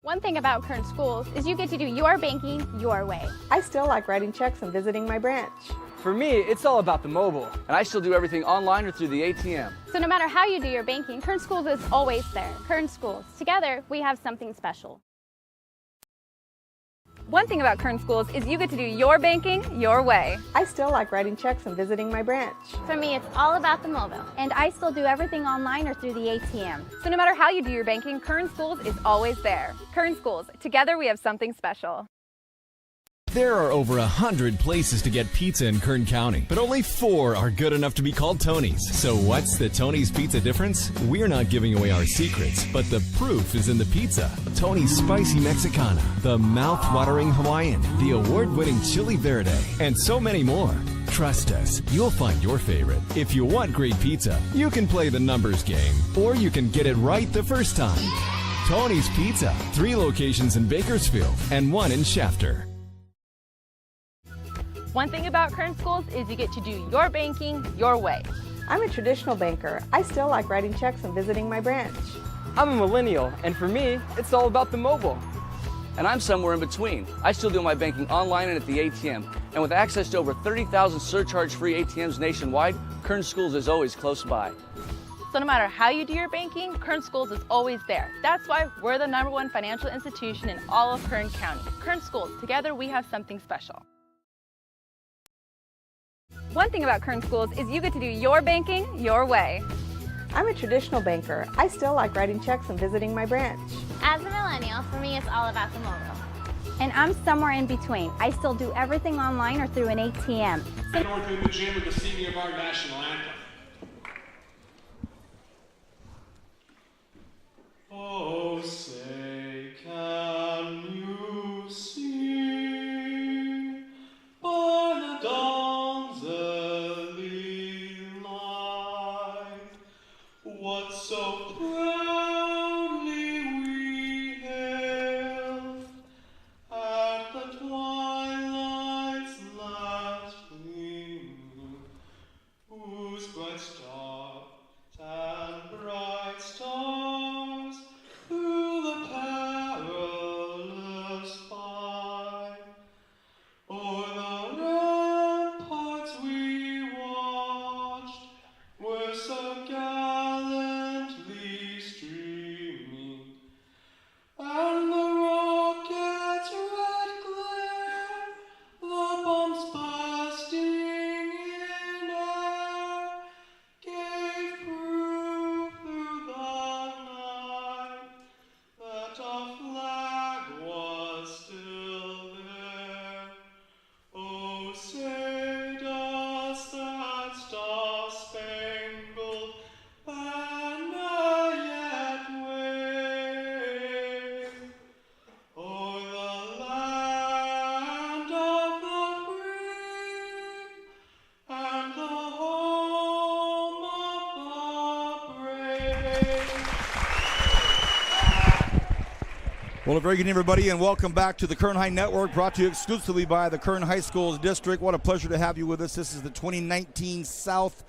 One thing about Kern Schools is you get to do your banking your way. I still like writing checks and visiting my branch. For me, it's all about the mobile, and I still do everything online or through the ATM. So no matter how you do your banking, Kern Schools is always there. Kern Schools, together we have something special. One thing about Kern Schools is you get to do your banking your way. I still like writing checks and visiting my branch. For me, it's all about the mobile, and I still do everything online or through the ATM. So no matter how you do your banking, Kern Schools is always there. Kern Schools, together we have something special. There are over 100 places to get pizza in Kern County, but only 4 are good enough to be called Tony's. So what's the Tony's Pizza difference? We're not giving away our secrets, but the proof is in the pizza. Tony's Spicy Mexicana, the mouth-watering Hawaiian, the award-winning Chili Verde, and so many more. Trust us, you'll find your favorite. If you want great pizza, you can play the numbers game, or you can get it right the first time. Tony's Pizza, 3 locations in Bakersfield and 1 in Shafter. One thing about Kern Schools is you get to do your banking your way. I'm a traditional banker. I still like writing checks and visiting my branch. I'm a millennial, and for me, it's all about the mobile. And I'm somewhere in between. I still do my banking online and at the ATM. And with access to over 30,000 surcharge-free ATMs nationwide, Kern Schools is always close by. So no matter how you do your banking, Kern Schools is always there. That's why we're the #1 financial institution in all of Kern County. Kern Schools, together we have something special. One thing about Kern Schools is you get to do your banking your way. I'm a traditional banker. I still like writing checks and visiting my branch. As a millennial, for me, it's all about the mobile. And I'm somewhere in between. I still do everything online or through an ATM. North in the gym with the singing of our national anthem. Oh, say, can you see by the dawn's early light what so proudly we hailed at the twilight's last gleaming, whose bright stars and bright stars through the perilous fight o'er the ramparts we watched were so gallantly streaming, and the rocket's red glare, the bombs bursting in air, gave proof through the night that our flag was still there. Oh, say does that star-spangled banner yet wave o'er the land of the free and the home of the brave? Well, a very good evening, everybody, and welcome back to the Kern High Network, brought to you exclusively by the Kern High Schools District. What a pleasure to have you with us. This is the 2019 South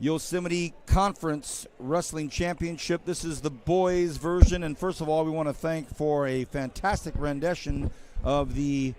Yosemite Conference Wrestling Championship. This is the boys' version, and first of all, we want to thank for a fantastic rendition of the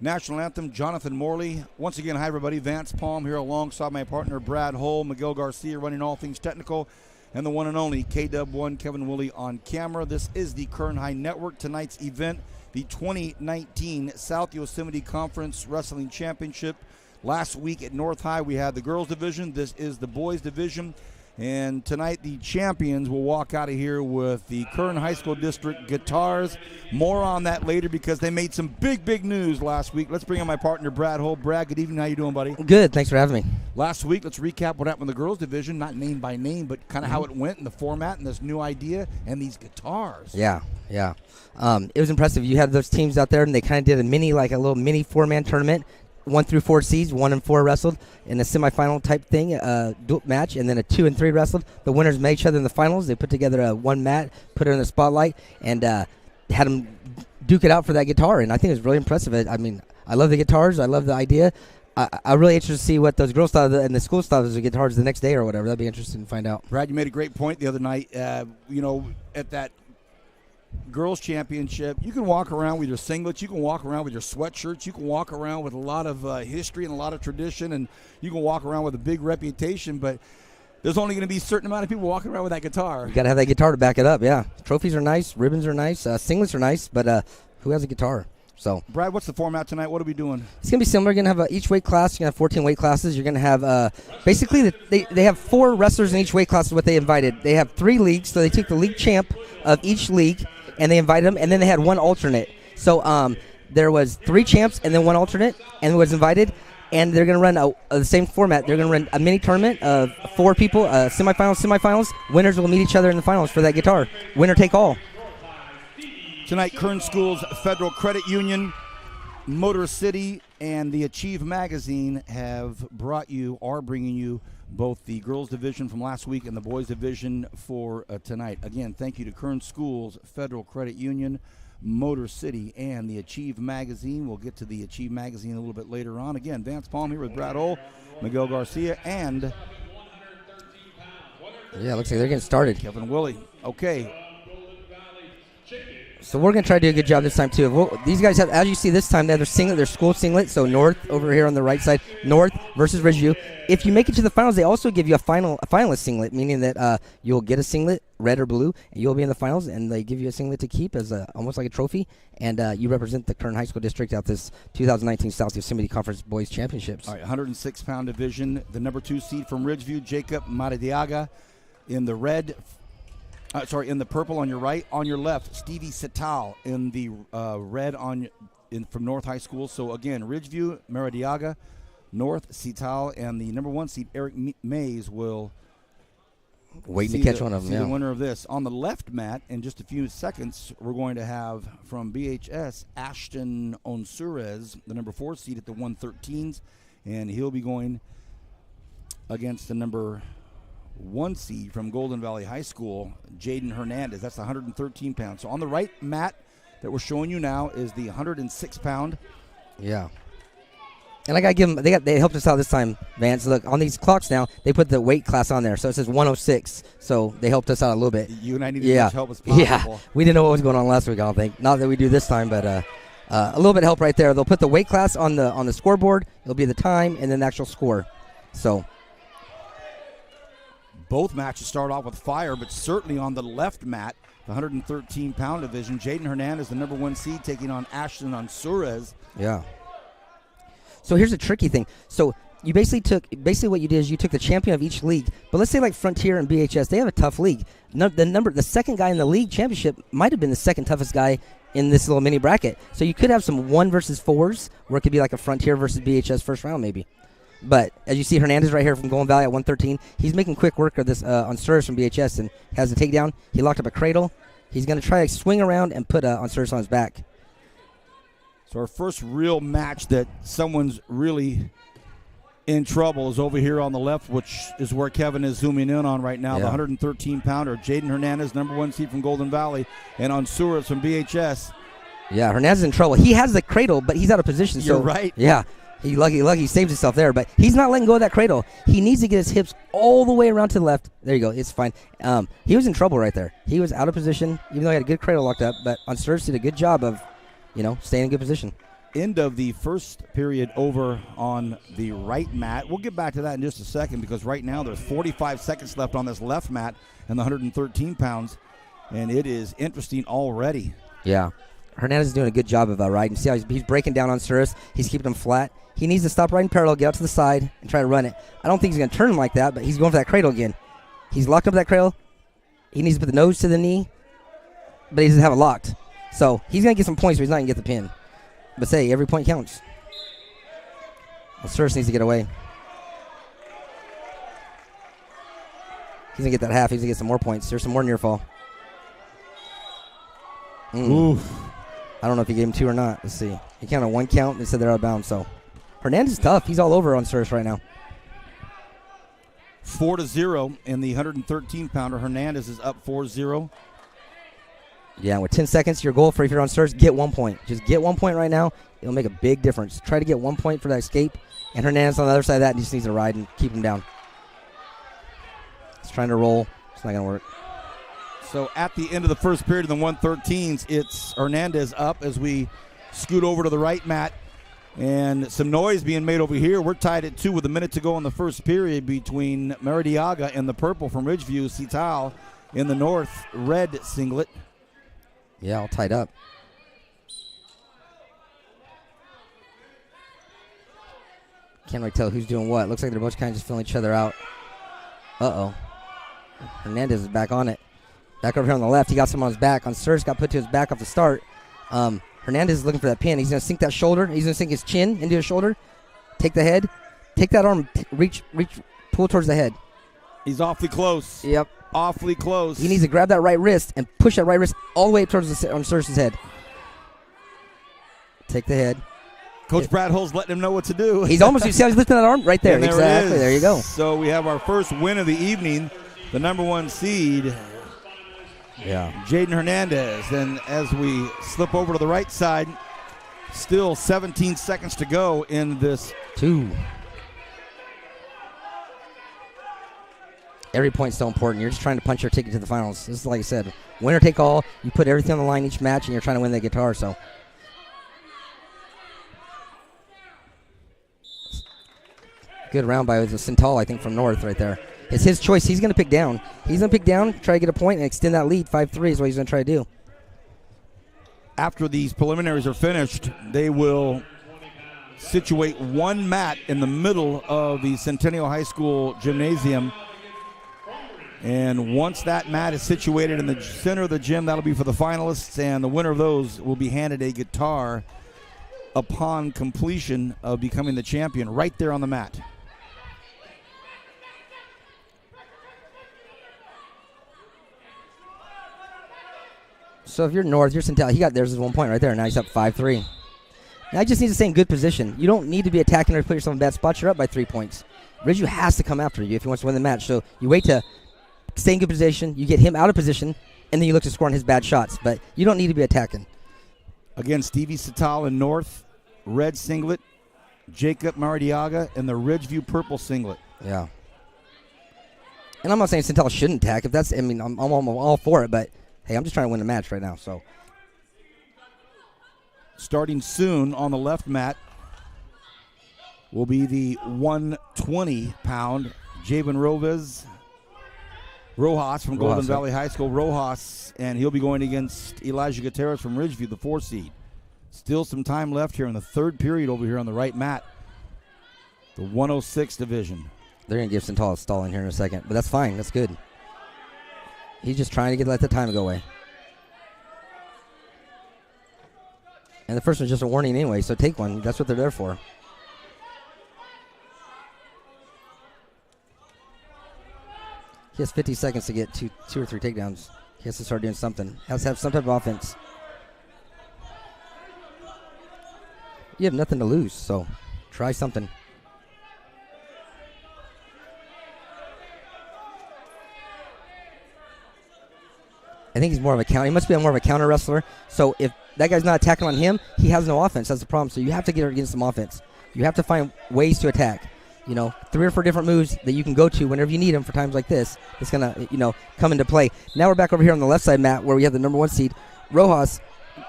national anthem, Jonathan Morley. Once again, hi, everybody. Vance Palm here alongside my partner, Brad Hull, Miguel Garcia, running all things technical, and the one and only K-Dub1, Kevin Woolley on camera. This is the Kern High Network. Tonight's event, the 2019 South Yosemite Conference Wrestling Championship. Last week at North High, we had the girls division. This is the boys division. And tonight, the champions will walk out of here with the Kern High School District guitars. More on that later because they made some big news last week. Let's bring in my partner, Brad Hull. Brad, good evening. How you doing, buddy? Good. Thanks for having me. Last week, let's recap what happened in the girls division, not name by name, but kind of how it went and the format and this new idea and these guitars. Yeah. It was impressive. You had those teams out there, and they kind of did a little mini 4-man tournament. 1 through 4 seeds, 1 and 4 wrestled in a semifinal type thing, dual match, and then a 2 and 3 wrestled. The winners met each other in the finals. They put together a one mat, put it in the spotlight, and had them duke it out for that guitar. And I think it was really impressive. I mean, I love the guitars. I love the idea. I'm really interested to see what those girls thought and the school thought of the guitars the next day or whatever. That'd be interesting to find out. Brad, you made a great point the other night. At that girls championship. You can walk around with your singlets. You can walk around with your sweatshirts. You can walk around with a lot of history and a lot of tradition, and you can walk around with a big reputation, but there's only going to be a certain amount of people walking around with that guitar. You got to have that guitar to back it up, yeah. Trophies are nice, ribbons are nice, singlets are nice, but who has a guitar? So, Brad, what's the format tonight? What are we doing? It's going to be similar. You're going to have each weight class. You're going to have 14 weight classes. You're going to have basically they have 4 wrestlers in each weight class is what they invited. They have 3 leagues, so they took the league champ of each league, and they invited them, and then they had 1 alternate. So there was 3 champs and then 1 alternate, and was invited. And they're going to run the same format. They're going to run a mini tournament of 4 people, semifinals. Winners will meet each other in the finals for that guitar. Winner take all. Tonight, Kern Schools Federal Credit Union, Motor City, and the Achieve Magazine are bringing you both the girls division from last week and the boys division for tonight. Again, thank you to Kern Schools Federal Credit Union, Motor City, and the Achieve Magazine. We'll get to the Achieve Magazine a little bit later on. Again, Vance Palm here with Brad Ohl, Miguel Garcia, and yeah, looks like they're getting started. Kevin Willie. Okay. So we're going to try to do a good job this time, too. These guys have, as you see this time, they have their singlet, their school singlet. So North over here on the right side, North versus Ridgeview. If you make it to the finals, they also give you a finalist singlet, meaning that you'll get a singlet, red or blue, and you'll be in the finals, and they give you a singlet to keep as almost like a trophy, and you represent the Kern High School District at this 2019 South Yosemite Conference Boys Championships. All right, 106-pound division. The number 2 seed from Ridgeview, Jacob Maradiaga, in the red. In the purple on your right. On your left, Stevie Sital in the red from North High School. So, again, Ridgeview, Maradiaga, North, Sital, and the number 1 seed, Eric Mays, will waiting to catch one of them. The winner of this. On the left mat, in just a few seconds, we're going to have from BHS, Ashton Onsurez, the number 4 seed at the 113s, and he'll be going against the number 1 seed from Golden Valley High School, Jaden Hernandez. That's the 113 pounds. So on the right mat that we're showing you now is the 106 pound. Yeah. And I got to give them, they helped us out this time, Vance. Look, on these clocks now, they put the weight class on there. So it says 106. So they helped us out a little bit. You and I needed as much help as possible. Yeah. We didn't know what was going on last week, I don't think. Not that we do this time, but a little bit of help right there. They'll put the weight class on the scoreboard. It'll be the time and then the actual score. So both matches start off with fire, but certainly on the left mat, the 113-pound division, Jaden Hernandez, the number 1 seed, taking on Ashton Onsurez. Yeah. So here's a tricky thing. So you basically what you did is you took the champion of each league. But let's say like Frontier and BHS, they have a tough league. The second guy in the league championship might have been the second toughest guy in this little mini bracket. So you could have some 1 versus 4s, where it could be like a Frontier versus BHS first round maybe. But as you see, Hernandez right here from Golden Valley at 113, he's making quick work of this Onsurez from BHS and has a takedown. He locked up a cradle. He's going to try to swing around and put Onsurez on his back. So our first real match that someone's really in trouble is over here on the left, which is where Kevin is zooming in on right now. Yeah. The 113-pounder, Jaden Hernandez, number 1 seed from Golden Valley, and Onsurez from BHS. Yeah, Hernandez is in trouble. He has the cradle, but he's out of position. You're right. Yeah. He lucky saved himself there, but he's not letting go of that cradle. He needs to get his hips all the way around to the left. There you go. It's fine. He was in trouble right there. He was out of position, even though he had a good cradle locked up, but Onsurez did a good job of, staying in good position. End of the first period over on the right mat. We'll get back to that in just a second because right now there's 45 seconds left on this left mat and the 113 pounds, and it is interesting already. Yeah. Hernandez is doing a good job of riding. See how he's breaking down Onsurez. He's keeping him flat. He needs to stop riding parallel, get out to the side, and try to run it. I don't think he's going to turn him like that, but he's going for that cradle again. He's locked up that cradle. He needs to put the nose to the knee, but he doesn't have it locked. So he's going to get some points, but he's not going to get the pin. But say, every point counts. Onsurez needs to get away. He's going to get that half. He's going to get some more points. There's some more near fall. Oof. I don't know if he gave him 2 or not. Let's see. He counted 1 count. They said they're out of bounds. So Hernandez is tough. He's all over Onsurez right now. 4-0 in the 113-pounder. Hernandez is up 4-0. Yeah, with 10 seconds, your goal for if you're Onsurez, get 1 point. Just get 1 point right now. It'll make a big difference. Try to get 1 point for that escape. And Hernandez on the other side of that just needs to ride and keep him down. He's trying to roll. It's not going to work. So at the end of the first period in the 113s, it's Hernandez up as we scoot over to the right mat. And some noise being made over here. We're tied at 2 with a minute to go in the first period between Maradiaga in the purple from Ridgeview, Cital in the north red singlet. Yeah, all tied up. Can't really tell who's doing what. Looks like they're both kind of just filling each other out. Uh-oh. Hernandez is back on it. Back over here on the left. He got someone on his back. On Serge, got put to his back off the start. Hernandez is looking for that pin. He's going to sink that shoulder. He's going to sink his chin into his shoulder. Take the head. Take that arm. Reach, pull towards the head. He's awfully close. Yep. Awfully close. He needs to grab that right wrist and push that right wrist all the way up towards on Serge's head. Take the head. Coach Brad Hull's letting him know what to do. He's almost, you see how he's lifting that arm? Right there. Exactly. There you go. So we have our first win of the evening. The number 1 seed. Yeah. Jaden Hernandez. And as we slip over to the right side, still 17 seconds to go in this 2. Every point's so important. You're just trying to punch your ticket to the finals. This is like I said, winner take all. You put everything on the line each match, and you're trying to win the guitar. So, good round by the Cental, I think, from North right there. It's his choice. He's going to pick down. He's going to pick down, try to get a point, and extend that lead. 5-3 is what he's going to try to do. After these preliminaries are finished, they will situate one mat in the middle of the Centennial High School gymnasium. And once that mat is situated in the center of the gym, that'll be for the finalists, and the winner of those will be handed a guitar upon completion of becoming the champion right there on the mat. So if you're North, you're Centennial. He got theirs as 1 point right there. Now he's up 5-3. Now he just needs to stay in good position. You don't need to be attacking or put yourself in bad spots. You're up by 3 points. Ridgeview has to come after you if he wants to win the match. So you wait to stay in good position. You get him out of position, and then you look to score on his bad shots. But you don't need to be attacking. Again, Stevie Cital in North, red singlet. Jacob Maradiaga in the Ridgeview purple singlet. Yeah. And I'm not saying Centennial shouldn't attack. If that's, I mean, I'm all for it. But hey, I'm just trying to win the match right now. So starting soon on the left mat will be the 120-pound Javen Rojas from Golden Valley High School. Rojas, and he'll be going against Elijah Gutierrez from Ridgeview, the 4 seed. Still some time left here in the third period over here on the right mat. The 106 division. They're going to give Centennial a stall in here in a second, but that's fine. That's good. He's just trying to let the time go away. And the first one's just a warning anyway, so take one. That's what they're there for. He has 50 seconds to get two or three takedowns. He has to start doing something. He has to have some type of offense. You have nothing to lose, so try something. I think he's more of a counter. He must be more of a counter wrestler. So if that guy's not attacking on him, he has no offense. That's the problem. So you have to get some offense. You have to find ways to attack. 3 or 4 different moves that you can go to whenever you need them for times like this. It's going to, come into play. Now we're back over here on the left side mat where we have the number 1 seed. Rojas,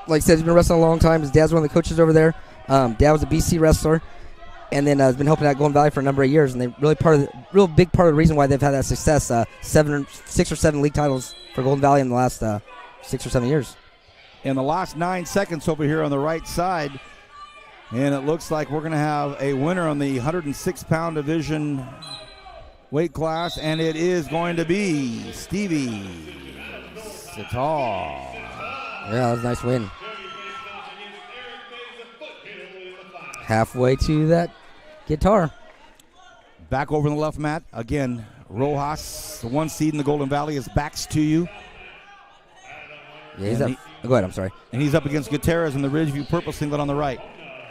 like I said, he's been wrestling a long time. His dad's one of the coaches over there. Dad was a BC wrestler. And then has been helping out Golden Valley for a number of years. And they real big part of the reason why they've had that success, 6 or 7 league titles for Golden Valley in the last 6 or 7 years. In the last 9 seconds over here on the right side. And it looks like we're going to have a winner on the 106-pound division weight class. And it is going to be Stevie Cital. Yeah, that was a nice win. Halfway to that guitar. Back over on the left mat. Again, Rojas, the 1 seed in the Golden Valley, is backs to you. Yeah, go ahead, I'm sorry. And he's up against Gutierrez in the Ridgeview purple singlet on the right.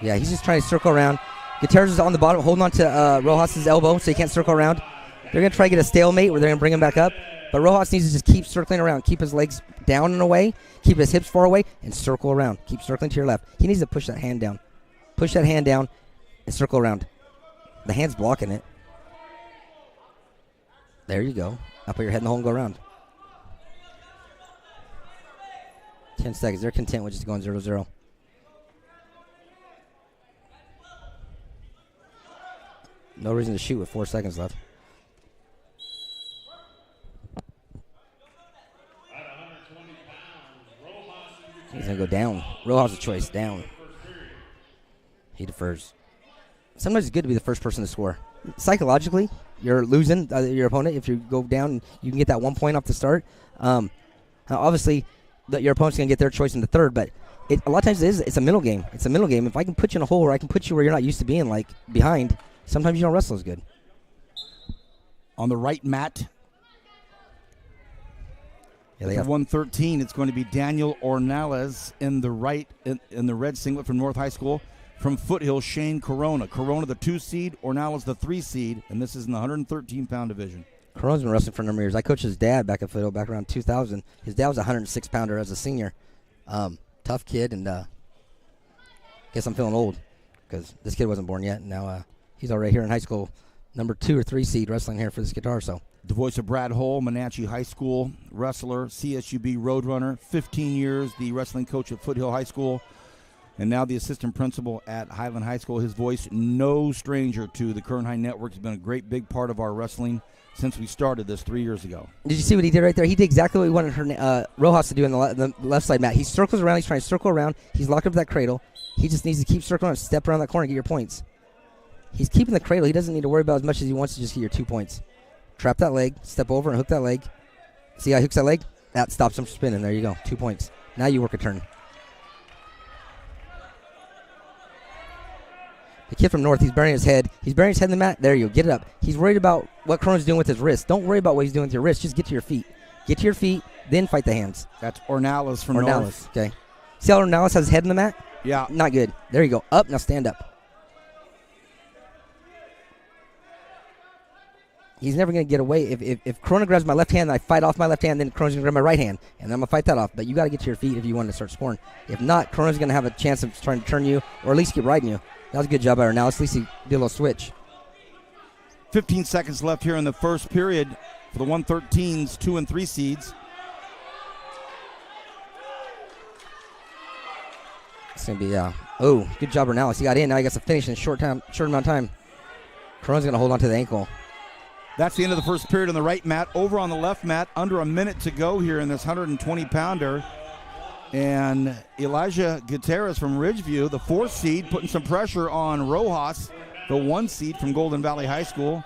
Yeah, he's just trying to circle around. Gutierrez is on the bottom, holding on to Rojas' elbow so he can't circle around. They're going to try to get a stalemate where they're going to bring him back up. But Rojas needs to just keep circling around, keep his legs down and away, keep his hips far away, and circle around. Keep circling to your left. He needs to push that hand down. Push that hand down and circle around. The hand's blocking it. There you go. Now put your head in the hole and go around. 10 seconds. They're content with just going 0-0. No reason to shoot with 4 seconds left. He's going to go down. Rojas' choice, down. He defers. Sometimes it's good to be the first person to score. Psychologically, you're losing your opponent. If you go down, you can get that 1 point off the start. Obviously, your opponent's going to get their choice in the third, but a lot of times it's a middle game. It's a middle game. If I can put you in a hole, or I can put you where you're not used to being, like behind, sometimes you don't wrestle as good. On the right mat, Yeah, at 113, it's going to be Daniel Ornales in the right, in the red singlet from North High School. From Foothill, Shane Corona. Corona, the 2 seed, Ornales, the 3 seed, and this is in the 113-pound division. Corona's been wrestling for a number of years. I coached his dad back at Foothill back around 2000. His dad was a 106-pounder as a senior. Tough kid, and guess I'm feeling old because this kid wasn't born yet. And now he's already here in high school, number 2 or 3 seed wrestling here for this guitar. So The voice of Brad Hull, Menachie High School wrestler, CSUB Roadrunner, 15 years, the wrestling coach at Foothill High School, and now the assistant principal at Highland High School. His voice, no stranger to the Kern High Network, has been a great big part of our wrestling since we started this 3 years ago. Did you see what he did right there? He did exactly what we wanted Rojas to do in the left side mat. He circles around. He's trying to circle around. He's locked up that cradle. He just needs to keep circling and step around that corner and get your points. He's keeping the cradle. He doesn't need to worry about as much as he wants to just get your 2 points. Trap that leg, step over and hook that leg. See how he hooks that leg? That stops him from spinning. There you go. 2 points. Now you work a turn. The kid from North, he's burying his head. He's burying his head in the mat. There you go. Get it up. He's worried about what Cronin's doing with his wrist. Don't worry about what he's doing with your wrist. Just get to your feet. Get to your feet, then fight the hands. That's Ornales from North. Okay. See how Ornales has his head in the mat? Yeah. Not good. There you go. Up. Now stand up. He's never going to get away. If Corona grabs my left hand and I fight off my left hand, then Corona's going to grab my right hand, and I'm going to fight that off. But you got to get to your feet if you want to start scoring. If not, Corona's going to have a chance of trying to turn you or at least keep riding you. That was a good job by Ornales. At least he did a little switch. 15 seconds left here in the first period for the 113s, 2 and 3 seeds. It's going to be, oh, good job, Ornales. He got in. Now he gets to finish in a short amount of time. Corona's going to hold on to the ankle. That's the end of the first period on the right mat. Over on the left mat, under a minute to go here in this 120-pounder. And Elijah Gutierrez from Ridgeview, the 4th seed, putting some pressure on Rojas, the 1 seed from Golden Valley High School.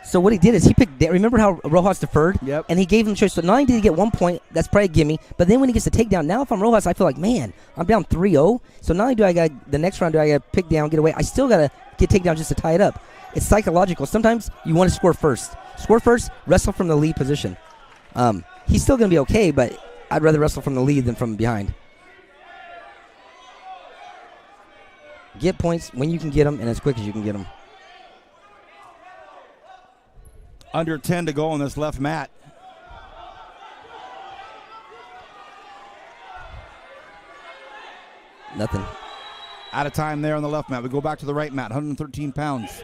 So what he did is he picked, remember how Rojas deferred? Yep. And he gave him a choice. So not only did he get 1 point, that's probably a gimme, but then when he gets the takedown, now if I'm Rojas, I feel like, man, I'm down 3-0. So not only do I got, the next round do I got to pick down, get away, I still got to get takedown just to tie it up. It's psychological. Sometimes you want to score first. Score first, wrestle from the lead position. He's still going to be okay, but I'd rather wrestle from the lead than from behind. Get points when you can get them and as quick as you can get them. Under 10 to go on this left mat. Nothing. Out of time there on the left mat. We go back to the right mat, 113 pounds.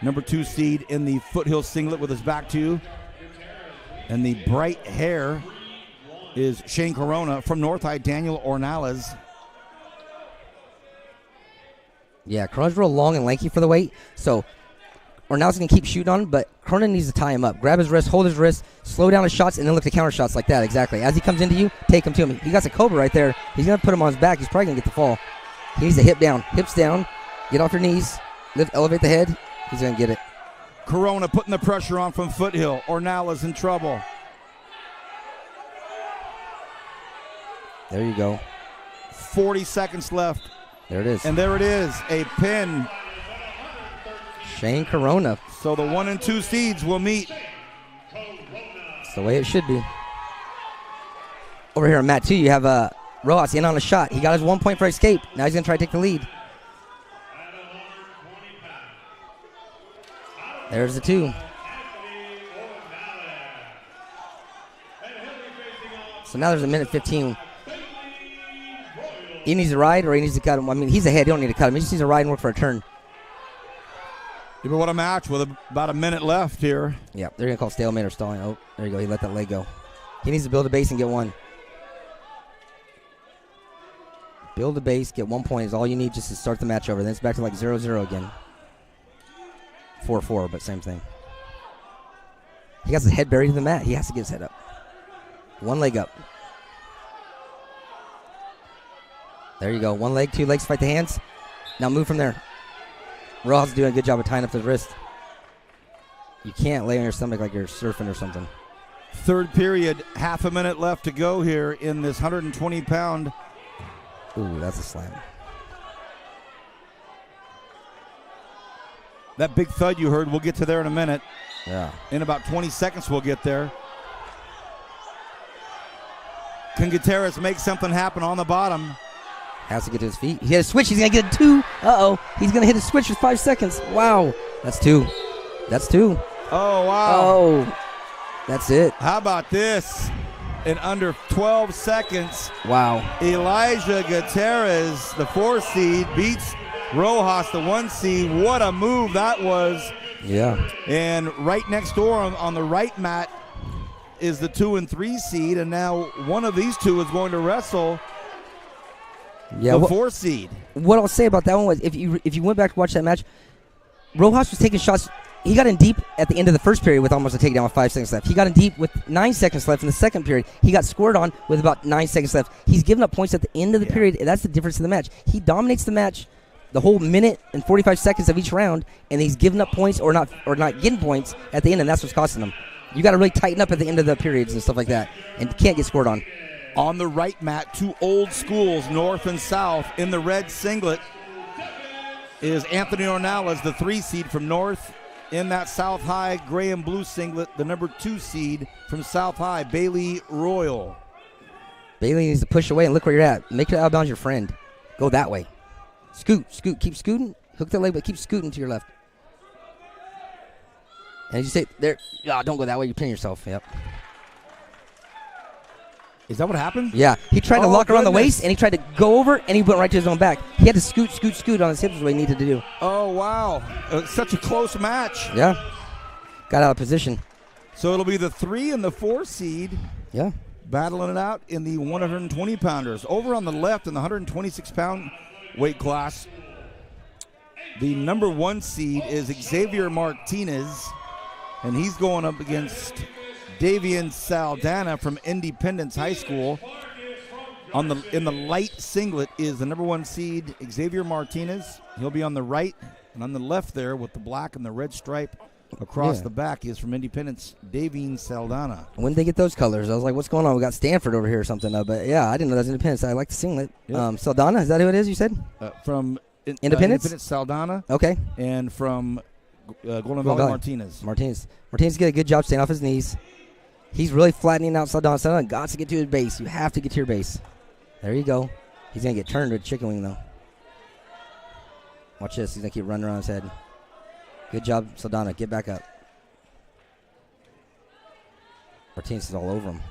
Number 2 seed in the Foothill singlet with his back to you. And the bright hair is Shane Corona. From North High, Daniel Ornales. Yeah, Corona's real long and lanky for the weight, so Ornales going to keep shooting on him, but Corona needs to tie him up. Grab his wrist, hold his wrist, slow down his shots, and then look to counter shots like that, exactly. As he comes into you, take him to him. He got a cobra right there. He's going to put him on his back. He's probably going to get the fall. He needs to hip down. Hips down. Get off your knees. Lift, elevate the head. He's going to get it. Corona putting the pressure on from Foothill. Ornales in trouble. There you go. 40 seconds left. There it is. And there it is, a pin. Shane Corona. So the 1 and 2 seeds will meet. It's the way it should be. Over here on mat 2, you have Rojas in on a shot. He got his 1 point for escape. Now he's going to try to take the lead. There's the 2. So now there's a minute 15. He needs to ride or he needs to cut him. I mean, he's ahead. You don't need to cut him. He just needs to ride and work for a turn. Yeah, but what a match with about a minute left here. Yeah, they're going to call stalemate or stalling. Oh, there you go. He let that leg go. He needs to build a base and get one. Build a base, get 1 point is all you need just to start the match over. Then it's back to like 0-0 again. 4-4, but same thing. He has his head buried in the mat. He has to get his head up. One leg up. There you go. One leg, two legs, fight the hands. Now move from there. Ross doing a good job of tying up the wrist. You can't lay on your stomach like you're surfing or something. Third period, half a minute left to go here in this 120-pound. Ooh, that's a slam. That big thud you heard, we'll get to there in a minute. Yeah. In about 20 seconds, we'll get there. Can Gutierrez make something happen on the bottom? Has to get to his feet. He hit a switch. He's going to get a 2. Uh-oh. He's going to hit a switch with 5 seconds. Wow. That's 2. That's 2. Oh, wow. Oh. That's it. How about this? In under 12 seconds, wow. Elijah Gutierrez, the 4 seed, beats Rojas, the 1 seed. What a move that was. Yeah. And right next door on the right mat is the 2 and 3 seed, and now one of these two is going to wrestle the 4 seed. What I'll say about that one was if you went back to watch that match, Rojas was taking shots. He got in deep at the end of the first period with almost a takedown with 5 seconds left. He got in deep with 9 seconds left in the second period. He got scored on with about 9 seconds left. He's giving up points at the end of the period, and that's the difference in the match. He dominates the match the whole minute and 45 seconds of each round, and he's giving up points or not getting points at the end, and that's what's costing him. You got to really tighten up at the end of the periods and stuff like that, and you can't get scored on. On the right mat, 2 old schools, North and South. In the red singlet is Anthony Ornelas, the 3 seed from North. In that South High gray and blue singlet, the number 2 seed from South High, Bailey Royal. Bailey needs to push away and look where you're at. Make it out of bounds your friend. Go that way. Scoot. Keep scooting. Hook the leg, but keep scooting to your left. And as you say, there, don't go that way. You pin yourself. Yep. Is that what happened? Yeah. He tried to lock around the waist, and he tried to go over, and he went right to his own back. He had to scoot on his hips is what he needed to do. Oh, wow. Such a close match. Yeah. Got out of position. So it'll be the 3 and the 4 seed. Yeah. Battling it out in the 120-pounders. Over on the left in the 126-pound weight class, the number 1 seed is Xavier Martinez, and he's going up against Davian Saldana from Independence High School. In the light singlet is the number 1 seed, Xavier Martinez. He'll be on the right, and on the left there with the black and the red stripe across the back is from Independence, Davian Saldana. When did they get those colors? I was like, what's going on? We got Stanford over here or something. But yeah, I didn't know that was Independence. I like the singlet. Yep. Saldana, is that who it is you said? From Independence? Independence Saldana. Okay. And from Golden Valley Martinez. Martinez did a good job staying off his knees. He's really flattening out Saldana. Saldana got to get to his base. You have to get to your base. There you go. He's going to get turned with a chicken wing, though. Watch this. He's going to keep running around his head. Good job, Saldana. Get back up. Martinez is all over him.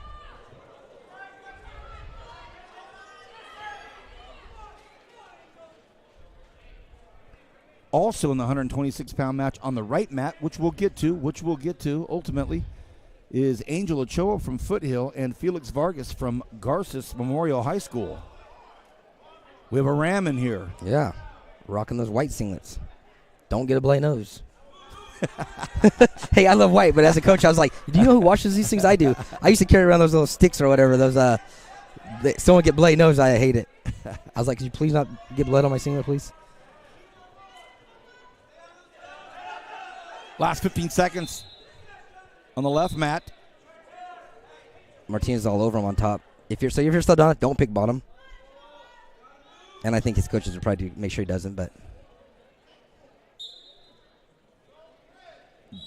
Also in the 126-pound match on the right mat, which we'll get to ultimately, is Angel Ochoa from Foothill and Felix Vargas from Garces Memorial High School. We have a Ram in here. Yeah, rocking those white singlets. Don't get a bloody nose. Hey, I love white, but as a coach, I was like, do you know who washes these things? I do. I used to carry around those little sticks or whatever. Those, someone get bloody nose, I hate it. I was like, could you please not get blood on my singlet, please? Last 15 seconds on the left mat. Martinez all over him on top. If you're still down, don't pick bottom. And I think his coaches would probably make sure he doesn't, but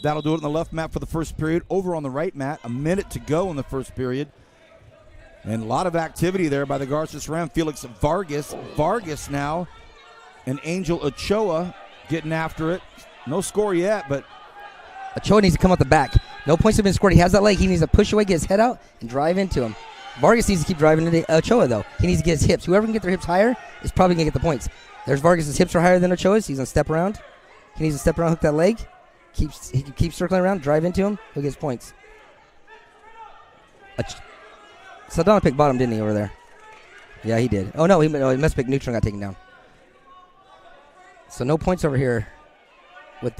that'll do it on the left mat for the first period. Over on the right mat, a minute to go in the first period. And a lot of activity there by the Garces Ram. Felix Vargas. Vargas now. And Angel Ochoa getting after it. No score yet, but Ochoa needs to come out the back. No points have been scored. He has that leg. He needs to push away, get his head out, and drive into him. Vargas needs to keep driving into Ochoa, though. He needs to get his hips. Whoever can get their hips higher is probably going to get the points. There's Vargas' hips are higher than Ochoa's. He's going to step around. He needs to step around, hook that leg. He keeps circling around, drive into him. He'll get his points. Saldana picked bottom, didn't he, over there? Yeah, he did. Oh, no, he must pick neutral and got taken down. So no points over here with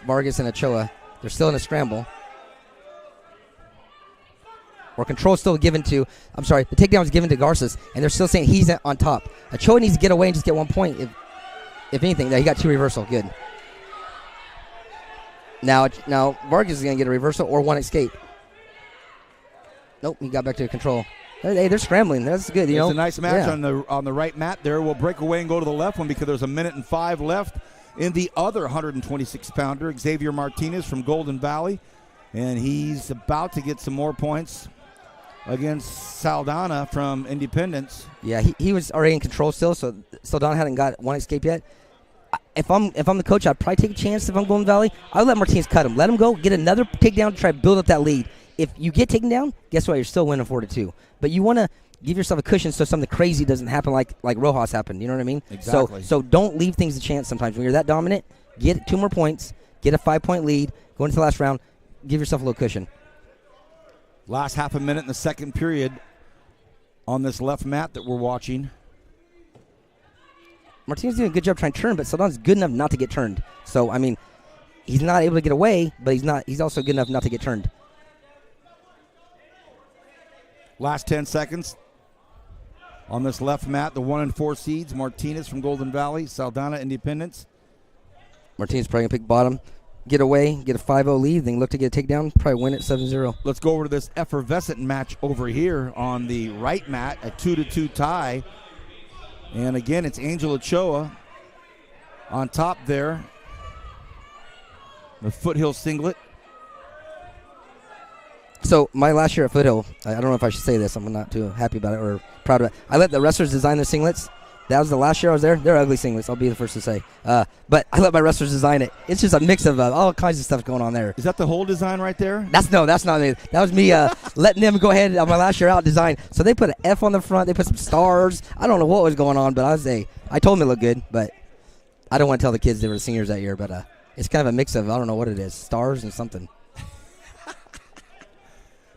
Vargas and Ochoa. They're still in a scramble. Or control still given to, I'm sorry, the takedown was given to Garces, and they're still saying he's on top. Ochoa needs to get away and just get 1 point. If anything, he got 2 reversal. Good. Now Vargas is going to get a reversal or 1 escape. Nope, he got back to control. Hey, they're scrambling. That's good. It's a nice match on the right mat there. We'll break away and go to the left one because there's 1 minute and 5 left in the other 126-pounder, Xavier Martinez from Golden Valley. And he's about to get some more points against Saldana from Independence. Yeah, he was already in control still, so Saldana hadn't got 1 escape yet. If I'm the coach, I'd probably take a chance if I'm Golden Valley. I'll let Martinez cut him. Let him go, get another takedown to try to build up that lead. If you get taken down, guess what? You're still winning 4-2. But you want to give yourself a cushion so something crazy doesn't happen like Rojas happened. You know what I mean? Exactly. So don't leave things a chance sometimes. When you're that dominant, get 2 more points, get a 5-point lead, go into the last round, give yourself a little cushion. Last half a minute in the second period on this left mat that we're watching. Martinez doing a good job trying to turn, but Saldana's good enough not to get turned. So, I mean, he's not able to get away, but he's also good enough not to get turned. Last 10 seconds on this left mat, the 1 and 4 seeds, Martinez from Golden Valley, Saldana Independence. Martinez probably going to pick bottom, get away, get a 5-0 lead, then look to get a takedown, probably win it 7-0. Let's go over to this effervescent match over here on the right mat, a 2-2 tie. And again, it's Angel Ochoa on top there. The Foothill singlet. So my last year at Foothill, I don't know if I should say this. I'm not too happy about it or proud of it. I let the wrestlers design their singlets. That was the last year I was there. They're ugly singlets, I'll be the first to say. But I let my wrestlers design it. It's just a mix of all kinds of stuff going on there. Is that the whole design right there? That's not me. That was me letting them go ahead on my last year out design. So they put an F on the front. They put some stars. I don't know what was going on, but I told them it looked good. But I don't want to tell the kids they were the seniors that year. But it's kind of a mix of, I don't know what it is, stars and something.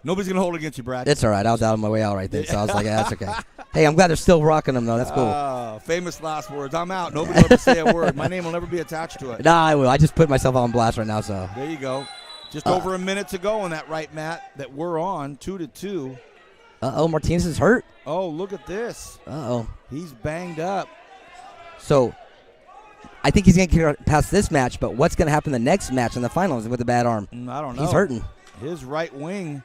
Nobody's going to hold it against you, Brad. It's all right. I was out on my way out right then, so I was like, yeah, that's okay. Hey, I'm glad they're still rocking them, though. That's cool. Famous last words. I'm out. Nobody will ever say a word. My name will never be attached to it. Nah, I will. I just put myself on blast right now, so. There you go. Just over a minute to go on that right mat that we're on, 2-2. Uh-oh, Martinez is hurt. Oh, look at this. Uh-oh. He's banged up. So, I think he's going to get past this match, but what's going to happen the next match in the finals with a bad arm? I don't know. He's hurting. His right wing,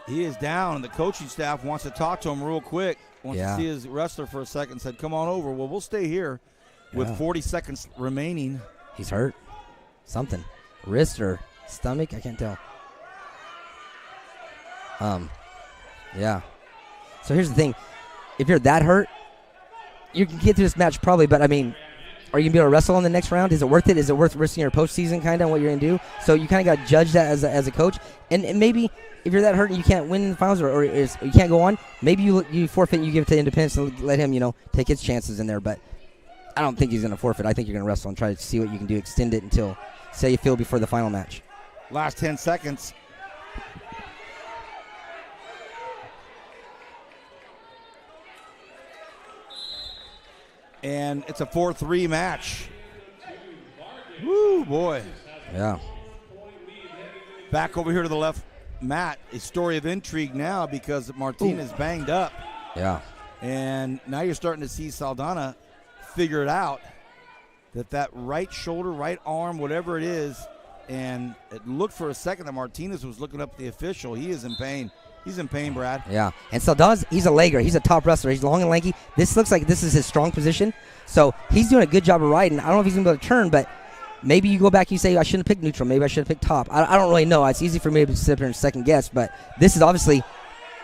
he is down, and the coaching staff wants to talk to him real quick. Wants to see his wrestler for a second, said, come on over. Well, we'll stay here with 40 seconds remaining. He's hurt. Something. Wrist or stomach? I can't tell. Yeah. So here's the thing. If you're that hurt, you can get through this match probably, but I mean, are you going to be able to wrestle in the next round? Is it worth it? Is it worth risking your postseason kind of what you're going to do? So you kind of got to judge that as a coach. And maybe if you're that hurt and you can't win in the finals or you can't go on, maybe you forfeit and you give it to Independence and let him, take his chances in there. But I don't think he's going to forfeit. I think you're going to wrestle and try to see what you can do, extend it until, say you feel before the final match. Last 10 seconds. And it's a 4-3 match. Woo, boy. Yeah. Back over here to the left mat, a story of intrigue now because Martinez banged up. Yeah. And now you're starting to see Saldana figure it out, that right shoulder, right arm, whatever it is, and it looked for a second that Martinez was looking up at the official. He is in pain. He's in pain, Brad. Yeah, and Saldana's, he's a legger. He's a top wrestler. He's long and lanky. This looks like this is his strong position. So he's doing a good job of riding. I don't know if he's going to be able to turn, but maybe you go back and you say, I shouldn't have picked neutral. Maybe I should have picked top. I don't really know. It's easy for me to sit here and second guess, but this is obviously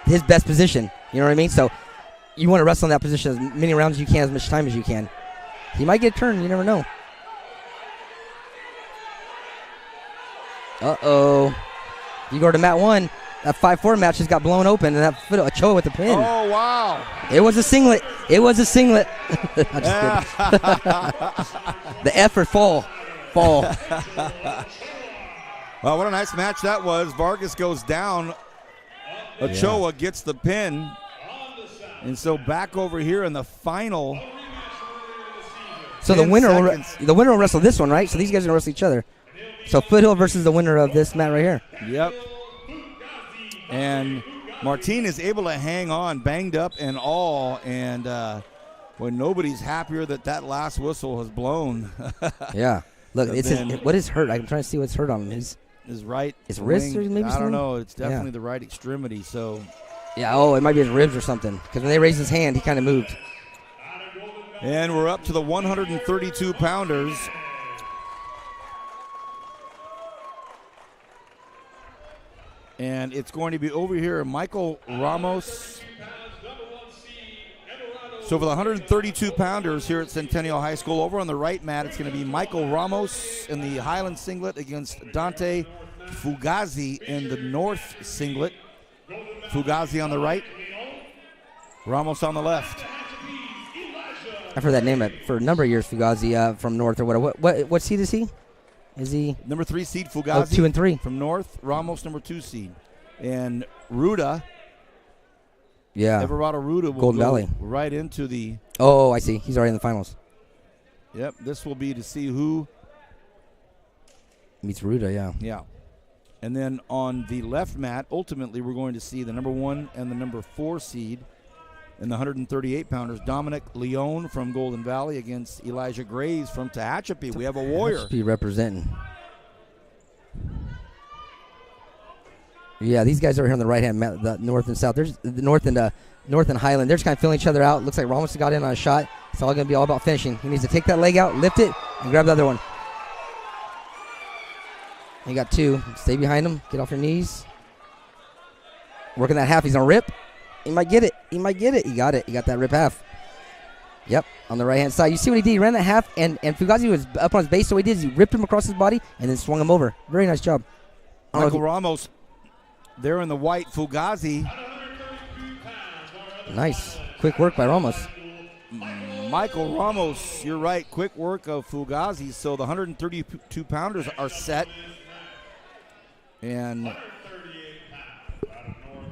his best position. You know what I mean? So you want to wrestle in that position as many rounds as you can, as much time as you can. He might get a turn. You never know. Uh-oh. You go to mat 1. That 5-4 match just got blown open, and that Ochoa with the pin. Oh, wow. It was a singlet. It was a singlet. I'm just kidding. The effort fall. Well, what a nice match that was. Vargas goes down. Ochoa gets the pin. And so back over here in the final. So the winner will wrestle this one, right? So these guys are going to wrestle each other. So Foothill versus the winner of this mat right here. Yep. And Martin is able to hang on, banged up and all, and when nobody's happier that last whistle has blown. Yeah. Look, what is hurt? I'm trying to see what's hurt on him. His right. His wrist or maybe I something? don't know. It's definitely the right extremity. So. Yeah. Oh, it might be his ribs or something. Because when they raised his hand, he kind of moved. And we're up to the 132 pounders. And it's going to be over here, Michael Ramos. So for the 132 pounders here at Centennial High School, over on the right mat, it's going to be Michael Ramos in the Highland singlet against Dante Fugazi in the North singlet. Fugazi on the right, Ramos on the left. I've heard that name for a number of years, Fugazi from North or whatever. What seed is he? Is he? Number 3 seed, Fugazi. Oh, 2 and 3. From North, Ramos number 2 seed. And Ruda. Yeah. Everardo Ruda will Golden go Valley. right into the. Oh, I see. He's already in the finals. Yep. This will be to see who meets Ruda, yeah. Yeah. And then on the left mat, ultimately, we're going to see the number 1 and the number 4 seed in the 138 pounders. Dominic Leone from Golden Valley against Elijah Graves from Tehachapi. We have a warrior. Tehachapi representing. Yeah, these guys are here on the right hand, the north and south. There's the north and Highland. They're just kind of feeling each other out. Looks like Ramos got in on a shot. It's all going to be all about finishing. He needs to take that leg out, lift it, and grab the other one. You got 2. Stay behind him. Get off your knees. Working that half. He's going to rip. He might get it. He got it. He got that rip half. Yep, on the right-hand side. You see what he did? He ran that half, and Fugazi was up on his base. So what he did is he ripped him across his body and then swung him over. Very nice job. Michael Ramos there in the white. Fugazi. Nice. Quick work by Ramos. Michael Ramos, you're right. Quick work of Fugazi. So the 132 pounders are set. And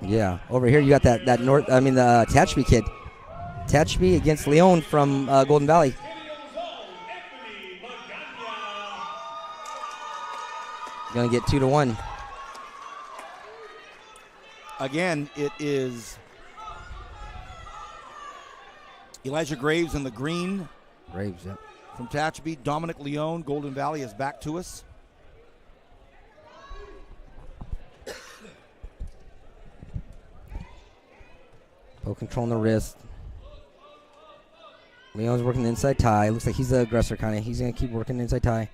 yeah, over here you got the Tehachapi kid. Tehachapi against Leon from Golden Valley. Gonna get 2-1. Again, it is Elijah Graves in the green. Graves, yep. From Tehachapi. Dominic Leone, Golden Valley, is back to us. Both controlling the wrist. Leon's working the inside tie. Looks like he's the aggressor, kind of. He's going to keep working the inside tie.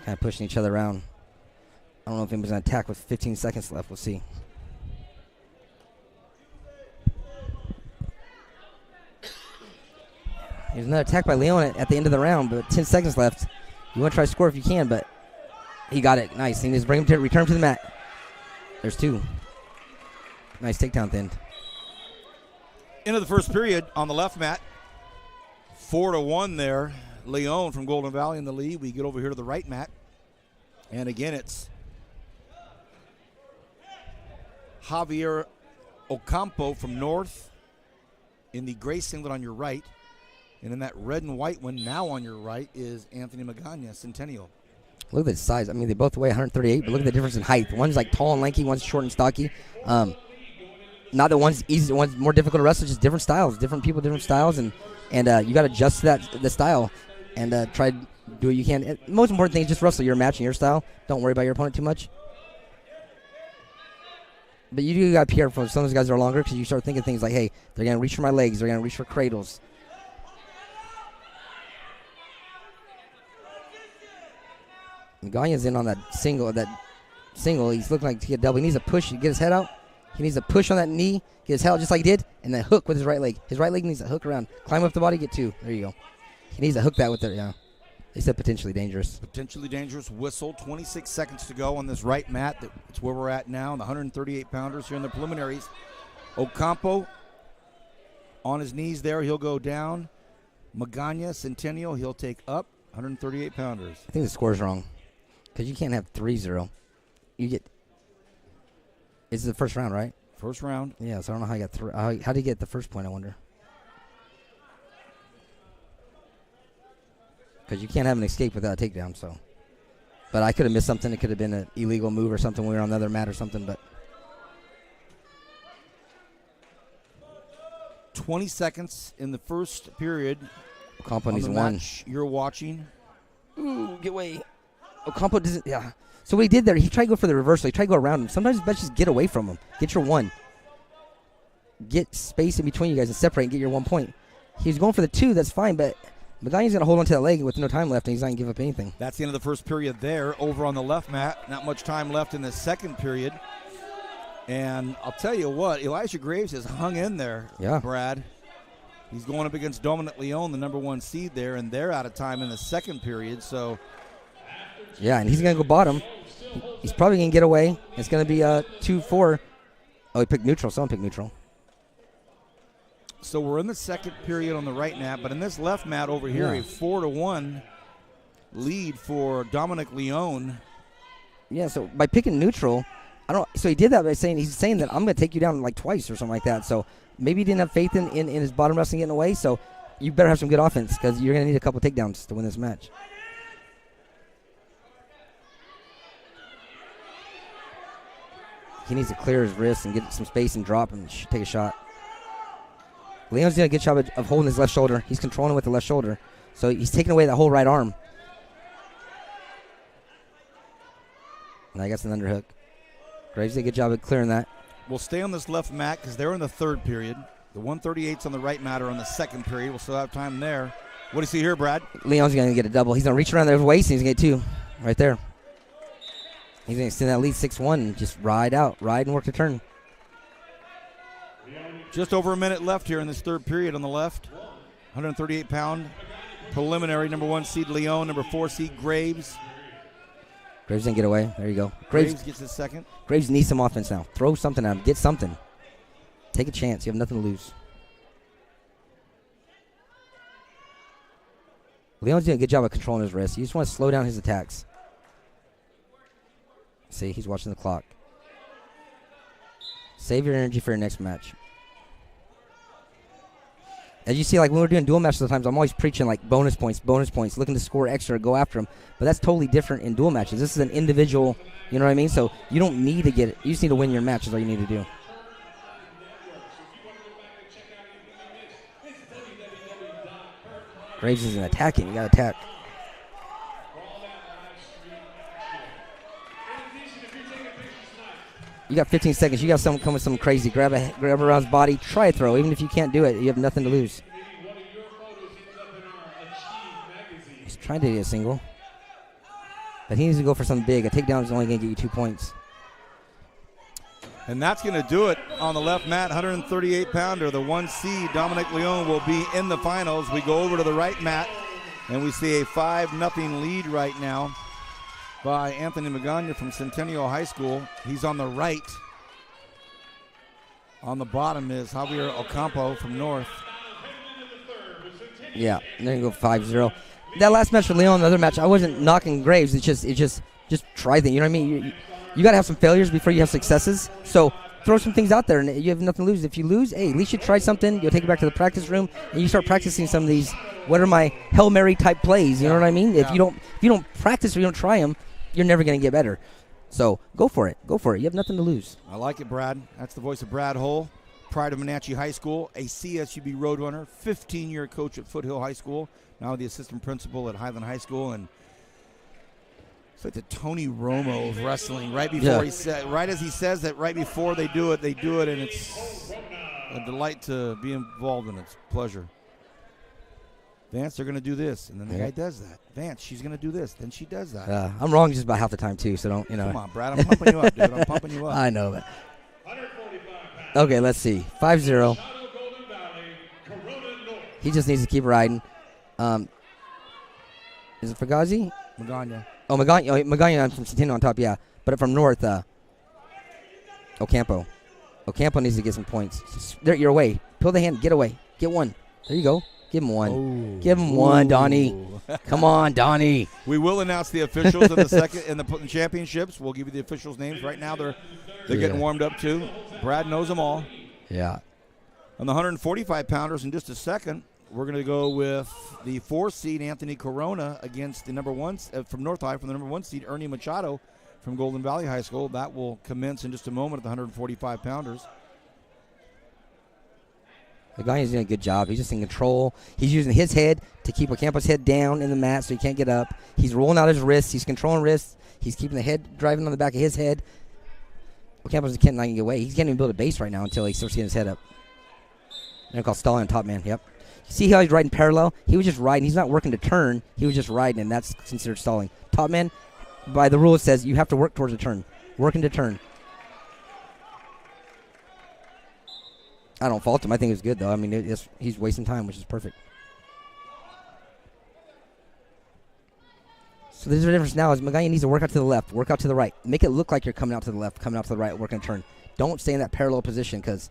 Kind of pushing each other around. I don't know if anybody's going to attack with 15 seconds left. We'll see. There's another attack by Leon at the end of the round, but 10 seconds left. You want to try to score if you can, but he got it. Nice. He just bring him to return to the mat. There's 2. Nice takedown then. Into the first period on the left mat. 4-1 there. Leon from Golden Valley in the lead. We get over here to the right mat. And again, it's Javier Ocampo from North in the gray singlet on your right. And in that red and white one now on your right is Anthony Magana, Centennial. Look at the size. I mean, they both weigh 138, but look at the difference in height. One's like tall and lanky, one's short and stocky. Not that one's easy, one's more difficult to wrestle, just different styles. Different people, different styles, and you got to adjust to the style and try to do what you can. And most important thing is just wrestle your match and your style. Don't worry about your opponent too much. But you do got to be careful. Some of those guys are longer because you start thinking things like, hey, they're going to reach for my legs. They're going to reach for cradles. Magana's in on that single. He's looking like to get double. He needs a push. Get his head out. He needs a push on that knee. Get his head out just like he did. And then hook with his right leg. His right leg needs a hook around. Climb up the body, get 2. There you go. He needs to hook that with it, yeah. They said potentially dangerous. Potentially dangerous whistle. 26 seconds to go on this right mat. That's where we're at now. The 138 pounders here in the preliminaries. Ocampo on his knees there. He'll go down. Magana, Centennial, he'll take up. 138 pounders. I think the score's wrong because you can't have 3-0. You get. It's the first round, right? First round. Yeah, so I don't know how you got how did he get the first point, I wonder. Because you can't have an escape without a takedown, so. But I could have missed something. It could have been an illegal move or something when we were on the other mat or something, but. 20 seconds in the first period. Ocampo needs the one. match you're watching. Ooh, get away. Ocampo doesn't, yeah. So what he did there, he tried to go for the reversal. He tried to go around him. Sometimes it's best just get away from him. Get your one. Get space in between you guys and separate and get your 1 point. He's going for the 2, that's fine, but Magaña's going to hold on to that leg with no time left, and he's not going to give up anything. That's the end of the first period there. Over on the left mat, not much time left in the second period. And I'll tell you what, Elijah Graves has hung in there, Brad. He's going up against Dominic Leon, the number 1 seed there, and they're out of time in the second period. So, yeah, and he's going to go bottom. He's probably going to get away. It's going to be 2-4. Oh, he picked neutral. Someone picked neutral. So we're in the second period on the right mat, but in this left mat over here, a 4-1 lead for Dominic Leon. Yeah, so by picking neutral, so he did that by saying he's saying that I'm going to take you down like twice or something like that. So maybe he didn't have faith in his bottom wrestling getting away. So you better have some good offense because you're going to need a couple takedowns to win this match. He needs to clear his wrist and get some space and drop and take a shot. Leon's doing a good job of holding his left shoulder. He's controlling with the left shoulder. So he's taking away that whole right arm. Now he got an underhook. Graves did a good job of clearing that. We'll stay on this left mat because they're in the third period. The 138s on the right mat are on the second period. We'll still have time there. What do you see here, Brad? Leon's going to get a double. He's going to reach around their waist and he's going to get 2 right there. He's going to extend that lead 6-1 and just ride and work the turn. Just over a minute left here in this third period on the left. 138-pound preliminary, number 1 seed Leon, number 4 seed Graves. Graves didn't get away. There you go. Graves gets his second. Graves needs some offense now. Throw something at him. Get something. Take a chance. You have nothing to lose. Leon's doing a good job of controlling his wrist. You just want to slow down his attacks. See, he's watching the clock. Save your energy for your next match. As you see, like when we're doing dual matches sometimes, I'm always preaching like bonus points, looking to score extra, go after them. But that's totally different in dual matches. This is an individual, you know what I mean? So you don't need to get it. You just need to win your match is all you need to do. Graves isn't attacking. You got to attack. You got 15 seconds. You got someone coming with something crazy. Grab around his body. Try a throw. Even if you can't do it, you have nothing to lose. He's trying to get a single. But he needs to go for something big. A takedown is only going to get you 2 points. And that's going to do it on the left mat. 138-pounder. The 1 seed, Dominic Leon, will be in the finals. We go over to the right mat, and we see a 5-0 lead right now by Anthony Magaña from Centennial High School. He's on the right. On the bottom is Javier Ocampo from North. Yeah, they're going to go 5-0. That last match for Leon, the other match, I wasn't knocking Graves. It's just try things. You know what I mean? You got to have some failures before you have successes. So throw some things out there, and you have nothing to lose. If you lose, hey, at least you try something. You'll take it back to the practice room, and you start practicing some of these, what are my Hail Mary type plays, you know what I mean? If you don't practice or you don't try them, you're never going to get better. So go for it. Go for it. You have nothing to lose. I like it, Brad. That's the voice of Brad Hull, pride of Wenatchee High School, a CSUB Roadrunner, 15-year coach at Foothill High School, now the assistant principal at Highland High School, and it's like the Tony Romo of wrestling. Right before right as he says that, right before they do it, and it's a delight to be involved in it. It's a pleasure. Vance, they're going to do this, and then the guy does that. Vance, she's going to do this, then she does that. I'm wrong just about half the time, too, so don't, Come on, Brad, I'm pumping you up, dude. I'm pumping you up. I know that. Okay, let's see. 5-0. He just needs to keep riding. Is it Fugazi? Magaña. Oh, Magaña from Centennial on top, yeah. But from North, Ocampo. Ocampo needs to get some points. You're away. Pull the hand. Get away. Get one. There you go. Give him one. Oh. Give him one, Donnie. Come on, Donnie. We will announce the officials in the second in the championships. We'll give you the officials' names. Right now, they're getting warmed up too. Brad knows them all. Yeah. On the 145-pounders, in just a second, we're going to go with the 4 seed Anthony Corona against the number 1 from North High, from the number 1 seed Ernie Machado from Golden Valley High School. That will commence in just a moment at the 145-pounders. The guy is doing a good job. He's just in control. He's using his head to keep Ocampo's head down in the mat so he can't get up. He's rolling out his wrists. He's controlling wrists. He's keeping the head driving on the back of his head. Ocampo's can't get away. He can't even build a base right now until he starts getting his head up. They're called stalling on top man. Yep. See how he's riding parallel? He was just riding. He's not working to turn. He was just riding, and that's considered stalling. Top man, by the rule, it says you have to work towards a turn. Working to turn. I don't fault him. I think it was good, though. I mean, he's wasting time, which is perfect. So there's a difference now is Magaña needs to work out to the left, work out to the right. Make it look like you're coming out to the left, coming out to the right, working a turn. Don't stay in that parallel position because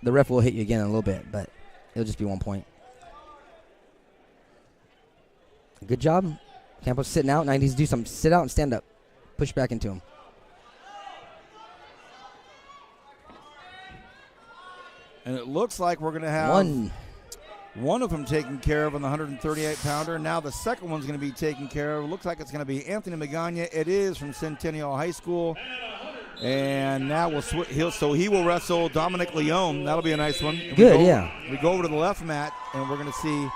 the ref will hit you again in a little bit, but it'll just be 1 point. Good job. Campos sitting out. Now he needs to do some sit out and stand up. Push back into him. And it looks like we're going to have one of them taken care of on the 138-pounder. Now the second one's going to be taken care of. It looks like it's going to be Anthony Magaña. It is from Centennial High School. And now he will wrestle Dominic Leone. That'll be a nice one. Good, yeah. We go over to the left mat, and we're going to see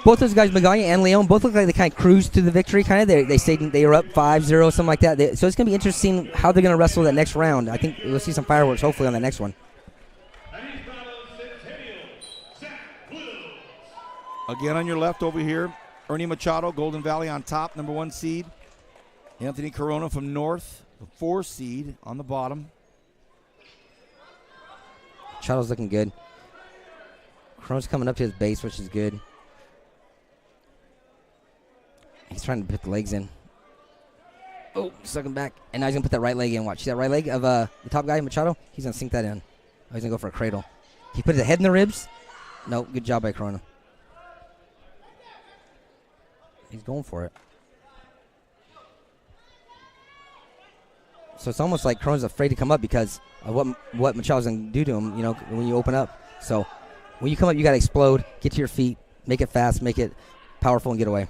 both those guys, Magaña and Leone, both look like they kind of cruised to the victory. Kind of, they stayed, they were up 5-0, something like that. So it's going to be interesting how they're going to wrestle that next round. I think we'll see some fireworks hopefully on the next one. Again on your left over here, Ernie Machado, Golden Valley on top, number 1 seed. Anthony Corona from North, the 4 seed on the bottom. Machado's looking good. Corona's coming up to his base, which is good. He's trying to put the legs in. Oh, suck him back. And now he's going to put that right leg in. Watch. See that right leg of the top guy, Machado? He's going to sink that in. Oh, he's going to go for a cradle. He put his head in the ribs. No, good job by Corona. He's going for it. So it's almost like Corona's afraid to come up because of what Machado's going to do to him, when you open up. So when you come up, you got to explode, get to your feet, make it fast, make it powerful, and get away.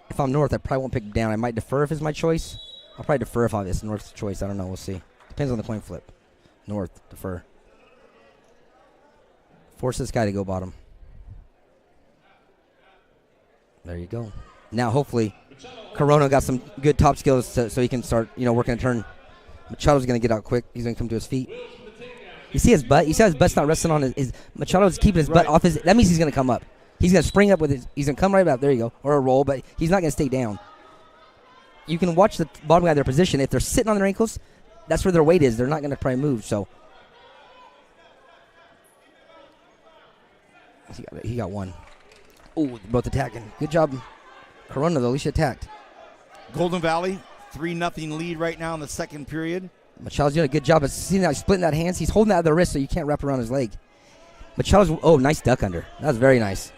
If I'm North, I probably won't pick him down. I might defer if it's my choice. I'll probably defer if it's North's choice. I don't know. We'll see. Depends on the coin flip. North, defer. Force this guy to go bottom. There you go. Now, hopefully, Corona got some good top skills so he can start, working a turn. Machado's going to get out quick. He's going to come to his feet. You see his butt? You see how his butt's not resting on his Machado's keeping his butt off his. That means he's going to come up. He's going to spring up with his. He's going to come right up. There you go. Or a roll, but he's not going to stay down. You can watch the bottom guy, their position. If they're sitting on their ankles, that's where their weight is. They're not going to probably move. So he got one. Oh, both attacking. Good job. Corona, though, at least attacked. Golden Valley, 3-0 lead right now in the second period. Machado's doing a good job of seeing that, splitting that hands. He's holding that at the wrist so you can't wrap around his leg. Machado's, nice duck under. That was very nice.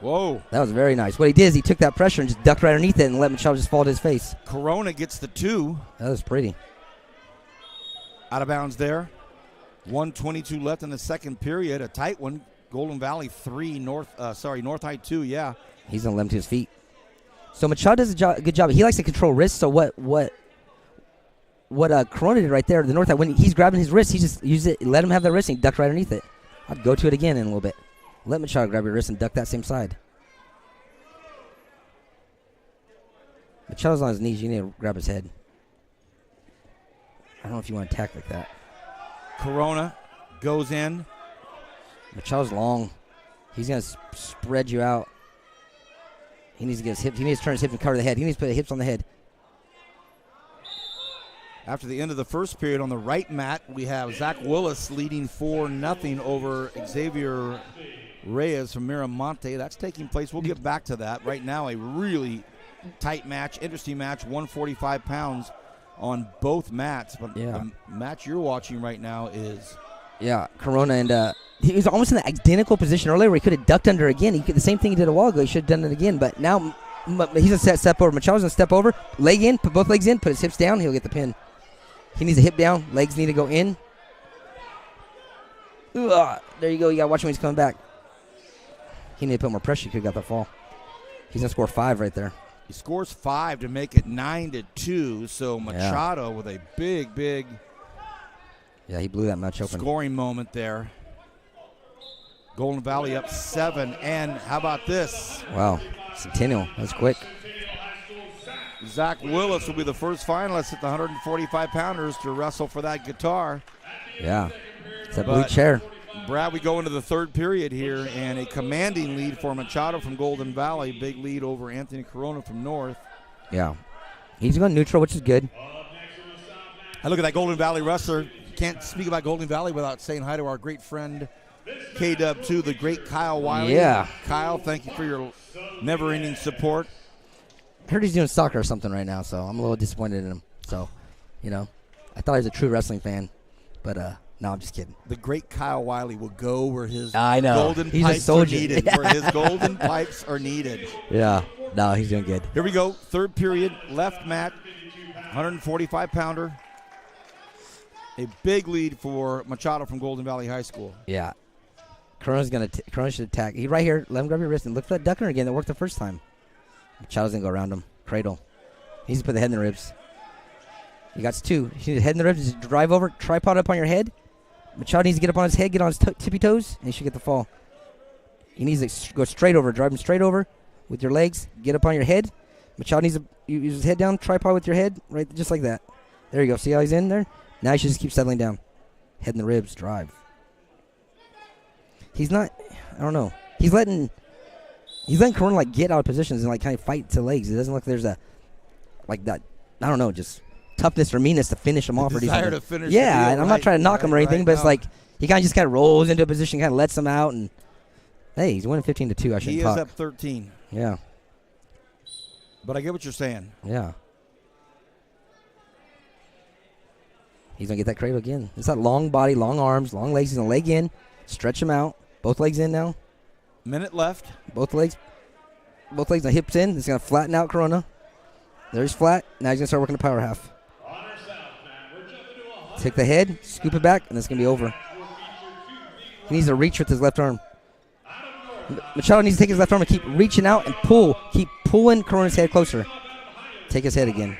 Whoa. That was very nice. What he did is he took that pressure and just ducked right underneath it and let Machado just fall to his face. Corona gets the 2. That was pretty. Out of bounds there. 1:22 left in the second period. A tight one. Golden Valley 3, North High 2, yeah. He's going to let him to his feet. So Machado does a good job. He likes to control wrists. So what Corona did right there, the North High, when he's grabbing his wrist, he just used it, let him have that wrist, and he ducked right underneath it. I'd go to it again in a little bit. Let Machado grab your wrist and duck that same side. Machado's on his knees. You need to grab his head. I don't know if you want to attack like that. Corona goes in. Machado's long. He's going to spread you out. He needs to get his hips. He needs to turn his hips and cover the head. He needs to put the hips on the head. After the end of the first period on the right mat, we have Zach Willis leading 4-0 over Xavier Reyes from Miramonte. That's taking place. We'll get back to that. Right now, a really tight match, interesting match, 145 pounds on both mats. But the match you're watching right now is... Yeah, Corona and he was almost in the identical position earlier where he could have ducked under again. He could the same thing he did a while ago. He should have done it again. But now he's going to step over. Machado's going to step over, leg in, put both legs in, put his hips down. He'll get the pin. He needs a hip down. Legs need to go in. There you go. You got to watch him when he's coming back. He needed to put more pressure. He could have got the fall. He's going to score 5 right there. He scores 5 to make it 9-2. So Machado with a big Yeah, he blew that match open. scoring moment there. Golden Valley up 7. And how about this? Wow. Centennial. That's quick. Zach Willis will be the first finalist at the 145-pounders to wrestle for that guitar. Yeah. It's that blue chair. Brad, we go into the third period here, and a commanding lead for Machado from Golden Valley. Big lead over Anthony Corona from North. Yeah. He's going neutral, which is good. I look at that Golden Valley wrestler. Can't speak about Golden Valley without saying hi to our great friend, K-Dub2, the great Kyle Wiley. Yeah. Kyle, thank you for your never-ending support. I heard he's doing soccer or something right now, so I'm a little disappointed in him. So, you know, I thought he was a true wrestling fan, but no, I'm just kidding. The great Kyle Wiley will go where his I know. golden He's a pipes are soldier. needed. Where his golden pipes are needed. Yeah. No, he's doing good. Here we go. Third period. Left mat. 145-pounder. A big lead for Machado from Golden Valley High School. Yeah. Corona should attack. He right here. Let him grab your wrist and look for that ducker again that worked the first time. Machado's going to go around him. Cradle. He needs to put the head in the ribs. He got 2. You need the head in the ribs. Just drive over. Tripod up on your head. Machado needs to get up on his head, get on his tippy toes, and he should get the fall. He needs to go straight over. Drive him straight over with your legs. Get up on your head. Machado needs to use his head down. Tripod with your head. Right, just like that. There you go. See how he's in there? Now he should just keep settling down. Head in the ribs. Drive. He's not, I don't know. He's letting Corona like get out of positions and like kind of fight to legs. It doesn't look like there's like that, I don't know, just toughness or meanness to finish him off or desire something. to finish yeah, the deal, and I'm not trying to knock him or anything, but it's like he kind of just kind of rolls into a position, kind of lets him out, and hey, he's winning 15-2. I shouldn't He talk. is up 13. Yeah. But I get what you're saying. Yeah. He's going to get that cradle again. It's that long body, long arms, long legs. He's going to leg in, stretch him out. Both legs in now. Minute left. Both legs on hips in. He's going to flatten out Corona. There's flat. Now he's going to start working the power half. Take the head, scoop it back, and it's going to be over. He needs to reach with his left arm. Machado needs to take his left arm and keep reaching out and pull. Keep pulling Corona's head closer. Take his head again.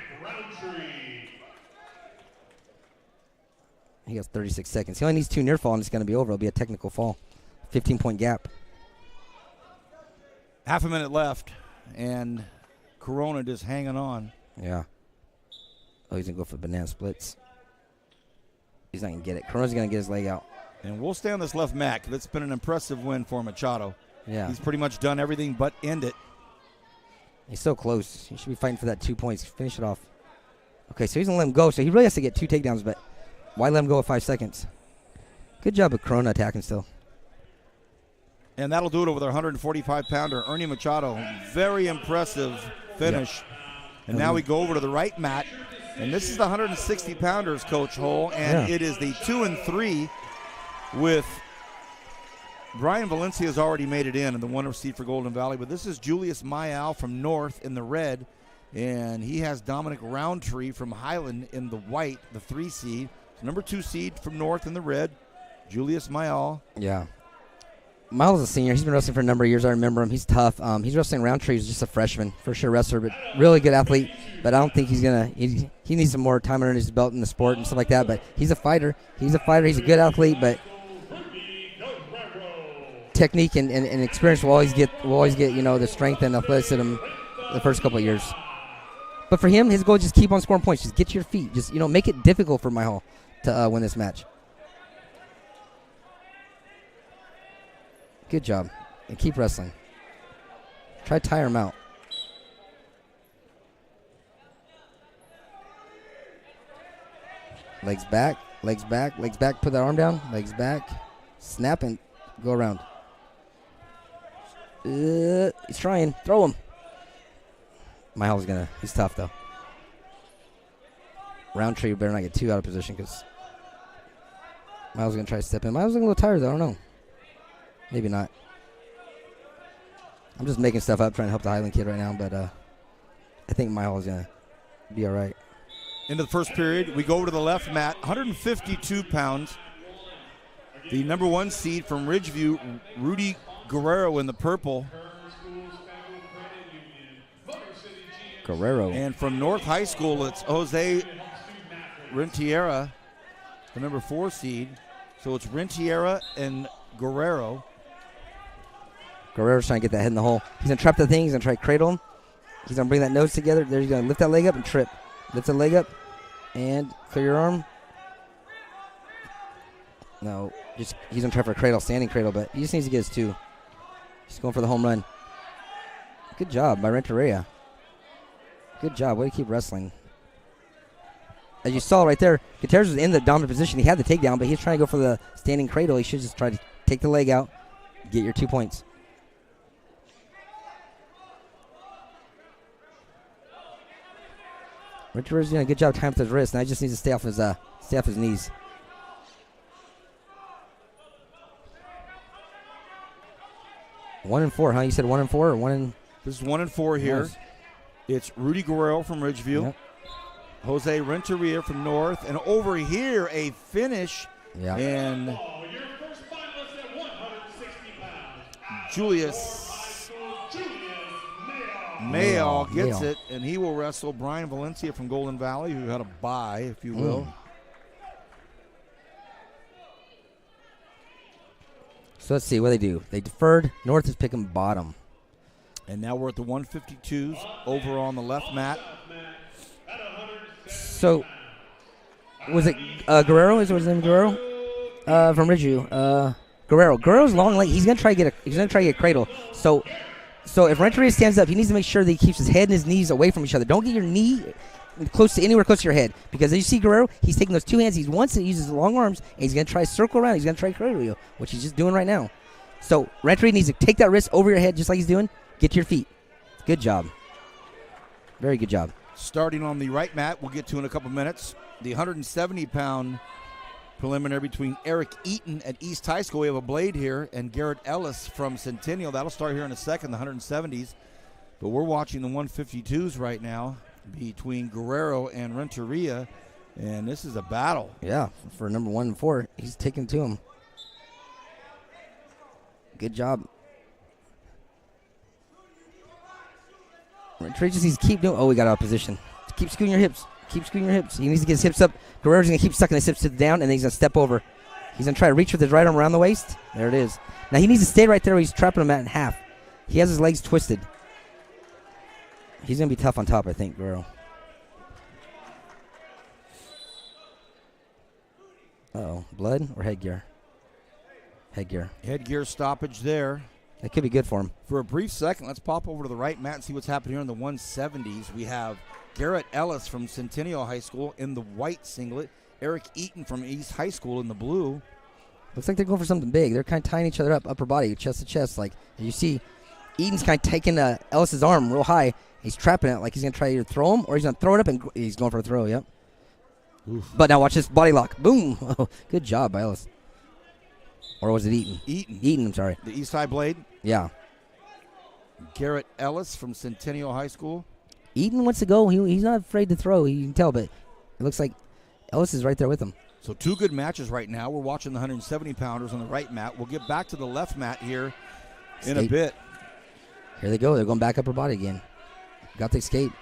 He got 36 seconds. He only needs 2 near fall, and it's going to be over. It'll be a technical fall. 15-point gap. Half a minute left, and Corona just hanging on. Yeah. Oh, he's going to go for banana splits. He's not going to get it. Corona's going to get his leg out. And we'll stay on this left mat. That's been an impressive win for Machado. Yeah. He's pretty much done everything but end it. He's so close. He should be fighting for that 2 points. Finish it off. Okay, so he's going to let him go. So he really has to get 2 takedowns, but why let him go at 5 seconds? Good job of Corona attacking still. And that'll do it over their 145-pounder, Ernie Machado. Very impressive finish. Yep. And now we go over to the right mat. And this is the 160-pounders, Coach Hull. And it is the 2 and 3 with Brian Valencia has already made it in the 1 seed for Golden Valley. But this is Julius Mayal from North in the red. And he has Dominic Roundtree from Highland in the white, the 3 seed. Number 2 seed from North in the red, Julius Mayal. Yeah. Miles is a senior. He's been wrestling for a number of years. I remember him. He's tough. He's wrestling Roundtree. He's just a freshman. For sure wrestler, but really good athlete. But I don't think he's going to – he needs some more time under his belt in the sport and stuff like that. But he's a fighter. He's a good athlete, but technique and experience will always get the strength and athleticism the first couple of years. But for him, his goal is just keep on scoring points. Just get to your feet. Just, make it difficult for Mayal to win this match. Good job. And keep wrestling. Try to tire him out. Legs back, legs back, legs back. Put that arm down. Legs back. Snap and go around. He's trying. Throw him. Mayal's he's tough though. Roundtree better not get too out of position because Mayal's going to try to step in. Mayal's looking a little tired though. I don't know. Maybe not. I'm just making stuff up, trying to help the Highland kid right now, but I think my hall is going to be all right. Into the first period, we go over to the left mat, 152 pounds. The number 1 seed from Ridgeview, Rudy Guerrero in the purple. Guerrero. And from North High School, it's Jose Rentiera, the number 4 seed. So it's Rentiera and Guerrero. Guerrero's trying to get that head in the hole. He's going to trap the thing. He's going to try to cradle him. He's going to bring that nose together. There he's going to lift that leg up and trip. Lift the leg up and clear your arm. No, he's going to try for a cradle, standing cradle, but he just needs to get his 2. He's going for the home run. Good job by Renteria. Good job. Way to keep wrestling. As you saw right there, Gutierrez was in the dominant position. He had the takedown, but he's trying to go for the standing cradle. He should just try to take the leg out, get your 2 points. Renteria's doing a good job tying up his wrist. Now he just needs to stay off his knees. One and 4, huh? You said 1 and 4 or 1 and... This is 1 and 4 here. Nice. It's Rudy Guerrero from Ridgeview. Yep. Jose Renteria from North. And over here, a finish. Yeah. And Julius Mayall gets it, and he will wrestle Brian Valencia from Golden Valley, who had a bye, if you will. So let's see what they do. They deferred. North is picking bottom. And now we're at the 152s over on the left mat. So was it Guerrero? Is what his name? Guerrero from Ridgeview. Guerrero. Guerrero's long leg. He's gonna try to get a cradle. So if Renteria stands up, he needs to make sure that he keeps his head and his knees away from each other. Don't get your knee anywhere close to your head, because as you see Guerrero, he's taking those 2 hands. He wants to use his long arms, and he's gonna try to circle around. He's gonna try to cradle you, which he's just doing right now. So Renteria needs to take that wrist over your head, just like he's doing. Get to your feet. Good job. Very good job. Starting on the right mat, we'll get to in a couple minutes. The 170-pound preliminary between Eric Eaton at East High School. We have a blade here, and Garrett Ellis from Centennial. That'll start here in a second, the 170s. But we're watching the 152s right now between Guerrero and Renteria, and this is a battle. Yeah, for number 1 and 4, he's taking to him. Good job. Renteria just needs to keep doing. Oh, we got out of position. Keep scooting your hips. Keep scooting your hips. He needs to get his hips up. Guerrero's going to keep sucking his hips to the down, and then he's going to step over. He's going to try to reach with his right arm around the waist. There it is. Now he needs to stay right there where he's trapping him at in half. He has his legs twisted. He's going to be tough on top, I think, Guerrero. Uh-oh. Blood or headgear? Headgear. Headgear stoppage there. That could be good for him. For a brief second, let's pop over to the right mat and see what's happening here in the 170s. We have Garrett Ellis from Centennial High School in the white singlet. Eric Eaton from East High School in the blue. Looks like they're going for something big. They're kind of tying each other up, upper body, chest to chest. Like you see, Eaton's kind of taking Ellis's arm real high. He's trapping it like he's going to try to either throw him or he's going to throw it up, and he's going for a throw, yep. Oof. But now watch this body lock. Boom. Oh, good job by Ellis. Or was it Eaton? Eaton, I'm sorry. The East High blade. Yeah. Garrett Ellis from Centennial High School. Eaton wants to go. He's not afraid to throw. You can tell, but it looks like Ellis is right there with him. So 2 good matches right now. We're watching the 170-pounders on the right mat. We'll get back to the left mat here in a bit. Here they go. They're going back upper body again. Got the escape.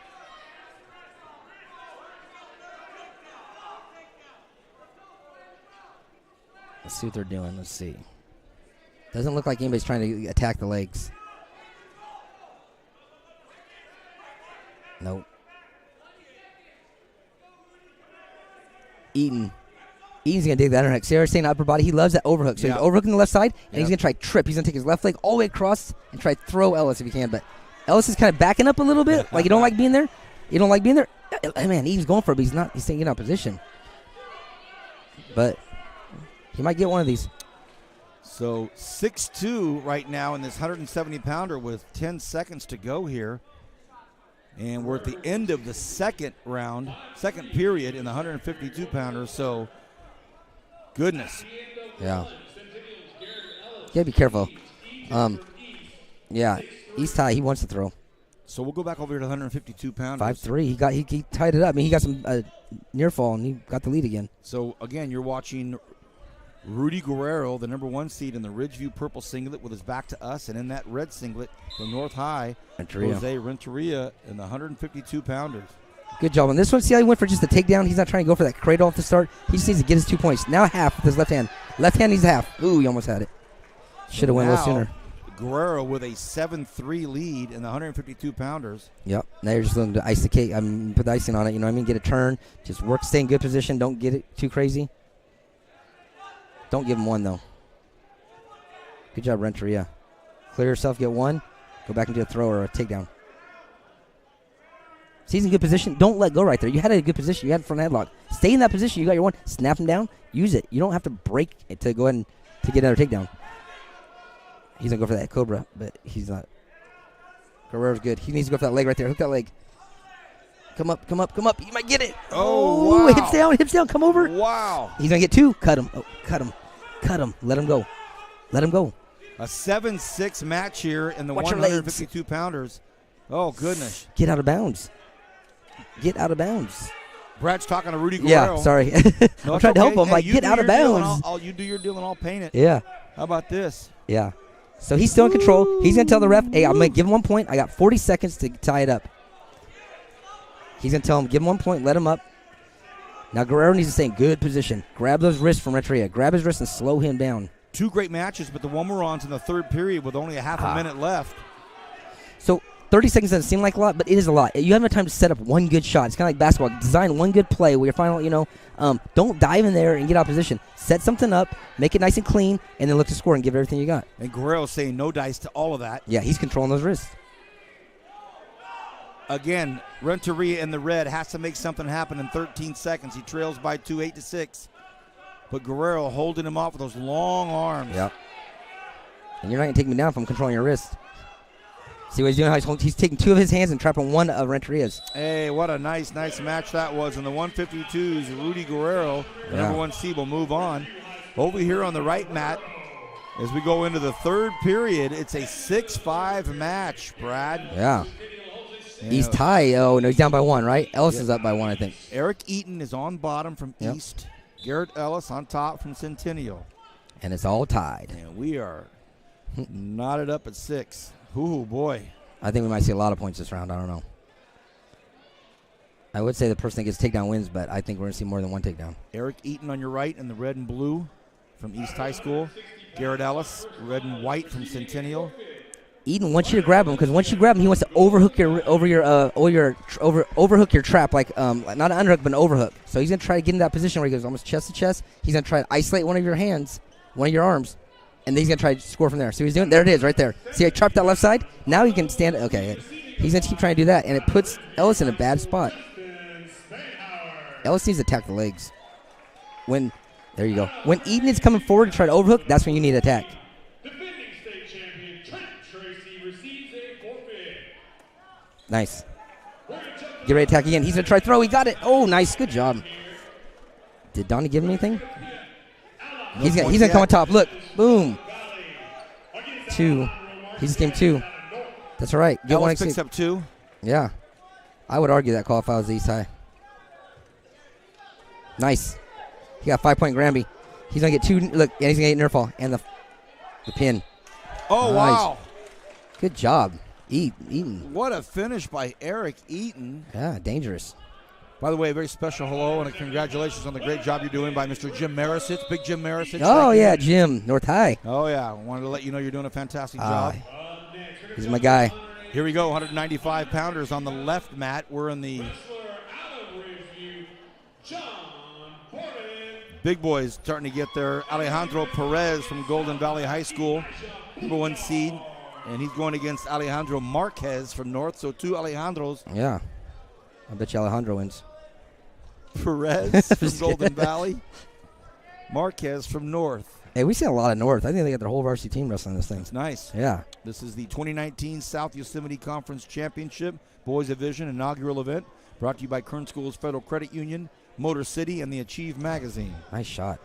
Let's see what they're doing. Let's see. Doesn't look like anybody's trying to attack the legs. Nope. Eaton's going to dig that underhook. Sarah's saying upper body. He loves that overhook. So he's overhooking the left side, and he's going to try to trip. He's going to take his left leg all the way across and try to throw Ellis if he can. But Ellis is kind of backing up a little bit. Like, you don't like being there? You don't like being there? Hey, man, Eaton's going for it, but he's not. He's staying in opposition. But he might get one of these. So 6-2 right now in this 170-pounder with 10 seconds to go here. And we're at the end of the second period in the 152-pounder. So, goodness. Yeah. gotta be careful. Yeah, East High, he wants to throw. So we'll go back over here to 152 pounds. 5-3. He tied it up. I mean, he got some near fall, and he got the lead again. So, again, you're watching Rudy Guerrero, the number 1 seed in the Ridgeview purple singlet with his back to us. And in that red singlet from North High, Renteria. Jose Renteria in the 152-pounders. Good job on this one. See how he went for just a takedown? He's not trying to go for that cradle off the start. He just needs to get his 2 points. Now half with his left hand. Left hand needs a half. Ooh, he almost had it. Should have went a little sooner. Guerrero with a 7-3 lead in the 152-pounders. Yep. Now you're just looking to ice the cake. Put the icing on it. You know what I mean? Get a turn. Just work, stay in good position. Don't get it too crazy. Don't give him one, though. Good job, Renteria. Clear yourself, get one. Go back and do a throw or a takedown. See, he's in good position. Don't let go right there. You had a good position. You had a front headlock. Stay in that position. You got your one. Snap him down. Use it. You don't have to break it to go ahead and to get another takedown. He's going to go for that Cobra, but he's not. Guerrero's good. He needs to go for that leg right there. Hook that leg. Come up, come up, come up. You might get it. Oh, wow. Hips down. Come over. Wow. He's going to get 2. Cut him. Oh, cut him. Cut him. Let him go. Let him go. A 7-6 match here in the Watch 152-pounders. Oh, goodness. Get out of bounds. Get out of bounds. Brad's talking to Rudy Guerrero. Yeah, sorry. No, I'm trying to help him. Hey, Like, get out of bounds. You do your deal and I'll paint it. Yeah. How about this? Yeah. So he's still in control. He's going to tell the ref, hey, I'm going to give him 1 point. I got 40 seconds to tie it up. He's going to tell him, give him 1 point, let him up. Now Guerrero needs to stay in good position. Grab those wrists from Renteria. Grab his wrist and slow him down. 2 great matches, but the one we're on's in the third period with only a half a minute left. So 30 seconds doesn't seem like a lot, but it is a lot. You have no time to set up one good shot. It's kind of like basketball. Design one good play where you're finally, don't dive in there and get out of position. Set something up, make it nice and clean, and then look to score and give everything you got. And Guerrero's saying no dice to all of that. Yeah, he's controlling those wrists. Again, Renteria in the red has to make something happen in 13 seconds. He trails by 2, 8-6. But Guerrero holding him off with those long arms. Yep. And you're not going to take me down if I'm controlling your wrist. See what he's doing? He's taking 2 of his hands and trapping 1 of Renteria's. Hey, what a nice match that was. In the 152s, Rudy Guerrero, the number 1 seed, will move on. Over here on the right mat, as we go into the third period, it's a 6-5 match, Brad. Yeah. He's tied. Oh, no, he's down by 1, right? Ellis is up by 1, I think. Eric Eaton is on bottom from East. Garrett Ellis on top from Centennial. And it's all tied. And we are knotted up at 6. Ooh, boy. I think we might see a lot of points this round. I don't know. I would say the person that gets takedown wins, but I think we're going to see more than 1 takedown. Eric Eaton on your right in the red and blue from East High School. Garrett Ellis, red and white from Centennial. Eaton wants you to grab him because once you grab him, he wants to overhook your trap, like not an underhook but an overhook. So he's gonna try to get in that position where he goes almost chest to chest. He's gonna try to isolate one of your hands, one of your arms, and then he's gonna try to score from there. So he's doing there. It is right there. See, I trapped that left side. Now he can stand. Okay, he's gonna keep trying to do that, and it puts Ellis in a bad spot. Ellis needs to attack the legs. There you go. When Eaton is coming forward to try to overhook, that's when you need to attack. Nice. Get ready to attack again. He's going to try to throw. He got it. Oh, nice. Good job. Did Donnie give him anything? He's going to come on top. Look. Boom. 2. He just gave him 2. That's all right. Get Ellis picks up 2. Yeah. I would argue that call if I was East High. Nice. He got 5-point Granby. He's going to get 2. Look, and he's going to get near fall. And the pin. Oh, nice. Wow. Good job. Eaton. What a finish by Eric Eaton. Yeah, dangerous. By the way, a very special hello and a congratulations on the great job you're doing by Mr. Jim Marisich, Big Jim Marisich. Oh, yeah, Jim, North High. Oh, yeah. I wanted to let you know you're doing a fantastic job. He's my guy. Here we go, 195-pounders on the left mat. We're in the big boys starting to get there. Alejandro Perez from Golden Valley High School, number 1 seed. And he's going against Alejandro Marquez from North, so 2 Alejandros. Yeah. I bet you Alejandro wins. Perez from Golden Valley. Marquez from North. Hey, we see a lot of North. I think they got their whole varsity team wrestling this thing. It's nice. Yeah. This is the 2019 South Yosemite Conference Championship Boys Division inaugural event brought to you by Kern Schools Federal Credit Union, Motor City, and the Achieve magazine. Nice shot.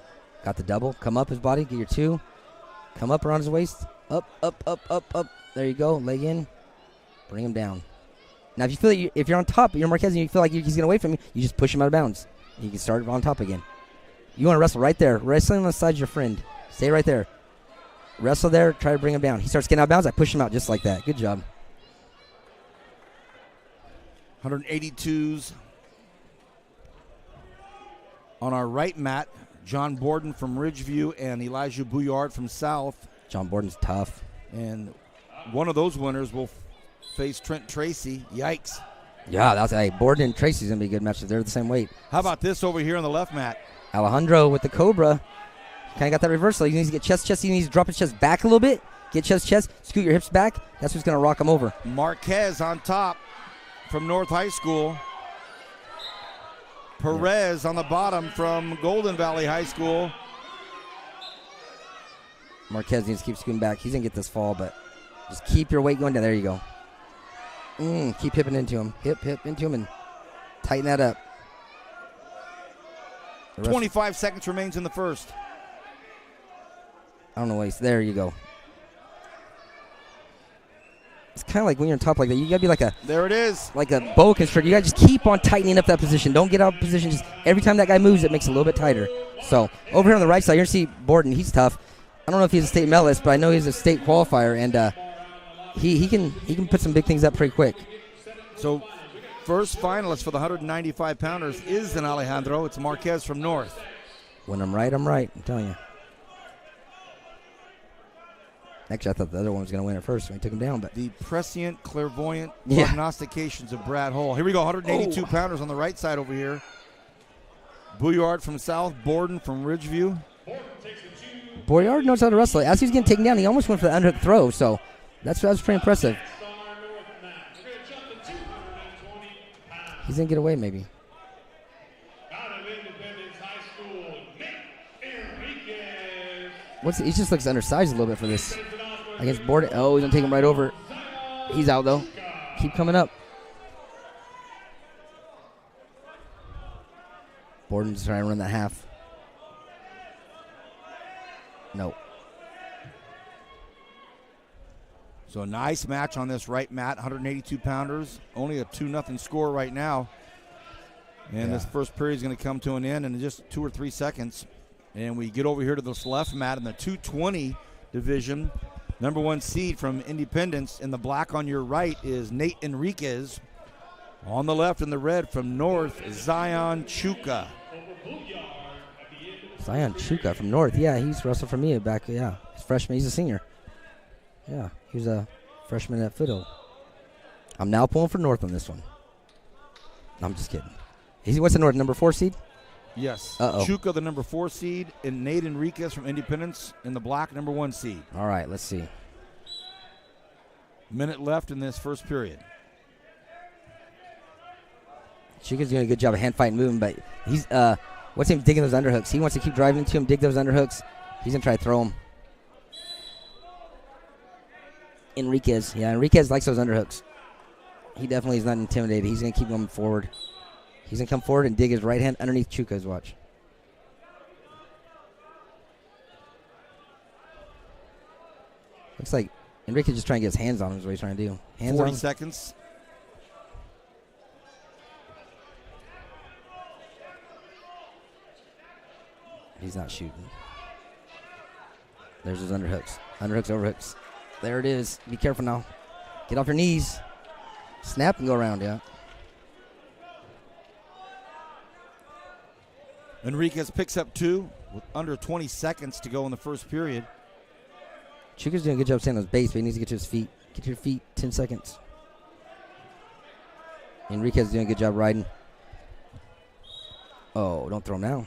Got the double. Come up his body. Get your 2. Come up around his waist. Up, up, up, up, up. There you go. Leg in. Bring him down. Now, if you feel if you're on top, you're Marquez, and you feel like he's getting away from you, you just push him out of bounds. You can start on top again. You want to wrestle right there. Wrestling on the side of your friend. Stay right there. Wrestle there. Try to bring him down. He starts getting out of bounds. I push him out just like that. Good job. 182s. On our right mat, John Borden from Ridgeview and Elijah Bouillard from South. John Borden's tough. And one of those winners will face Trent Tracy. Yikes. Yeah, that's Borden and Tracy's going to be a good match if they're the same weight. How about this over here on the left mat? Alejandro with the Cobra. Kind of got that reversal. He needs to get chest. He needs to drop his chest back a little bit. Get chest. Scoot your hips back. That's what's going to rock him over. Marquez on top from North High School. Perez on the bottom from Golden Valley High School. Marquez needs to keep scooting back. He's going to get this fall, but just keep your weight going down. There you go. Keep hipping into him. Hip into him and tighten that up. 25 seconds remains in the first. I don't know what he's. There you go. It's kind of like when you're on top like that. You got to be like a. There it is. Like a boa constrictor. You got to just keep on tightening up that position. Don't get out of position. Just every time that guy moves, it makes it a little bit tighter. So over here on the right side, you're going to see Borden. He's tough. I don't know if he's a state medalist, but I know he's a state qualifier, and he can put some big things up pretty quick. So first finalist for the 195 pounders is an Alejandro. It's Marquez from North. When I'm right, I'm right. I'm telling you. Actually, I thought the other one was going to win it first when he took him down. But the prescient, clairvoyant prognostications of Brad Hull. Here we go, 182 pounders on the right side over here. Bouillard from South, Borden from Ridgeview. Bouillard knows how to wrestle. As he was getting taken down, he almost went for the underhook throw, so that was pretty impressive. He's going to get away, maybe. He just looks undersized a little bit for this. Against Borden. Oh, he's going to take him right over. He's out, though. Keep coming up. Borden's trying to run that half. No. So a nice match on this right mat, 182 pounders. Only a 2-0 score right now. And this first period is going to come to an end in just 2 or 3 seconds. And we get over here to this left mat in the 220 division. Number 1 seed from Independence. In the black on your right is Nate Enriquez. On the left in the red from North, Zion Chuka. Zion Chuka from North. Yeah, he's wrestled for me back. Yeah, he's a freshman. He's a senior. Yeah, he was a freshman at Fiddle. I'm now pulling for North on this one. No, I'm just kidding. What's the North, number 4 seed? Yes. Uh-oh. Chuka, the number 4 seed, and Nate Enriquez from Independence in the black, number 1 seed. All right, let's see. Minute left in this first period. Chuka's doing a good job of hand fighting moving, but he's what's him digging those underhooks? He wants to keep driving into him, dig those underhooks. He's gonna try to throw him. Enriquez likes those underhooks. He definitely is not intimidated. He's gonna keep going forward. He's gonna come forward and dig his right hand underneath Chuka's. Watch. Looks like Enriquez just trying to get his hands on him is what he's trying to do. Hands 40 on. seconds. He's not shooting. There's his underhooks. Underhooks, overhooks. There it is. Be careful now. Get off your knees. Snap and go around, yeah. Enriquez picks up 2 with under 20 seconds to go in the first period. Chuka's doing a good job staying on his base, but he needs to get to his feet. Get to your feet, 10 seconds. Enriquez is doing a good job riding. Oh, don't throw him now.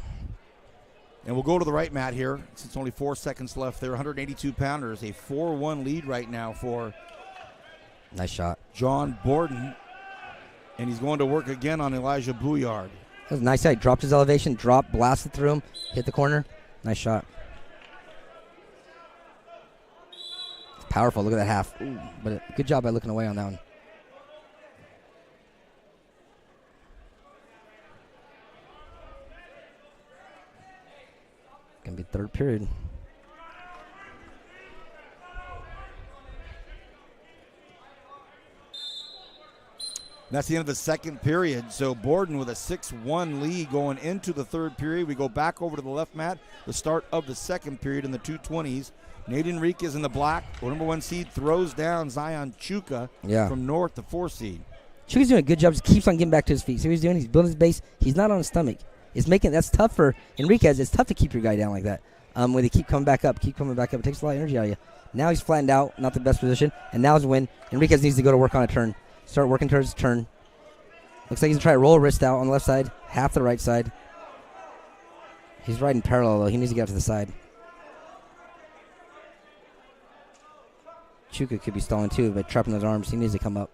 And we'll go to the right mat here since only 4 seconds left there. 182 pounders, a 4-1 lead right now for nice shot. John Borden. And he's going to work again on Elijah Bouillard. That was a nice shot. Dropped his elevation, dropped, blasted through him, hit the corner. Nice shot. It's powerful. Look at that half. Ooh, but good job by looking away on that one. Gonna be third period. That's the end of the second period. So Borden with a 6-1 lead going into the third period. We go back over to the left mat, the start of the second period in the 220s. Nate Enriquez in the black, number 1 seed, throws down Zion Chuka from North, the 4 seed. Chuka's doing a good job. Just keeps on getting back to his feet. See what he's doing? He's building his base. He's not on his stomach. That's tough for Enriquez. It's tough to keep your guy down like that. When they keep coming back up. It takes a lot of energy out of you. Now he's flattened out, not the best position. And now is when Enriquez needs to go to work on a turn. Start working towards his turn. Looks like he's going to try to roll a wrist out on the left side, half the right side. He's riding parallel, though. He needs to get out to the side. Chuka could be stalling, too, but trapping those arms. He needs to come up.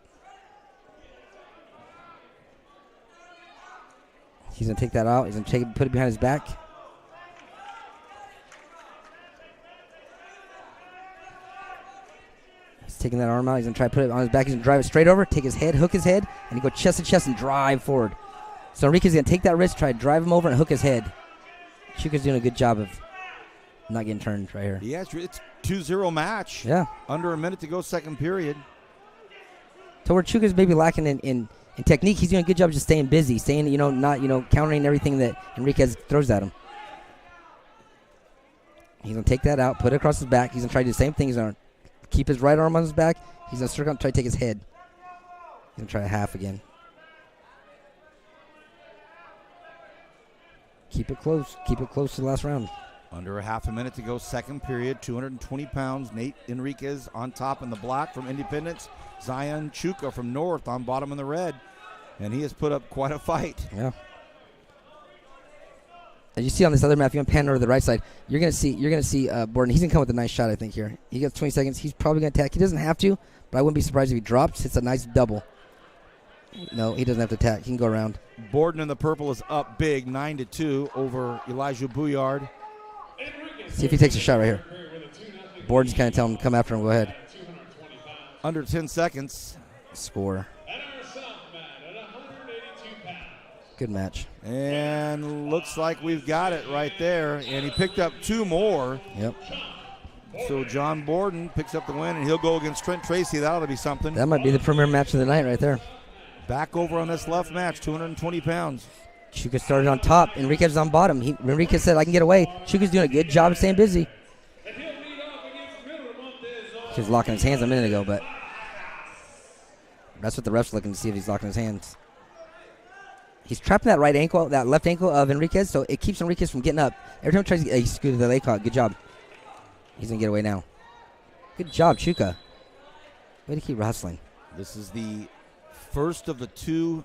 He's going to take that out. He's going to put it behind his back. He's taking that arm out. He's going to try to put it on his back. He's going to drive it straight over, take his head, hook his head, and he go chest to chest and drive forward. So Enrique's going to take that wrist, try to drive him over and hook his head. Chuka's doing a good job of not getting turned right here. Yeah, it's 2-0 match. Yeah. Under a minute to go, second period. So where Chuka's maybe lacking in technique, he's doing a good job of just staying busy, staying, not, countering everything that Enriquez throws at him. He's going to take that out, put it across his back. He's going to try to do the same thing. He's going to keep his right arm on his back. He's going to circle and try to take his head. He's going to try a half again. Keep it close. Keep it close to the last round. Under a half a minute to go, second period, 220 pounds. Nate Enriquez on top in the black from Independence. Zion Chuka from North on bottom in the red. And he has put up quite a fight. Yeah. As you see on this other map, if you want to pan over to the right side, you're gonna see Borden. He's gonna come with a nice shot, I think, here. He gets 20 seconds. He's probably gonna attack. He doesn't have to, but I wouldn't be surprised if he drops. It's a nice double. No, he doesn't have to attack. He can go around. Borden in the purple is up big, 9-2 over Elijah Bouillard. See if he takes a shot right here. Borden's kind of telling him to come after him. Go ahead. Under 10 seconds. Score. Good match. And looks like we've got it right there. And he picked up 2 more. Yep. So John Borden picks up the win, and he'll go against Trent Tracy. That ought to be something. That might be the premier match of the night right there. Back over on this left match, 220 pounds. Chuka started on top. Enriquez is on bottom. Enriquez said, I can get away. Chuka's doing a good job of staying busy. He was locking his hands a minute ago, but that's what the ref's looking to see if he's locking his hands. He's trapping that right ankle, that left ankle of Enriquez, so it keeps Enriquez from getting up. Every time he tries to get, he scooted the leg caught. Good job. He's going to get away now. Good job, Chuka. Way to keep hustling. This is the first of the 2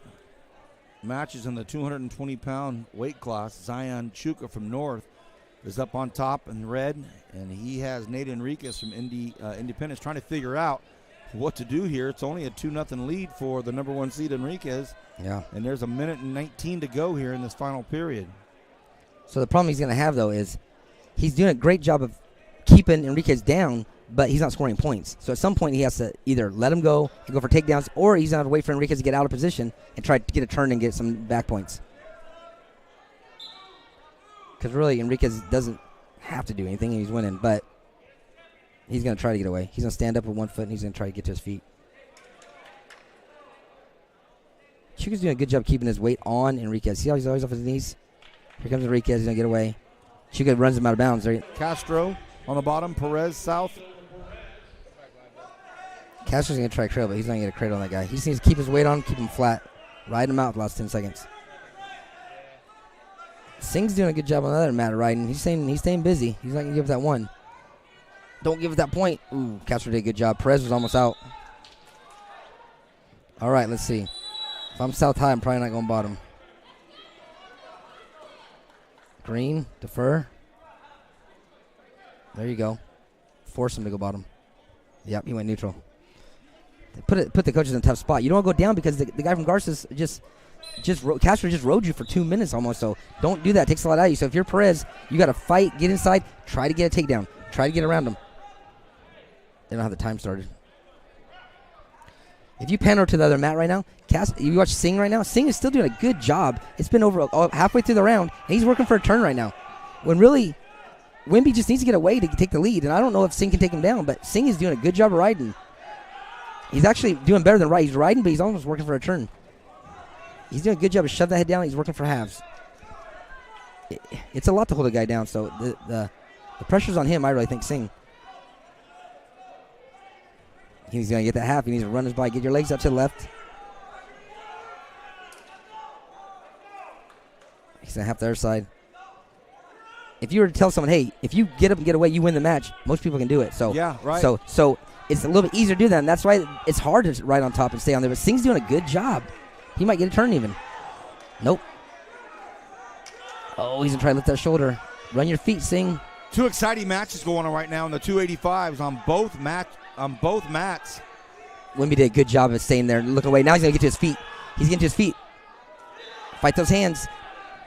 matches in the 220-pound weight class. Zion Chuka from North is up on top in red, and he has Nate Enriquez from Independence trying to figure out what to do here. It's only a 2-0 lead for the number 1 seed Enriquez. Yeah. And there's a minute and 19 to go here in this final period. So the problem he's going to have, though, is he's doing a great job of keeping Enriquez down, but he's not scoring points. So at some point he has to either let him go and go for takedowns, or he's going to have to wait for Enriquez to get out of position and try to get a turn and get some back points. Because really, Enriquez doesn't have to do anything, and he's winning, but he's going to try to get away. He's going to stand up with 1 foot, and he's going to try to get to his feet. Chuka's doing a good job keeping his weight on Enriquez. See how he's always off his knees? Here comes Enriquez. He's going to get away. Chuka runs him out of bounds. Castro on the bottom, Perez south. Castro's going to try to cradle, but he's not going to get a cradle on that guy. He just needs to keep his weight on, keep him flat. Ride him out the last 10 seconds. Singh's doing a good job on the other mat riding. He's staying busy. He's not going to give it that one. Don't give it that point. Ooh, Castro did a good job. Perez was almost out. All right, let's see. If I'm south high, I'm probably not going bottom. Green, defer. There you go. Force him to go bottom. Yep, he went neutral. Put the coaches in a tough spot. You don't want to go down because the guy from Garces Castro just rode you for 2 minutes almost, so don't do that. It takes a lot out of you. So if you're Perez, you got to fight, get inside, try to get a takedown. Try to get around him. They don't have the time started. If you pan over to the other mat right now, you watch Singh right now, Singh is still doing a good job. It's been over halfway through the round, and he's working for a turn right now. When really, Wimby just needs to get away to take the lead, and I don't know if Singh can take him down, but Singh is doing a good job of riding. He's actually doing better than He's riding, but he's almost working for a turn. He's doing a good job of shove that head down. He's working for halves. It's a lot to hold a guy down, so the pressure's on him, I really think, Singh. He's going to get that half. He needs to run his body. Get your legs up to the left. He's going to half the other side. If you were to tell someone, hey, if you get up and get away, you win the match, most people can do it. So yeah, right. So it's a little bit easier to do that, and that's why it's hard to ride on top and stay on there. But Singh's doing a good job. He might get a turn even. Nope. Oh, he's going to try to lift that shoulder. Run your feet, Singh. Two exciting matches going on right now in the 285s on both mats. Wimby did a good job of staying there, looking away. Now he's going to get to his feet. He's getting to his feet. Fight those hands.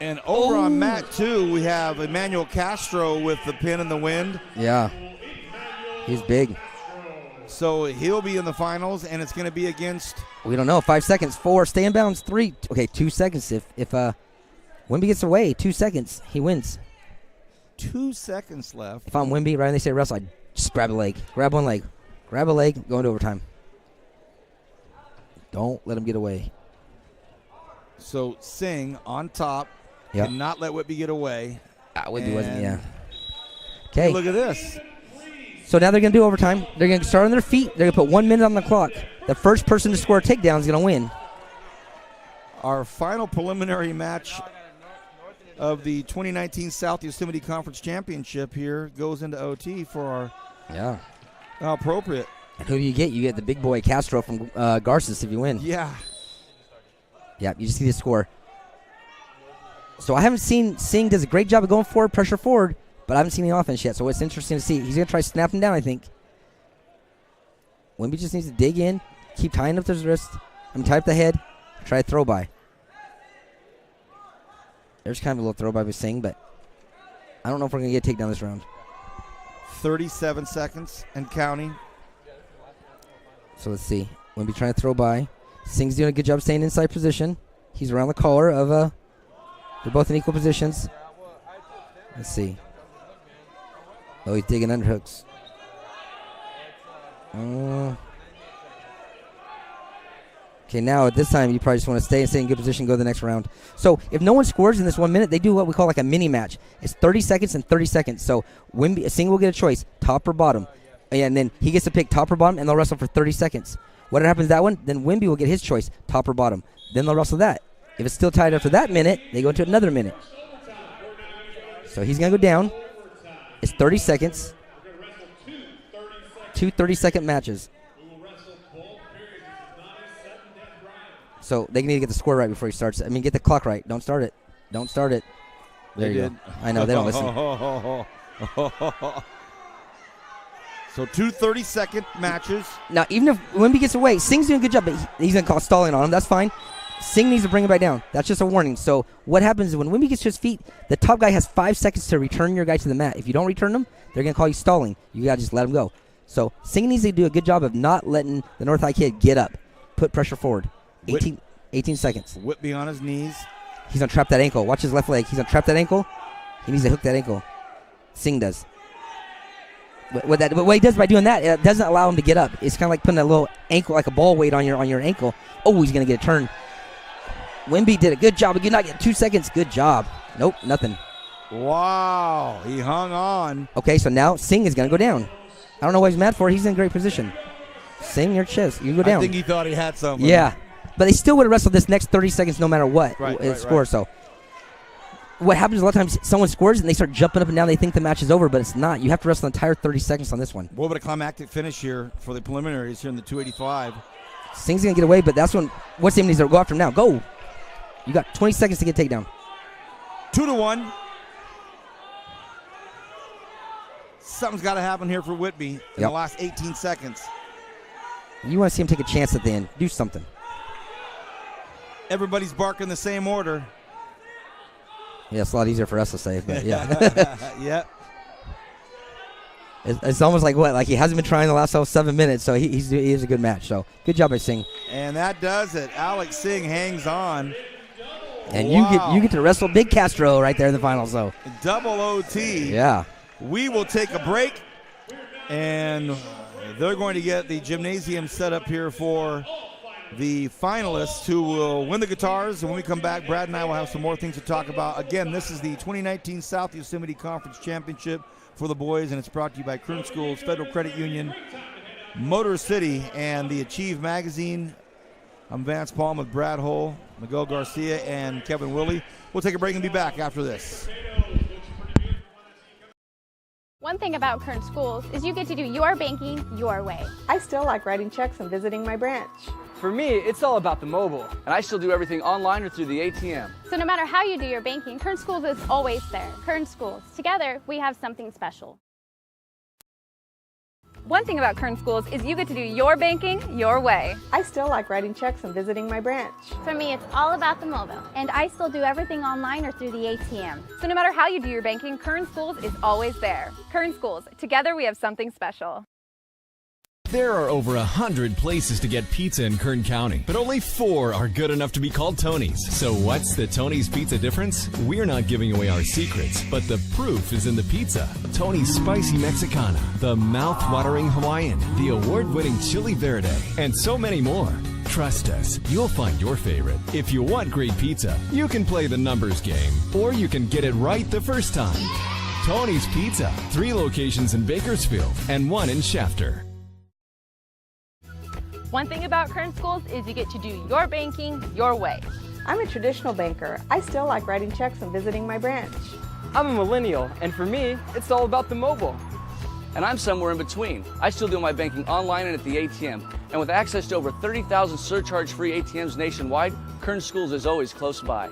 And over on mat 2, we have Emmanuel Castro with the pin in the wind. Yeah. He's big. So he'll be in the finals, and it's going to be against... We don't know. 5 seconds. 4. Stay in bounds. 3. Okay, 2 seconds. If Wimby gets away, 2 seconds, he wins. 2 seconds left. If I'm Wimby, right when they say wrestle, I'd just grab a leg. Grab one leg. Grab a leg, go into overtime. Don't let him get away. So Singh on top. Yep. Cannot let Whitby get away. Whitby wasn't, yeah. Okay. Look at this. So now they're going to do overtime. They're going to start on their feet. They're going to put 1 minute on the clock. The first person to score a takedown is going to win. Our final preliminary match of the 2019 South Yosemite Conference Championship here goes into OT for our... Yeah. How appropriate. And who do you get? You get the big boy Castro from Garces if you win. Yeah. Yeah, you just need to score. So I haven't seen Singh does a great job of going forward, pressure forward, but I haven't seen any offense yet. So it's interesting to see. He's going to try to snap him down, I think. Wimby just needs to dig in, keep tying up his wrist, tie up the head, try to throw by. There's kind of a little throw by with Singh, but I don't know if we're going to get a takedown this round. 37 seconds and counting. So let's see. Wimby trying to throw by. Singh's doing a good job staying inside position. He's around the collar of they're both in equal positions. Let's see. Oh, he's digging underhooks. Okay, now at this time, you probably just want to stay in good position, go to the next round. So if no one scores in this 1 minute, they do what we call like a mini match. It's 30 seconds and 30 seconds. So Singh will get a choice, top or bottom. And then he gets to pick top or bottom, and they'll wrestle for 30 seconds. What happens that one? Then Wimby will get his choice, top or bottom. Then they'll wrestle that. If it's still tied after that minute, they go into another minute. So he's going to go down. It's 30 seconds. 2 30-second matches. So they need to get the score right before he starts. I mean, get the clock right. Don't start it. Don't start it. There you go. I know, they don't listen. So 2 30-second matches. Now, even if Wimby gets away, Singh's doing a good job, but he's going to call stalling on him. That's fine. Singh needs to bring him back down. That's just a warning. So what happens is when Wimby gets to his feet, the top guy has 5 seconds to return your guy to the mat. If you don't return him, they're going to call you stalling. You got to just let him go. So Singh needs to do a good job of not letting the North High kid get up. Put pressure forward. 18 seconds. Whitby on his knees. He's going to trap that ankle. Watch his left leg. He's going to trap that ankle. He needs to hook that ankle. Singh does. What he does by doing that, it doesn't allow him to get up. It's kind of like putting a little ankle, like a ball weight on your ankle. Oh, he's going to get a turn. Wimby did a good job. You not get 2 seconds. Good job. Nope, nothing. Wow, he hung on. Okay, so now Singh is going to go down. I don't know what he's mad for. He's in great position. Singh your chest. You go down. I think he thought he had something. Yeah, but they still would have wrestled this next 30 seconds no matter what score. Right. So what happens a lot of times, someone scores and they start jumping up and down. They think the match is over, but it's not. You have to wrestle the entire 30 seconds on this one. What about a climactic finish here for the preliminaries here in the 285? Singh's going to get away, but that's when what's the name needs to go after him now. Go. You got 20 seconds to get takedown. 2-1. Something's got to happen here for Whitby in the last 18 seconds. You want to see him take a chance at the end. Do something. Everybody's barking the same order. Yeah, it's a lot easier for us to say, but yeah. Yeah. It's almost like what? Like he hasn't been trying the last 7 minutes, so he is a good match. So good job by Singh. And that does it. Alex Singh hangs on. And you get to wrestle Big Castro right there in the finals, though. Double OT. Yeah. We will take a break, and they're going to get the gymnasium set up here for the finalists who will win the guitars. And when we come back, Brad and I will have some more things to talk about. Again, this is the 2019 South Yosemite Conference Championship for the boys, and it's brought to you by Kern Schools, Federal Credit Union, Motor City, and the Achieve magazine. I'm Vance Palm with Brad Hull, Miguel Garcia, and Kevin Willey. We'll take a break and be back after this. One thing about Kern Schools is you get to do your banking your way. I still like writing checks and visiting my branch. For me, it's all about the mobile. And I still do everything online or through the ATM. So no matter how you do your banking, Kern Schools is always there. Kern Schools, together we have something special. One thing about Kern Schools is you get to do your banking your way. I still like writing checks and visiting my branch. For me, it's all about the mobile. And I still do everything online or through the ATM. So no matter how you do your banking, Kern Schools is always there. Kern Schools, together we have something special. There are over 100 places to get pizza in Kern County, but only 4 are good enough to be called Tony's. So what's the Tony's pizza difference? We're not giving away our secrets, but the proof is in the pizza. Tony's Spicy Mexicana, the mouth-watering Hawaiian, the award-winning Chili Verde, and so many more. Trust us, you'll find your favorite. If you want great pizza, you can play the numbers game, or you can get it right the first time. Tony's Pizza, 3 locations in Bakersfield and 1 in Shafter. One thing about Kern Schools is you get to do your banking your way. I'm a traditional banker. I still like writing checks and visiting my branch. I'm a millennial, and for me, it's all about the mobile. And I'm somewhere in between. I still do my banking online and at the ATM. And with access to over 30,000 surcharge-free ATMs nationwide, Kern Schools is always close by.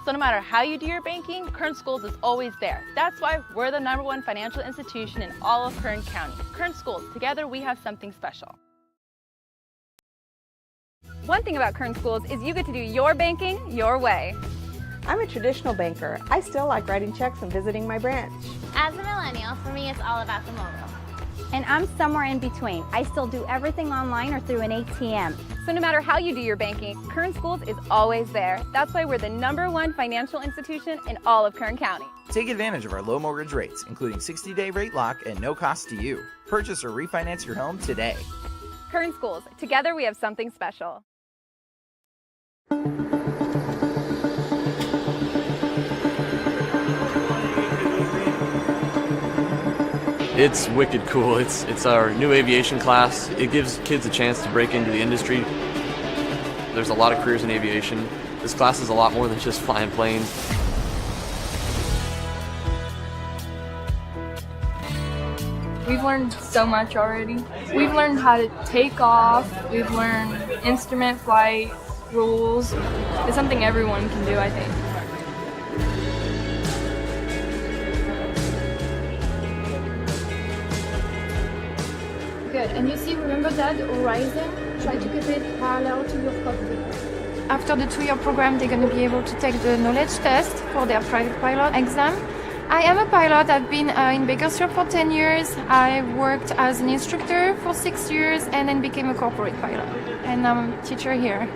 So no matter how you do your banking, Kern Schools is always there. That's why we're the #1 financial institution in all of Kern County. Kern Schools, together we have something special. One thing about Kern Schools is you get to do your banking your way. I'm a traditional banker. I still like writing checks and visiting my branch. As a millennial, for me, it's all about the mobile. And I'm somewhere in between. I still do everything online or through an ATM. So no matter how you do your banking, Kern Schools is always there. That's why we're the #1 financial institution in all of Kern County. Take advantage of our low mortgage rates, including 60-day rate lock and no cost to you. Purchase or refinance your home today. Kern Schools, together we have something special. It's wicked cool. It's our new aviation class. It gives kids a chance to break into the industry. There's a lot of careers in aviation. This class is a lot more than just flying planes. We've learned so much already. We've learned how to take off. We've learned instrument flight rules. It's something everyone can do, I think. Good. And you see, remember that horizon? Try to keep it parallel to your cockpit. After the 2-year program, they're going to be able to take the knowledge test for their private pilot exam. I am a pilot. I've been in Bakersfield for 10 years. I worked as an instructor for 6 years and then became a corporate pilot. And I'm a teacher here.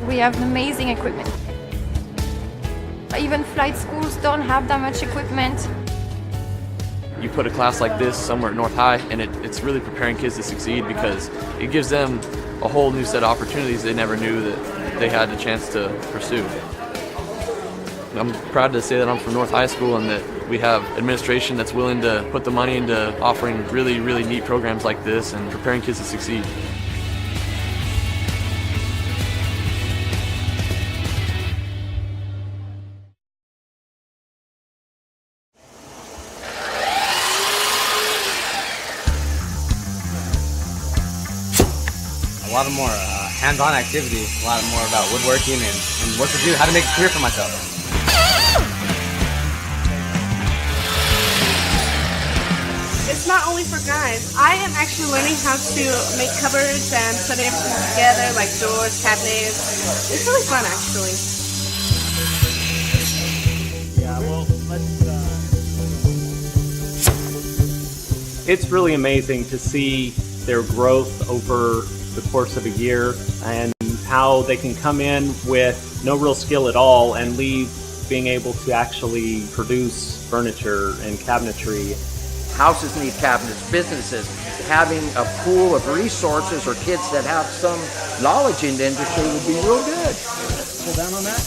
We have amazing equipment. Even flight schools don't have that much equipment. You put a class like this somewhere at North High, and it's really preparing kids to succeed because it gives them a whole new set of opportunities they never knew that they had the chance to pursue. I'm proud to say that I'm from North High School and that we have administration that's willing to put the money into offering really, really neat programs like this and preparing kids to succeed. A lot of more hands-on activity, a lot more about woodworking and what to do, how to make a career for myself. It's not only for guys. I am actually learning how to make cupboards and put everything together, like doors, cabinets. It's really fun, actually. Yeah, well, It's really amazing to see their growth over the course of a year and how they can come in with no real skill at all and leave being able to actually produce furniture and cabinetry houses need cabinets, businesses. Having a pool of resources or kids that have some knowledge in the industry would be real good. Pull down on that.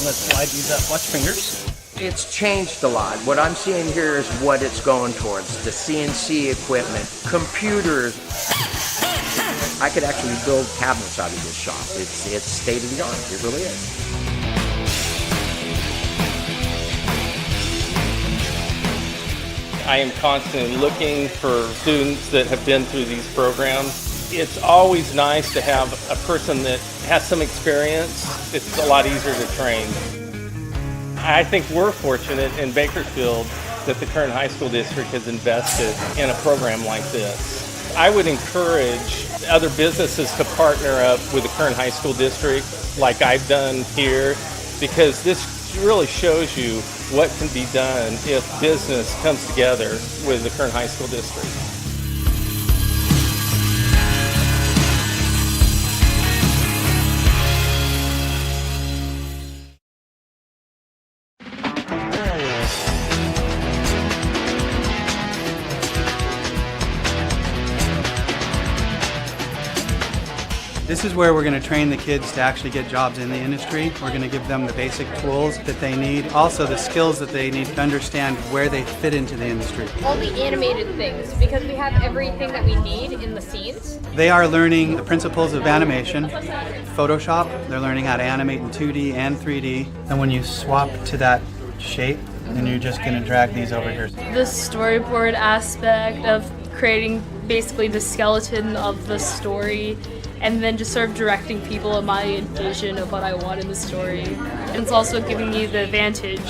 Let's slide these up. Watch fingers. It's changed a lot. What I'm seeing here is what it's going towards. The CNC equipment, computers. I could actually build cabinets out of this shop. It's state of the art. It really is. I am constantly looking for students that have been through these programs. It's always nice to have a person that has some experience. It's a lot easier to train. I think we're fortunate in Bakersfield that the Kern High School District has invested in a program like this. I would encourage other businesses to partner up with the Kern High School District like I've done here, because this really shows you what can be done if business comes together with the Kern High School District. This is where we're going to train the kids to actually get jobs in the industry. We're going to give them the basic tools that they need, also the skills that they need to understand where they fit into the industry. All the animated things, because we have everything that we need in the scenes. They are learning the principles of animation, Photoshop. They're learning how to animate in 2D and 3D. And when you swap to that shape, then you're just going to drag these over here. The storyboard aspect of creating basically the skeleton of the story, and then just sort of directing people in my vision of what I want in the story. And it's also giving me the advantage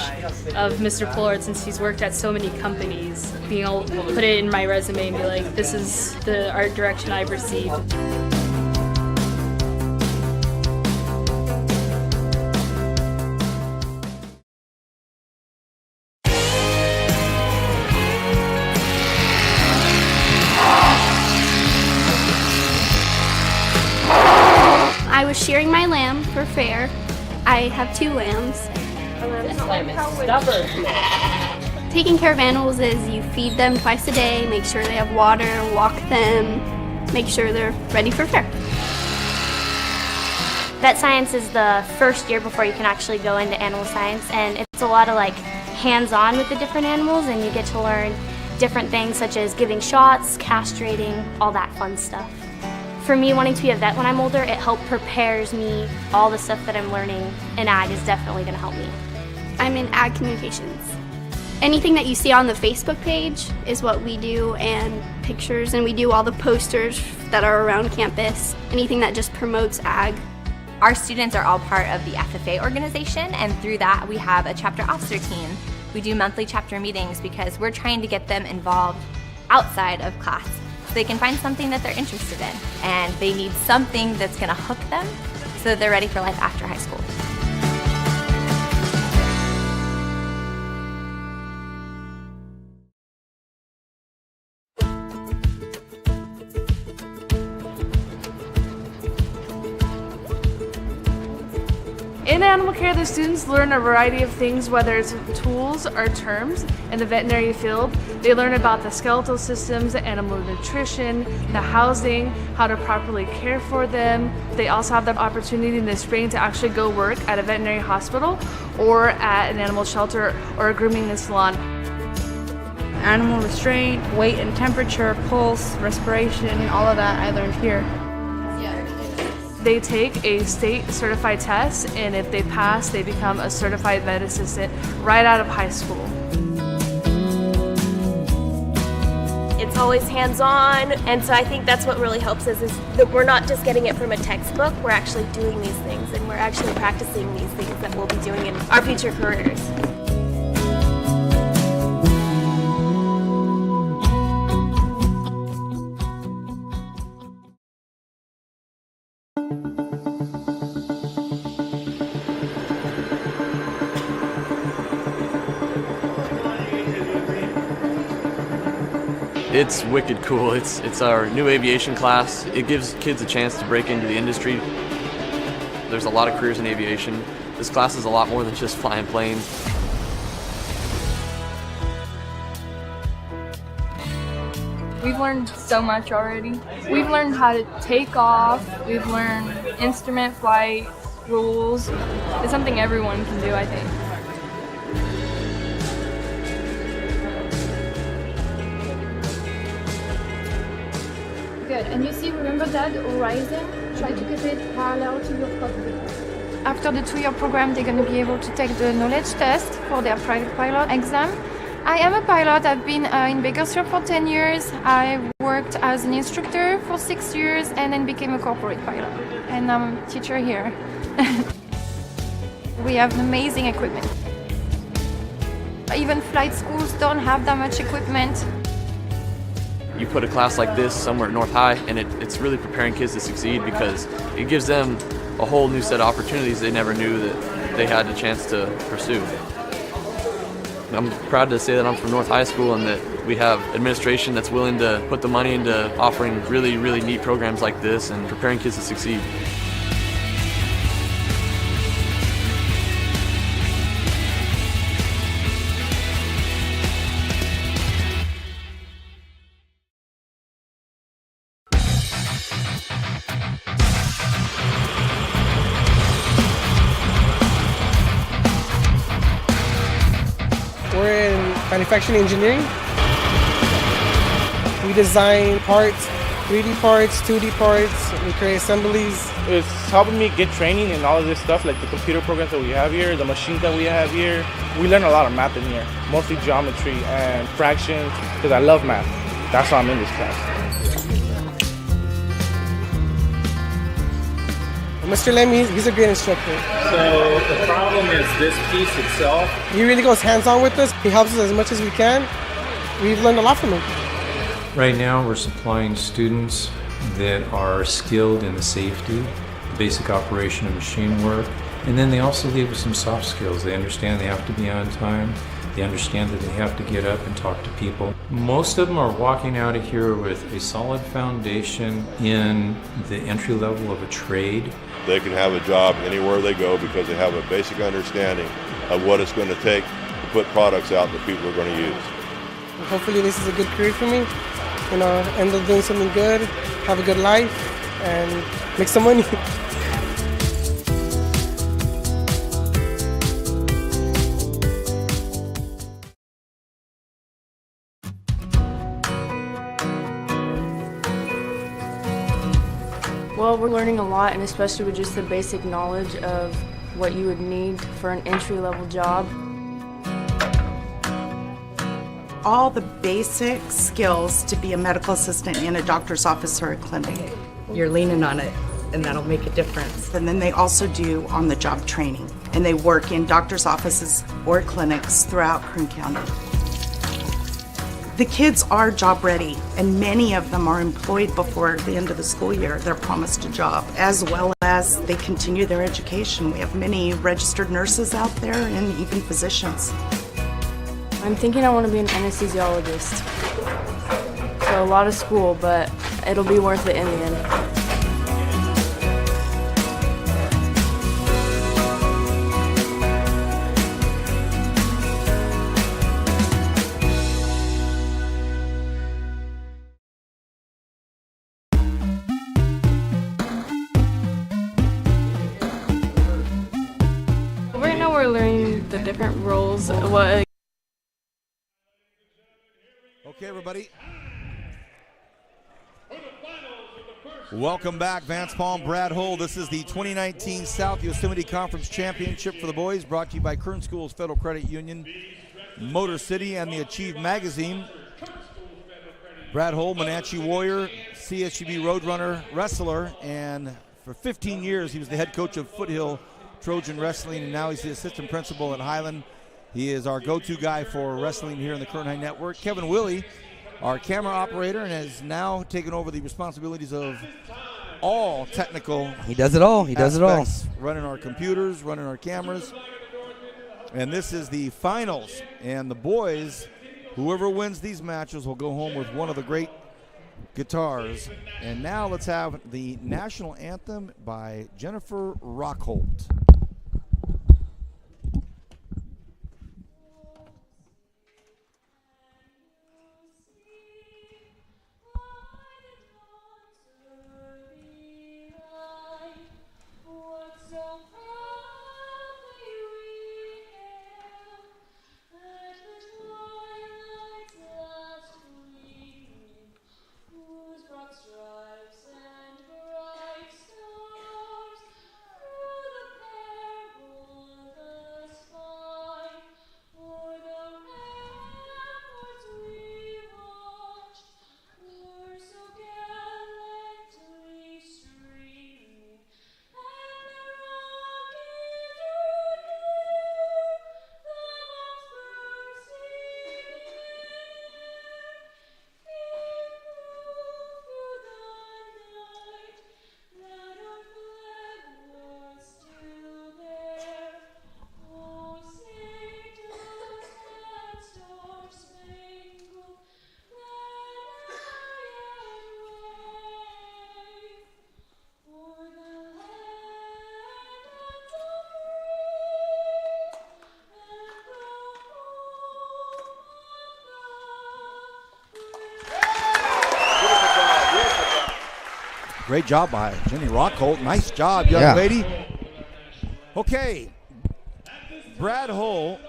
of Mr. Pollard, since he's worked at so many companies, being able to put it in my resume and be like, this is the art direction I've received. I was shearing my lamb for fair. I have 2 lambs. This lamb is stubborn. Taking care of animals is you feed them twice a day, make sure they have water, walk them, make sure they're ready for fair. Vet science is the first year before you can actually go into animal science, and it's a lot of like hands-on with the different animals, and you get to learn different things such as giving shots, castrating, all that fun stuff. For me, wanting to be a vet when I'm older, it prepares me. All the stuff that I'm learning in ag is definitely going to help me. I'm in ag communications. Anything that you see on the Facebook page is what we do, and pictures, and we do all the posters that are around campus, anything that just promotes ag. Our students are all part of the FFA organization, and through that we have a chapter officer team. We do monthly chapter meetings because we're trying to get them involved outside of class so they can find something that they're interested in, and they need something that's going to hook them so that they're ready for life after high school. In animal care, the students learn a variety of things, whether it's tools or terms. In the veterinary field, they learn about the skeletal systems, the animal nutrition, the housing, how to properly care for them. They also have the opportunity in the spring to actually go work at a veterinary hospital or at an animal shelter or a grooming salon. Animal restraint, weight and temperature, pulse, respiration, all of that I learned here. They take a state certified test, and if they pass, they become a certified vet assistant right out of high school. It's always hands-on, and so I think that's what really helps us, is that we're not just getting it from a textbook, we're actually doing these things, and we're actually practicing these things that we'll be doing in our future careers. It's wicked cool. It's our new aviation class. It gives kids a chance to break into the industry. There's a lot of careers in aviation. This class is a lot more than just flying planes. We've learned so much already. We've learned how to take off. We've learned instrument flight rules. It's something everyone can do, I think. Good. And you see, remember that horizon? Try to keep it parallel to your cockpit. After the 2-year program, they're going to be able to take the knowledge test for their private pilot exam. I am a pilot. I've been in Bakersfield for 10 years. I worked as an instructor for 6 years and then became a corporate pilot. And I'm a teacher here. We have amazing equipment. Even flight schools don't have that much equipment. You put a class like this somewhere at North High, and it's really preparing kids to succeed because it gives them a whole new set of opportunities they never knew that they had the chance to pursue. I'm proud to say that I'm from North High School and that we have administration that's willing to put the money into offering really, really neat programs like this and preparing kids to succeed. We're in manufacturing engineering. We design parts, 3D parts, 2D parts, we create assemblies. It's helping me get training in all of this stuff, like the computer programs that we have here, the machines that we have here. We learn a lot of math in here, mostly geometry and fractions, because I love math. That's why I'm in this class. Mr. Lemmy, he's a great instructor. So the problem is this piece itself. He really goes hands-on with us. He helps us as much as we can. We've learned a lot from him. Right now we're supplying students that are skilled in the safety, the basic operation of machine work, and then they also leave with some soft skills. They understand they have to be on time. They understand that they have to get up and talk to people. Most of them are walking out of here with a solid foundation in the entry level of a trade. They can have a job anywhere they go because they have a basic understanding of what it's going to take to put products out that people are going to use. Hopefully this is a good career for me. You know, end up doing something good, have a good life, and make some money. Well, we're learning a lot, and especially with just the basic knowledge of what you would need for an entry-level job. All the basic skills to be a medical assistant in a doctor's office or a clinic. You're leaning on it, and that'll make a difference. And then they also do on-the-job training, and they work in doctor's offices or clinics throughout Kern County. The kids are job ready, and many of them are employed before the end of the school year. They're promised a job, as well as they continue their education. We have many registered nurses out there and even physicians. I'm thinking I want to be an anesthesiologist. So a lot of school, but it'll be worth it in the end. Right now we're learning the different roles. Okay, everybody. Welcome back, Vance Palm, Brad Hull. This is the 2019 South Yosemite Conference Championship for the boys, brought to you by Kern Schools Federal Credit Union, Motor City, and the Achieve magazine. Brad Hull, Wenatchee Warrior, CSUB Roadrunner wrestler, and for 15 years he was the head coach of Foothill Trojan Wrestling, and now he's the assistant principal at Highland. He is our go-to guy for wrestling here in the Kern High Network. Kevin Willey, our camera operator, and has now taken over the responsibilities of all technical. He does it all. He does it all. Running our computers, running our cameras. And this is the finals. And the boys, whoever wins these matches will go home with one of the great guitars. And now let's have the national anthem by Jennifer Rockholt. Great job by Jenny Rockholt. Nice job, young lady. Okay. Brad Hull.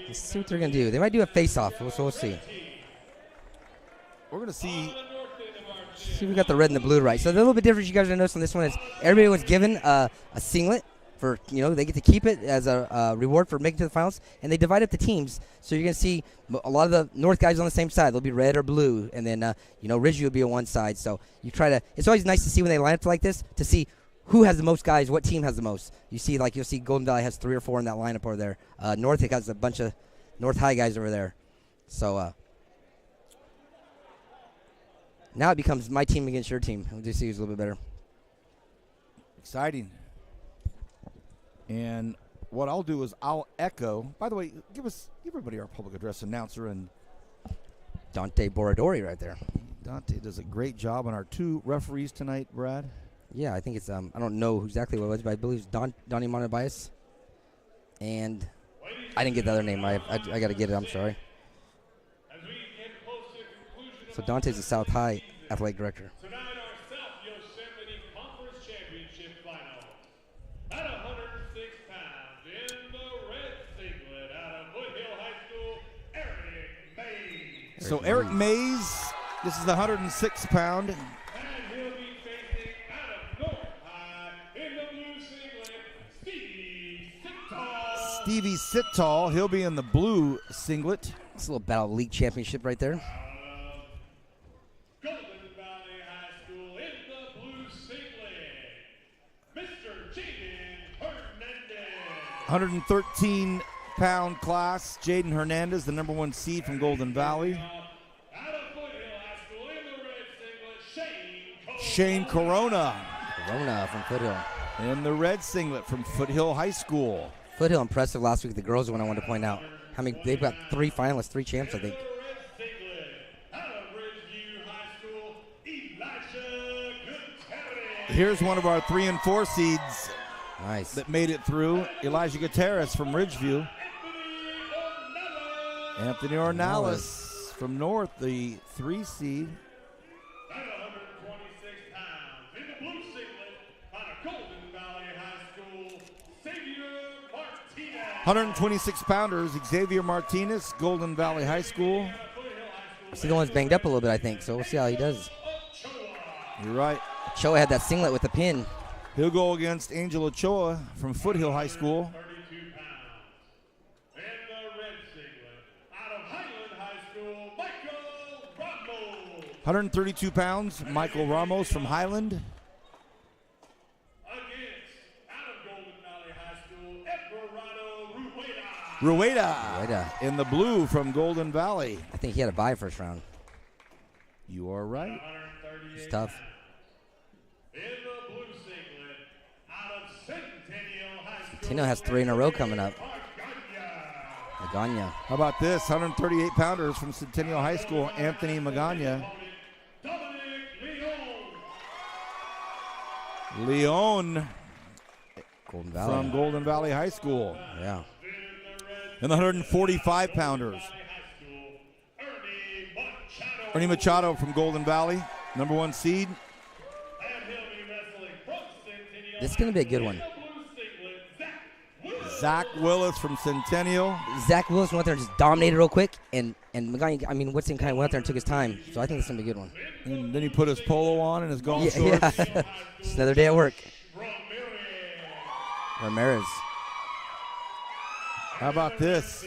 Let's see what they're going to do. They might do a face-off, so we'll see. We're going to see. See, we got the red and the blue right. So the little bit difference you guys are going to notice on this one is everybody was given a singlet for, they get to keep it as a reward for making it to the finals, and they divide up the teams. So you're going to see a lot of the North guys on the same side. They'll be red or blue, and then, Ridgeview will be on one side. So you try to – it's always nice to see when they line up like this to see who has the most guys, what team has the most. You see, you'll see Golden Valley has 3 or 4 in that lineup over there. North has a bunch of North High guys over there. So now it becomes my team against your team. We'll just see who's a little bit better. Exciting. And what I'll do is I'll echo. By the way, give everybody our public address announcer and Dante Boradori right there. Dante does a great job on our 2 referees tonight, Brad. Yeah, I think it's I don't know exactly what it was, but I believe it's Donnie Montebias. And I didn't get the other name. I got to get it. I'm sorry. So Dante's the South High athletic director. Tonight, our South Yosemite Conference Championship final. At 106 pounds in the red singlet out of Foothill High School, Eric Mays. So Eric Mays, this is the 106-pound. And he'll be facing out of North High in the blue singlet, Stevie Sittal. He'll be in the blue singlet. It's a little battle league championship right there. Golden Valley High School in the blue singlet, Mr. Jaden Hernandez. 113-pound class. Jaden Hernandez, the number 1 seed from Golden Valley. Out of Foothill High School in the red singlet, Shane Corona. Corona from Foothill. In the red singlet from Foothill High School. Foothill impressive last week. The girls one I wanted to point out. They've got 3 finalists, 3 champs, I think. Here's one of our 3 and 4 seeds. Nice. That made it through. Elijah Gutierrez from Ridgeview. Anthony Ornalis from North, the 3 seed. 126-pounders, Xavier Martinez, Golden Valley High School. See, the one's banged up a little bit, I think, so we'll see how he does. You're right. Ochoa had that singlet with the pin. He'll go against Angel Ochoa from Foothill High School. 132 pounds, Michael Ramos from Highland. Rueda in the blue from Golden Valley. I think he had a bye first round. You are right. It's tough. Centennial has 3 in a row coming up. Magana. How about this? 138-pounders from Centennial High School, Anthony Magana. Leon Golden Valley. From Golden Valley High School. Yeah. And the 145-pounders. Ernie Machado from Golden Valley, number 1 seed. This is going to be a good one. Zach Willis from Centennial. Zach Willis went there and just dominated real quick, and Magana, Woodson kind of went out there and took his time. So I think it's going to be a good one. And then he put his polo on and his golf shorts. Yeah. Just another day at work. Ramirez. How about this?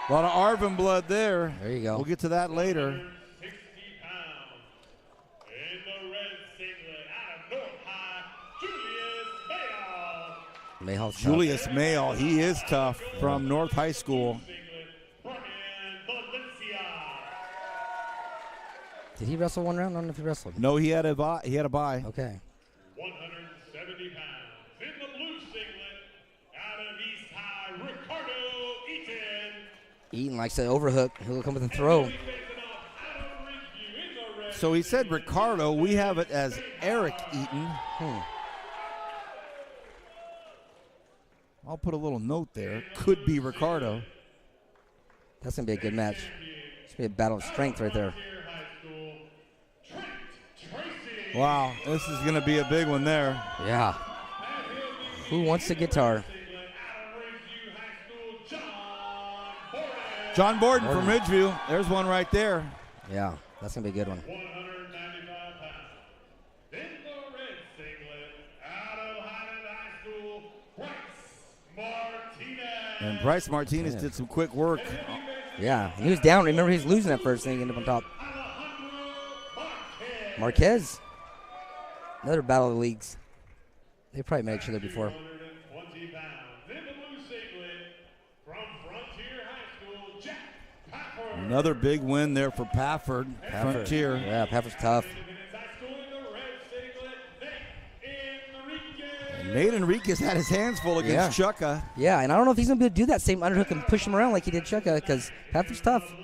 A lot of Arvin blood there. There you go. We'll get to that later. Mayhall's Julius Mayall, he is tough from North High School. Did he wrestle one round? I don't know if he wrestled. No, he had a bye. Okay. 170 pounds in the blue singlet out of East High, Ricardo Eaton. Eaton likes that overhook. He'll come with a throw. So he said Ricardo. We have it as Eric Eaton. I'll put a little note there. Could be Ricardo. That's going to be a good match. It's going to be a battle of strength right there. Wow, this is going to be a big one there. Yeah. Who wants a guitar? John Borden from Ridgeview. There's one right there. Yeah, that's going to be a good one. And Bryce Martinez did some quick work. Yeah, he was down. Remember, he was losing at first, and he ended up on top. Marquez. Another battle of the leagues. They probably met each other before. Another big win there for Pafford. Frontier. Yeah, Pafford's tough. And Nate Enriquez had his hands full against Chukka. Yeah, and I don't know if he's going to be able to do that same underhook and push him around like he did Chukka, because Pafford's tough.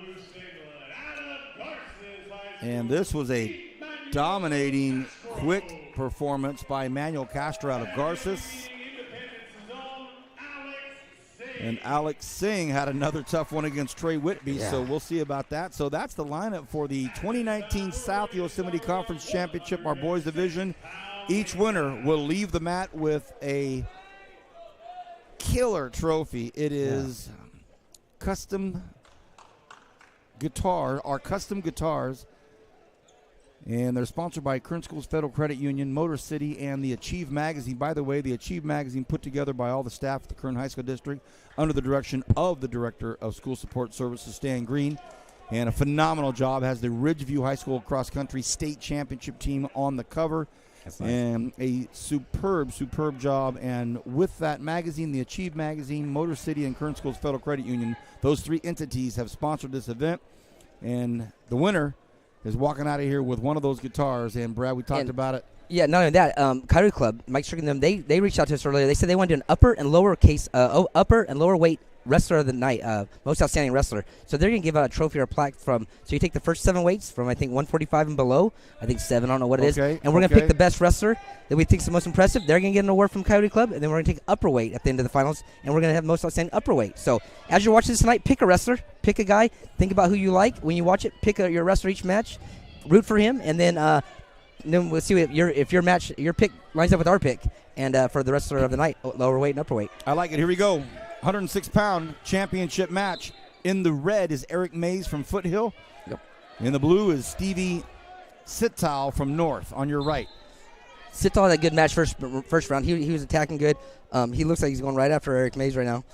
And this was a dominating, quick performance by Manuel Castro out of Garces. And Alex Singh had another tough one against Trey Whitby, so we'll see about that. So that's the lineup for the 2019 South Yosemite Conference Championship, our boys division. Each winner will leave the mat with a killer trophy. It is custom guitar, our custom guitars. And they're sponsored by Kern Schools Federal Credit Union, Motor City, and the Achieve Magazine. By the way, the Achieve Magazine put together by all the staff at the Kern High School District under the direction of the Director of School Support Services, Stan Green. And a phenomenal job. Has the Ridgeview High School Cross Country State Championship team on the cover. That's nice. And a superb job. And with that magazine, the Achieve Magazine, Motor City, and Kern Schools Federal Credit Union, those three entities have sponsored this event. And the winner is walking out of here with one of those guitars. And Brad, we talked about it. Yeah, not only that, Coyote Club, Mike Strickland, them, they reached out to us earlier. They said they want to do an upper and lower weight wrestler of the night, most outstanding wrestler. So they're going to give out a trophy or a plaque from, so you take the first 7 weights from, I think, 145 and below. I think 7, I don't know what it is. And we're going to pick the best wrestler that we think is the most impressive. They're going to get an award from Coyote Club, and then we're going to take upper weight at the end of the finals, and we're going to have most outstanding upper weight. So as you're watching this tonight, pick a wrestler, pick a guy, think about who you like. When you watch it, pick your wrestler each match, root for him, and then we'll see if your pick lines up with our pick, and for the wrestler of the night, lower weight and upper weight. I like it. Here we go. 106-pound championship match. In the red is Eric Mays from Foothill. Yep. In the blue is Stevie Sittal from North on your right. Sittal had a good match first round. He was attacking good. He looks like he's going right after Eric Mays right now.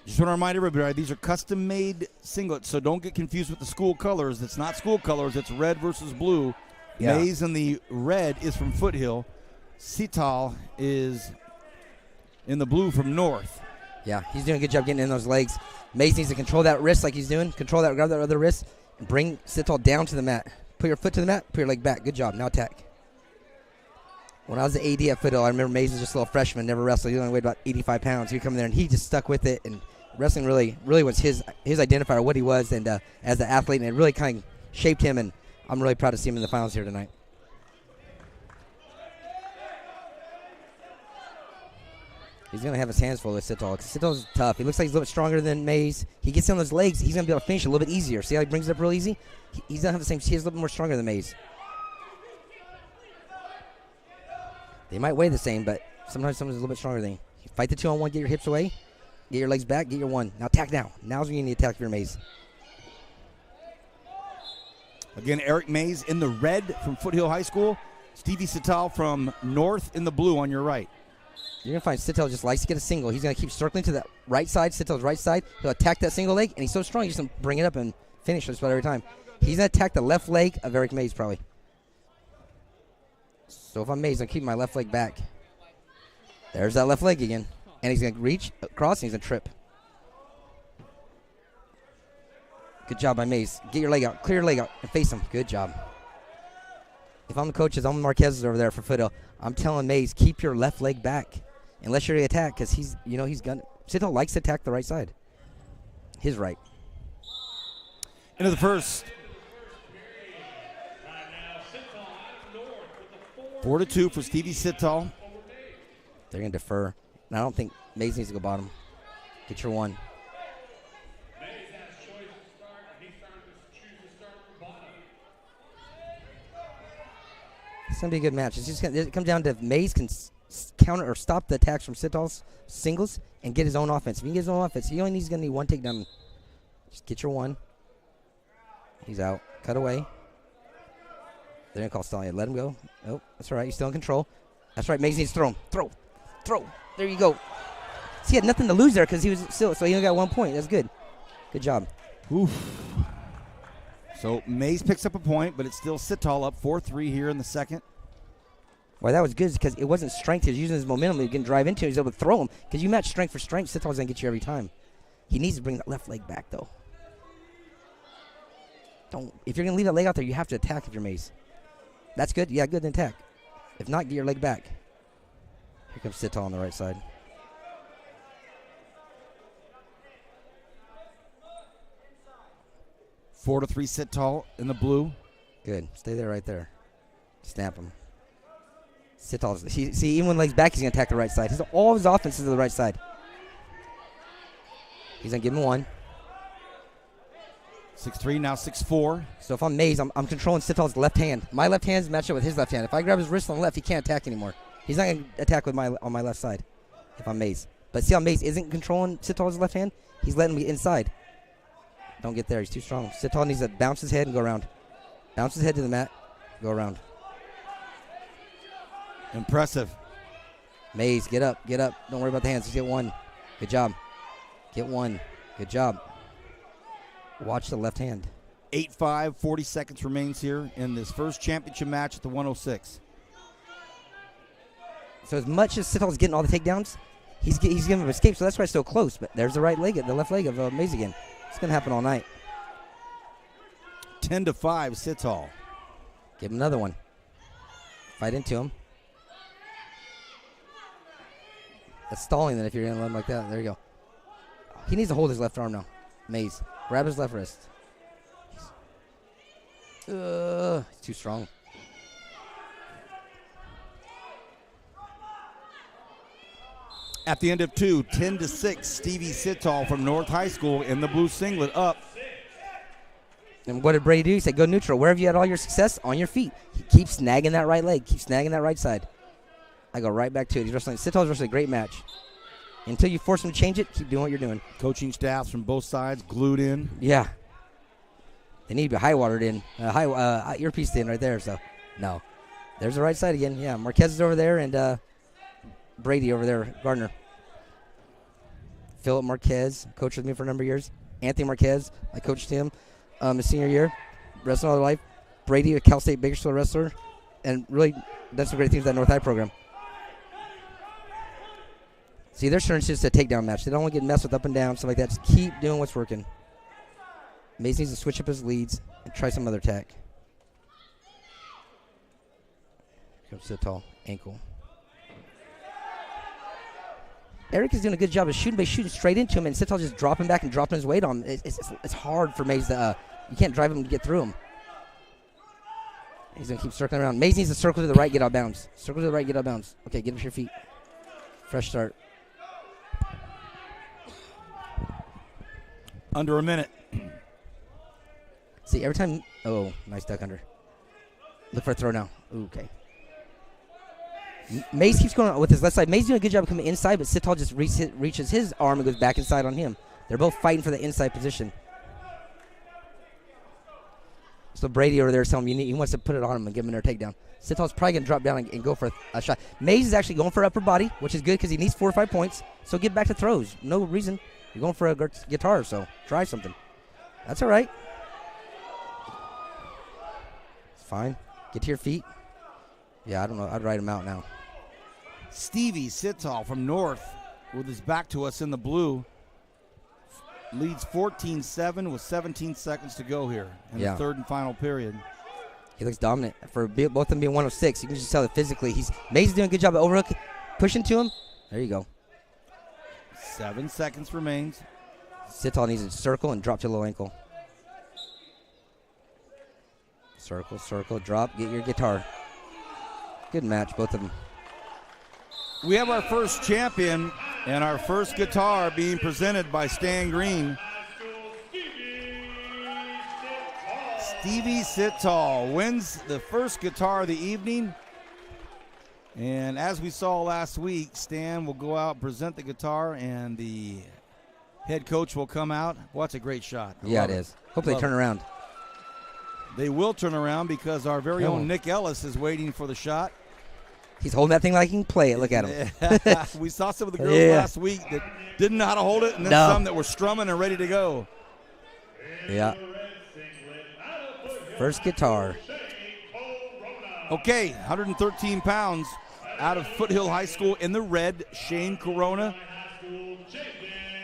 Just want to remind everybody, these are custom-made singlets, so don't get confused with the school colors. It's not school colors. It's red versus blue. Yeah. Mays in the red is from Foothill. Sittal is in the blue from North. Yeah, he's doing a good job getting in those legs. Mays needs to control that wrist like he's doing. Grab that other wrist, and bring Sittal down to the mat. Put your foot to the mat, put your leg back. Good job. Now attack. When I was the AD at Foothill, I remember Mays was just a little freshman, never wrestled. He only weighed about 85 pounds. He would come in there, and he just stuck with it. And wrestling really was his identifier, what he was, and as an athlete, and it really kind of shaped him. And I'm really proud to see him in the finals here tonight. He's going to have his hands full with Sittal. Sittal's tough. He looks like he's a little bit stronger than Mays. He gets on those legs, he's going to be able to finish a little bit easier. See how he brings it up real easy? He's going to have the same. He's a little bit more stronger than Mays. They might weigh the same, but sometimes someone's a little bit stronger than you. Fight the 2-on-1, get your hips away, get your legs back, get your one. Now attack now. Now's when you need to attack your Mays. Again, Eric Mays in the red from Foothill High School. Stevie Sittal from North in the blue on your right. You're going to find Sittal just likes to get a single. He's going to keep circling to that right side, Sittal's right side. He'll attack that single leg, and he's so strong, he's just going to bring it up and finish just about every time. He's going to attack the left leg of Eric Mays probably. So if I'm Mays, I'm keeping my left leg back. There's that left leg again. And he's going to reach across, and he's going to trip. Good job by Mays. Get your leg out. Clear your leg out and face him. Good job. If I'm the coaches, I'm Marquez over there for Foothill. I'm telling Mays, keep your left leg back. Unless you're going to attack, because he's going to. Sittal likes to attack the right side. His right. Into the first. 4-2 for Stevie Sittal. They're going to defer. And I don't think Mays needs to go bottom. Get your one. It's going to be a good match. It's just it comes down to if Mays can counter or stop the attacks from Sital's singles and get his own offense. If he can get his own offense, he only needs to need one takedown. Just get your one. He's out. Cut away. They're going to call stalling. Let him go. Oh, that's all right. He's still in control. That's right. Mays needs to throw him. Throw. There you go. See, he had nothing to lose there because he was still, so he only got 1 point. That's good. Good job. Oof. So Mays picks up a point, but it's still Sital up 4-3 here in the second. Well, that was good because it wasn't strength. He was using his momentum. He can drive into it. He was able to throw him because you match strength for strength. Sital's going to get you every time. He needs to bring that left leg back, though. If you're going to leave that leg out there, you have to attack if you're Mays. That's good. Yeah, good attack. If not, get your leg back. Here comes Sital on the right side. 4-3 Sital in the blue. Good. Stay there right there. Snap him. Sital's. See, even when legs back, he's going to attack the right side. All of his offense is to the right side. He's going to give him one. 6-3, now 6-4. So if I'm Mays, I'm controlling Sital's left hand. My left hand is matched up with his left hand. If I grab his wrist on the left, he can't attack anymore. He's not going to attack with on my left side if I'm Mays. But see how Mays isn't controlling Sital's left hand? He's letting me inside. Don't get there. He's too strong. Sital needs to bounce his head and go around. Bounce his head to the mat. Go around. Impressive. Mays, get up. Get up. Don't worry about the hands. Just get one. Good job. Get one. Good job. Watch the left hand. 8-5, 40 seconds remains here in this first championship match at the 106. So as much as Sital's getting all the takedowns, he's giving him escape, so that's why it's so close. But there's the right leg, the left leg of Mays again. It's going to happen all night. 10-5, Sital. Give him another one. Fight into him. That's stalling then if you're going to let him like that. There you go. He needs to hold his left arm now. Mays. Grab his left wrist. He's too strong. At the end of 2, 10-6, Stevie Sital from North High School in the blue singlet up. And what did Brady do? He said, go neutral. Wherever you had all your success, on your feet. He keeps snagging that right leg. Keep snagging that right side. I go right back to it. He's wrestling. Sital's wrestling a great match. Until you force him to change it, keep doing what you're doing. Coaching staffs from both sides glued in. Yeah. They need to be high-watered in. Earpiece in right there, so no. There's the right side again. Yeah, Marquez is over there and Brady over there, Gardner. Philip Marquez, coached with me for a number of years. Anthony Marquez, I coached him his senior year, wrestling all their life. Brady, a Cal State Bakersfield wrestler, and really done some great things with that North High program. See, their turn is just a takedown match. They don't want to get messed with up and down, stuff like that. Just keep doing what's working. Mays needs to switch up his leads and try some other attack. Here comes Sital, ankle. Eric is doing a good job of shooting, but he's shooting straight into him, and Sital just dropping back and dropping his weight on him. It's hard for Mays to, you can't drive him to get through him. He's going to keep circling around. Mays needs to circle to the right, get out of bounds. Circle to the right, get out of bounds. Okay, get up to your feet. Fresh start. Under a minute. See, every time, oh, nice duck under. Look for a throw now. Ooh, okay. Mays keeps going with his left side. Mays doing a good job of coming inside, but Sital just reaches his arm and goes back inside on him. They're both fighting for the inside position. So Brady over there is telling him he wants to put it on him and give him another takedown. Sital's probably going to drop down and go for a shot. Mays is actually going for upper body, which is good because he needs 4 or 5 points. So get back to throws. No reason. You're going for a guitar, so try something. That's all right. It's fine. Get to your feet. Yeah, I don't know. I'd write him out now. Stevie Sital from North with his back to us in the blue. Leads 14-7 with 17 seconds to go here in the third and final period. He looks dominant. For both of them being 106, you can just tell that physically. Mays is doing a good job of overhook, pushing to him. There you go. 7 seconds remains. Sital needs to circle and drop to low ankle. Circle, circle, drop, get your guitar. Good match, both of them. We have our first champion and our first guitar being presented by Stan Green. Stevie Sital wins the first guitar of the evening And as we saw last week, Stan will go out, present the guitar, and the head coach will come out. Well, that's a great shot. Yeah, it is. Hope they turn around. They will turn around because our very own Nick Ellis is waiting for the shot. He's holding that thing like he can play it. Look at him. We saw some of the girls last week that didn't know how to hold it, and then some that were strumming and ready to go. Yeah. First guitar. Okay, 113 pounds out of Foothill High School in the red, Shane Corona.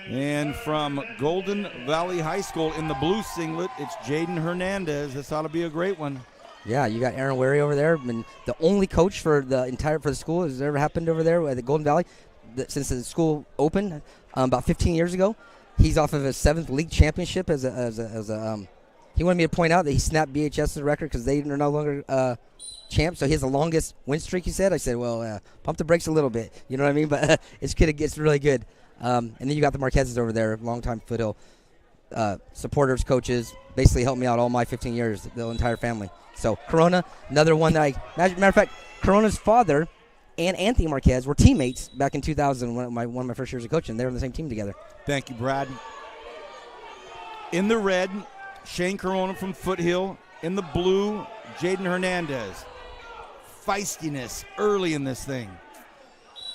And from Golden Valley High School in the blue singlet, it's Jaden Hernandez. This ought to be a great one. Yeah, you got Aaron Wary over there, and the only coach for the school has ever happened over there at the Golden Valley since the school opened about 15 years ago. He's off of his 7th league championship as a he wanted me to point out that he snapped BHS's record because they are no longer champ, so he has the longest win streak, he said. I said, well, pump the brakes a little bit. You know what I mean? But it's really good. And then you got the Marquezes over there, longtime Foothill supporters, coaches, basically helped me out all my 15 years, the entire family. So Corona, another one that matter of fact, Corona's father and Anthony Marquez were teammates back in 2000, one of my first years of coaching. They were on the same team together. Thank you, Brad. In the red, Shane Corona from Foothill. In the blue, Jaden Hernandez. Feistiness early in this thing.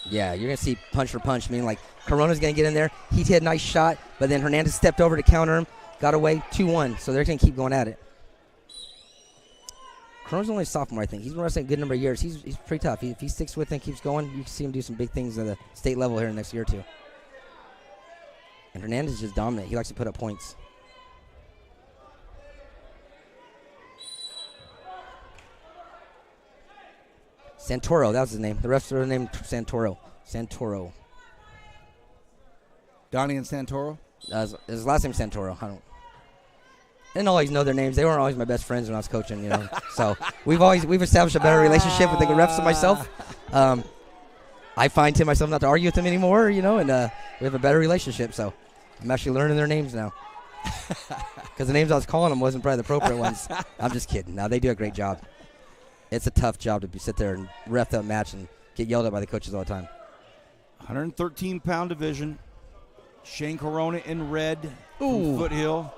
Yeah, you're going to see punch for punch. I mean, like, Corona's going to get in there. He hit a nice shot, but then Hernandez stepped over to counter him, got away 2-1. So they're going to keep going at it. Corona's only a sophomore, I think. He's been wrestling a good number of years. He's pretty tough. If he sticks with it and keeps going, you can see him do some big things at the state level here in the next year or two. And Hernandez is just dominant. He likes to put up points. Santoro, that was his name. The refs were named Santoro. Donnie and Santoro? His last name Santoro. I didn't always know their names. They weren't always my best friends when I was coaching, you know. So we've established a better relationship with the refs and myself. I find to myself not to argue with them anymore, you know, and we have a better relationship. So I'm actually learning their names now. Because the names I was calling them wasn't probably the appropriate ones. I'm just kidding. No, they do a great job. It's a tough job to sit there and ref that match and get yelled at by the coaches all the time. 113-pound division. Shane Corona in red from Foothill.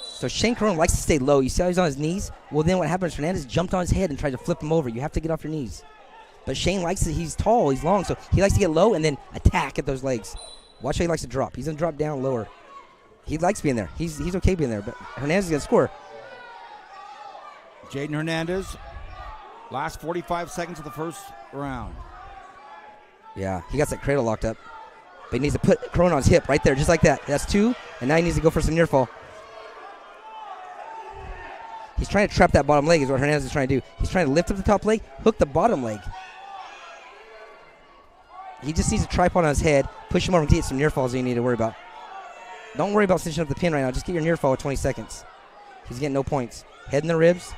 So Shane Corona likes to stay low. You see how he's on his knees? Well, then what happens, Hernandez jumped on his head and tried to flip him over. You have to get off your knees. But Shane likes it. He's tall. He's long. So he likes to get low and then attack at those legs. Watch how he likes to drop. He's going to drop down lower. He likes being there. He's okay being there. But Hernandez is going to score. Jaden Hernandez, last 45 seconds of the first round. Yeah, he got that cradle locked up. But he needs to put Corona on his hip right there, just like that. That's 2, and now he needs to go for some near fall. He's trying to trap that bottom leg is what Hernandez is trying to do. He's trying to lift up the top leg, hook the bottom leg. He just needs a tripod on his head, push him over and get some near falls that you need to worry about. Don't worry about cinching up the pin right now. Just get your near fall with 20 seconds. He's getting no points. Head in the ribs.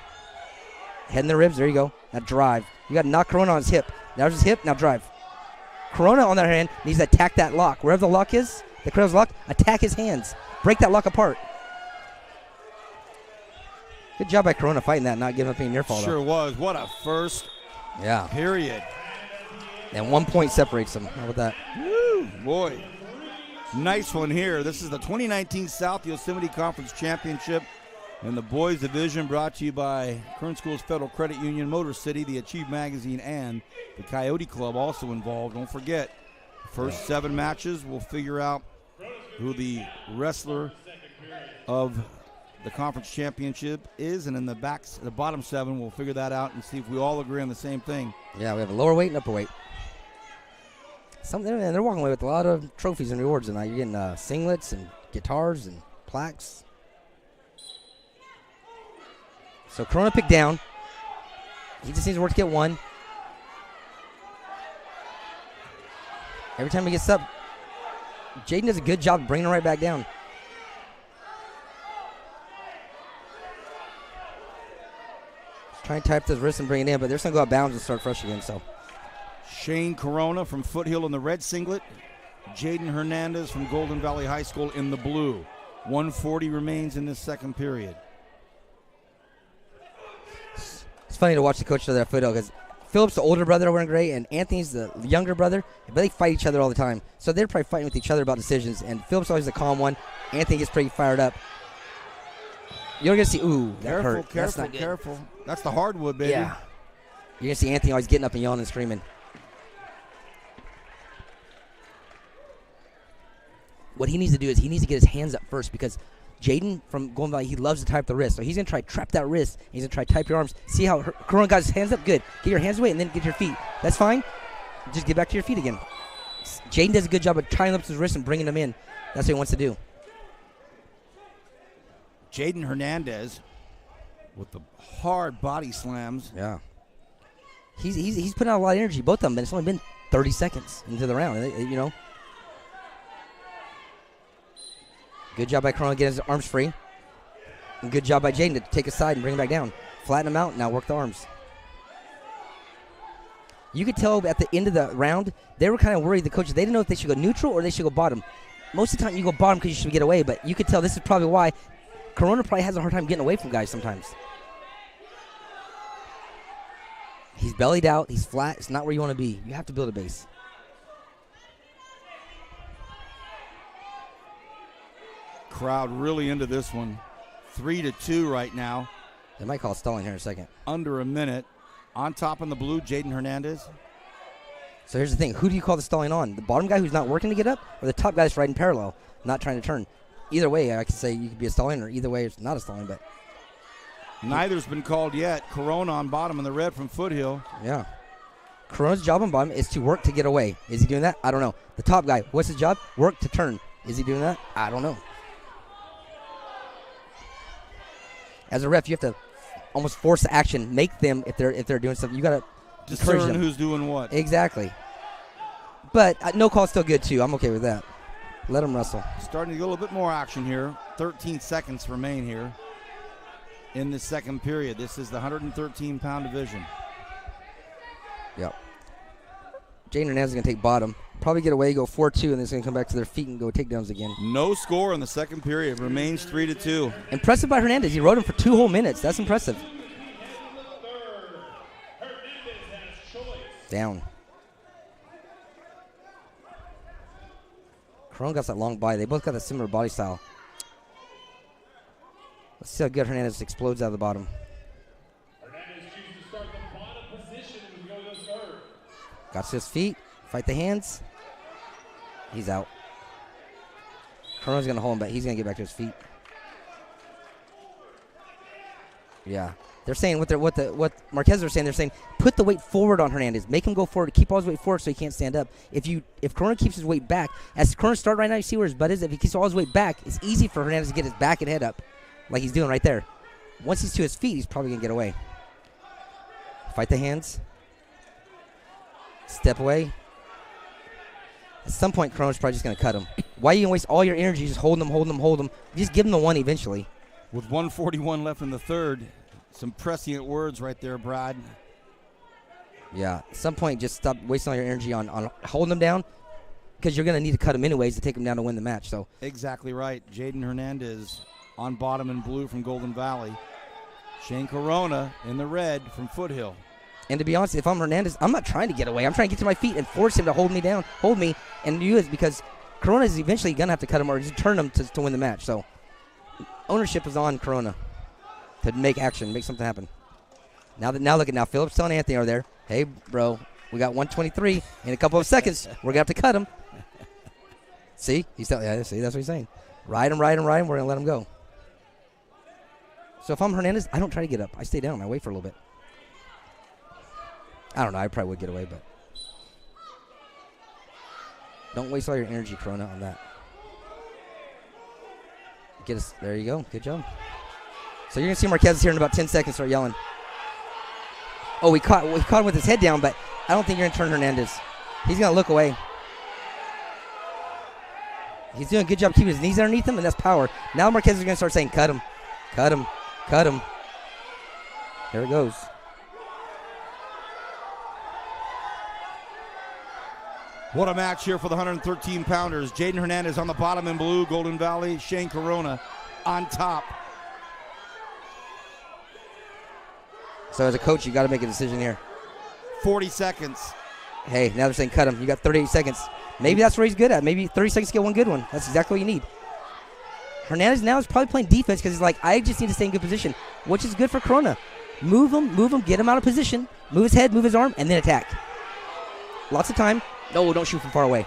Head in the ribs. There you go. Now drive. You got to knock Corona on his hip. There's his hip. Now drive. Corona, on the other hand, needs to attack that lock. Wherever the lock is, the cradle's lock, attack his hands. Break that lock apart. Good job by Corona fighting that, not giving up any near fall. Sure was. What a first period. And 1 point separates them. How about that? Woo, boy. Nice one here. This is the 2019 South Yosemite Conference Championship in the boys division, brought to you by Kern Schools Federal Credit Union, Motor City, the Achieve Magazine, and the Coyote Club also involved. Don't forget, first 7 matches, we'll figure out who the wrestler of the conference championship is, and in the bottom 7, we'll figure that out and see if we all agree on the same thing. Yeah, we have a lower weight and upper weight. They're walking away with a lot of trophies and rewards tonight. You're getting singlets and guitars and plaques. So Corona picked down. He just needs to work to get 1. Every time he gets up, Jaden does a good job of bringing him right back down. Just trying to tie up his wrist and bring it in, but they're just going to go out of bounds and start fresh again. So Shane Corona from Foothill in the red singlet. Jaden Hernandez from Golden Valley High School in the blue. 140 remains in this second period. It's funny to watch the coach of that Foothill because Philip's the older brother wearing gray, and Anthony's the younger brother, but they fight each other all the time. So they're probably fighting with each other about decisions, and Philip's always the calm one. Anthony gets pretty fired up. You're going to see, ooh, that hurt. That's not good. Careful. That's the hardwood, baby. Yeah. You're going to see Anthony always getting up and yelling and screaming. What he needs to do is he needs to get his hands up first, because Jaden from Golden Valley, he loves to type the wrist. So he's going to try to trap that wrist. He's going to try to type your arms. See how Corona got his hands up? Good. Get your hands away and then get your feet. That's fine. Just get back to your feet again. Jaden does a good job of tying up his wrist and bringing them in. That's what he wants to do. Jaden Hernandez with the hard body slams. Yeah. He's putting out a lot of energy, both of them, but it's only been 30 seconds into the round, you know. Good job by Corona getting his arms free. And good job by Jaden to take a side and bring him back down. Flatten him out, now work the arms. You could tell at the end of the round, they were kind of worried, the coaches. They didn't know if they should go neutral or they should go bottom. Most of the time you go bottom because you should get away, but you could tell this is probably why Corona probably has a hard time getting away from guys sometimes. He's bellied out. He's flat. It's not where you want to be. You have to build a base. Crowd really into this one. 3-2 right now. They might call stalling here in a second. Under a minute. On top in the blue, Jaden Hernandez. So here's the thing. Who do you call the stalling on? The bottom guy who's not working to get up, or the top guy that's riding parallel, not trying to turn? Either way, I could say you could be a stalling, or either way, it's not a stalling, but... Neither's been called yet. Corona on bottom in the red from Foothill. Yeah. Corona's job on bottom is to work to get away. Is he doing that? I don't know. The top guy, what's his job? Work to turn. Is he doing that? I don't know. As a ref, you have to almost force the action, make them, if they're doing something, you got to discern who's doing what. Exactly. But no call's still good, too. I'm okay with that. Let them wrestle. Starting to get a little bit more action here. 13 seconds remain here in the second period. This is the 113-pound division. Yep. Jaden Hernandez is going to take bottom. Probably get away, go 4-2, and then it's going to come back to their feet and go takedowns again. No score in the second period. Remains 3-2. Impressive by Hernandez. He rode him for 2 whole minutes. That's impressive. Down. Corona got that long body. They both got a similar body style. Let's see how good Hernandez explodes out of the bottom. Hernandez chooses to start the bottom position as we go to the third. Got to his feet. Fight the hands. He's out. Corona's going to hold him, but he's going to get back to his feet. Yeah. They're saying what Marquez are saying. They're saying put the weight forward on Hernandez. Make him go forward. Keep all his weight forward so he can't stand up. If Corona keeps his weight back, as Corona start right now, you see where his butt is. If he keeps all his weight back, it's easy for Hernandez to get his back and head up, like he's doing right there. Once he's to his feet, he's probably gonna get away. Fight the hands. Step away. At some point, Corona's probably just gonna cut him. Why are you gonna waste all your energy just holding him? Just give him the one eventually. With 1:41 left in the third. Some prescient words right there, Brad. Yeah, at some point, just stop wasting all your energy on holding them down, because you're going to need to cut them anyways to take them down to win the match. So exactly right. Jaden Hernandez on bottom in blue from Golden Valley. Shane Corona in the red from Foothill. And to be honest, if I'm Hernandez, I'm not trying to get away. I'm trying to get to my feet and force him to hold me, and do it, because Corona is eventually going to have to cut him or just turn him to win the match. So ownership is on Corona to make action, make something happen. Now look at Phillips telling Anthony over there, hey, bro, we got 123 in a couple of seconds. We're going to have to cut him. See? See, that's what he's saying. Ride him. We're going to let him go. So if I'm Hernandez, I don't try to get up. I stay down. I wait for a little bit. I don't know. I probably would get away, but don't waste all your energy, Corona, on that. There you go. Good job. So you're going to see Marquez here in about 10 seconds start yelling. Oh, he caught him with his head down, but I don't think you're going to turn Hernandez. He's going to look away. He's doing a good job keeping his knees underneath him, and that's power. Now Marquez is going to start saying, cut him. There it goes. What a match here for the 113-pounders. Jaden Hernandez on the bottom in blue, Golden Valley. Shane Corona on top. So as a coach, you got to make a decision here. 40 seconds. Hey, now they're saying cut him. You got 38 seconds. Maybe that's where he's good at. Maybe 30 seconds to get one good one. That's exactly what you need. Hernandez now is probably playing defense because he's like, I just need to stay in good position, which is good for Corona. Move him, get him out of position, move his head, move his arm, and then attack. Lots of time. No, don't shoot from far away.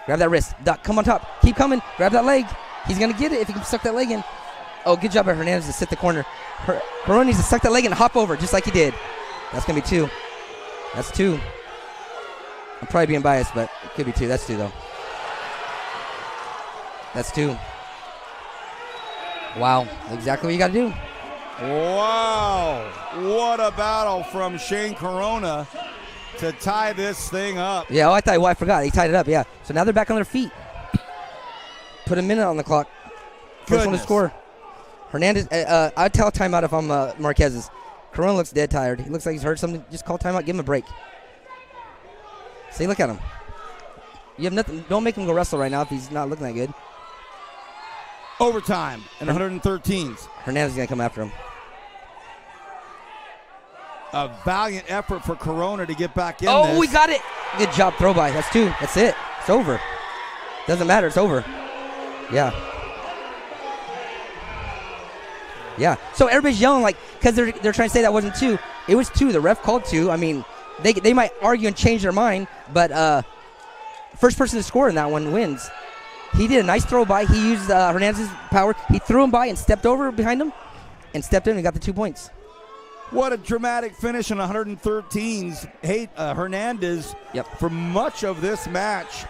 Grab that wrist. Duck, come on top. Keep coming. Grab that leg. He's going to get it if he can suck that leg in. Oh, good job by Hernandez to sit the corner. Corona needs to suck that leg and hop over just like he did. That's going to be 2. That's 2. I'm probably being biased, but it could be 2. That's 2, though. That's 2. Wow. Exactly what you got to do. Wow. What a battle from Shane Corona to tie this thing up. Yeah, I forgot. He tied it up, yeah. So now they're back on their feet. Put a minute on the clock. First one to score. Hernandez, I'd tell timeout if I'm Marquez's. Corona looks dead tired. He looks like he's hurt something. Just call timeout. Give him a break. See, look at him. You have nothing. Don't make him go wrestle right now if he's not looking that good. Overtime and 113s. Hernandez is going to come after him. A valiant effort for Corona to get back in Oh, this. we got it. Good job, throw by. That's 2. That's it. It's over. Doesn't matter. It's over. Yeah. Yeah. So everybody's yelling like, because they're trying to say that wasn't 2. It was 2. The ref called 2. I mean, they might argue and change their mind, but first person to score in that one wins. He did a nice throw by. He used Hernandez's power. He threw him by and stepped over behind him and stepped in and got the 2 points. What a dramatic finish in 113s. Hey, Hernandez, for much of this match.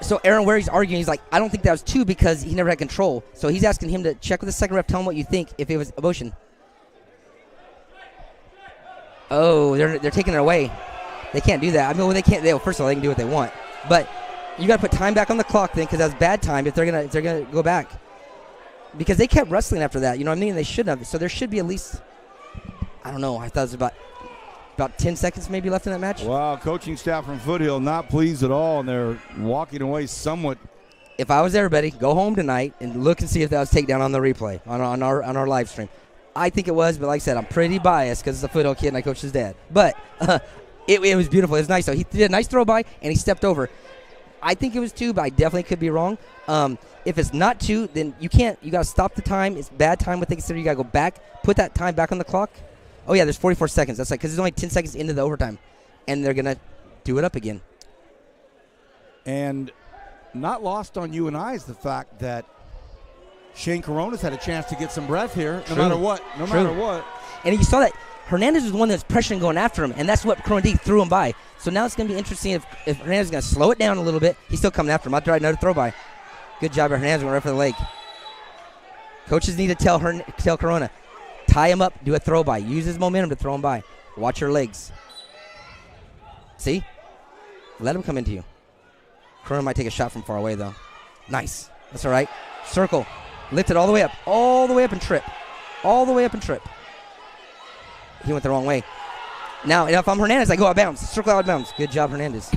So Aaron Ware's arguing, he's like, I don't think that was 2 because he never had control. So he's asking him to check with the second ref, tell him what you think if it was a motion. Oh, they're taking it away. They can't do that. I mean, well, they can't. First of all, they can do what they want. But you got to put time back on the clock then because that's bad time if they're gonna go back. Because they kept wrestling after that, you know what I mean? They shouldn't have. So there should be at least, I don't know, I thought it was about 10 seconds maybe left in that match. Wow, coaching staff from Foothill not pleased at all, and they're walking away somewhat. If I was everybody, go home tonight and look and see if that was takedown on the replay on our live stream. I think it was, but like I said, I'm pretty biased because it's a Foothill kid and I coach his dad. But it was beautiful. It was nice. So he did a nice throw by and he stepped over. I think it was 2, but I definitely could be wrong. If it's not 2, then you can't. You got to stop the time. It's bad time what they consider. You got to go back, put that time back on the clock. Oh, yeah, there's 44 seconds. That's like because it's only 10 seconds into the overtime, and they're going to do it up again. And not lost on you and I is the fact that Shane Corona's had a chance to get some breath here, no matter what. No matter what. And you saw that Hernandez was the one that was pressuring going after him, and that's what Corona D threw him by. So now it's going to be interesting if Hernandez is going to slow it down a little bit. He's still coming after him. I'll try another throw by. Good job by Hernandez, went right for the leg. Coaches need to tell Corona, tie him up, do a throw by. Use his momentum to throw him by. Watch your legs. See? Let him come into you. Corona might take a shot from far away, though. Nice. That's all right. Circle. Lift it all the way up. All the way up and trip. All the way up and trip. He went the wrong way. Now, if I'm Hernandez, I go out of bounds. Circle out of bounds. Good job, Hernandez.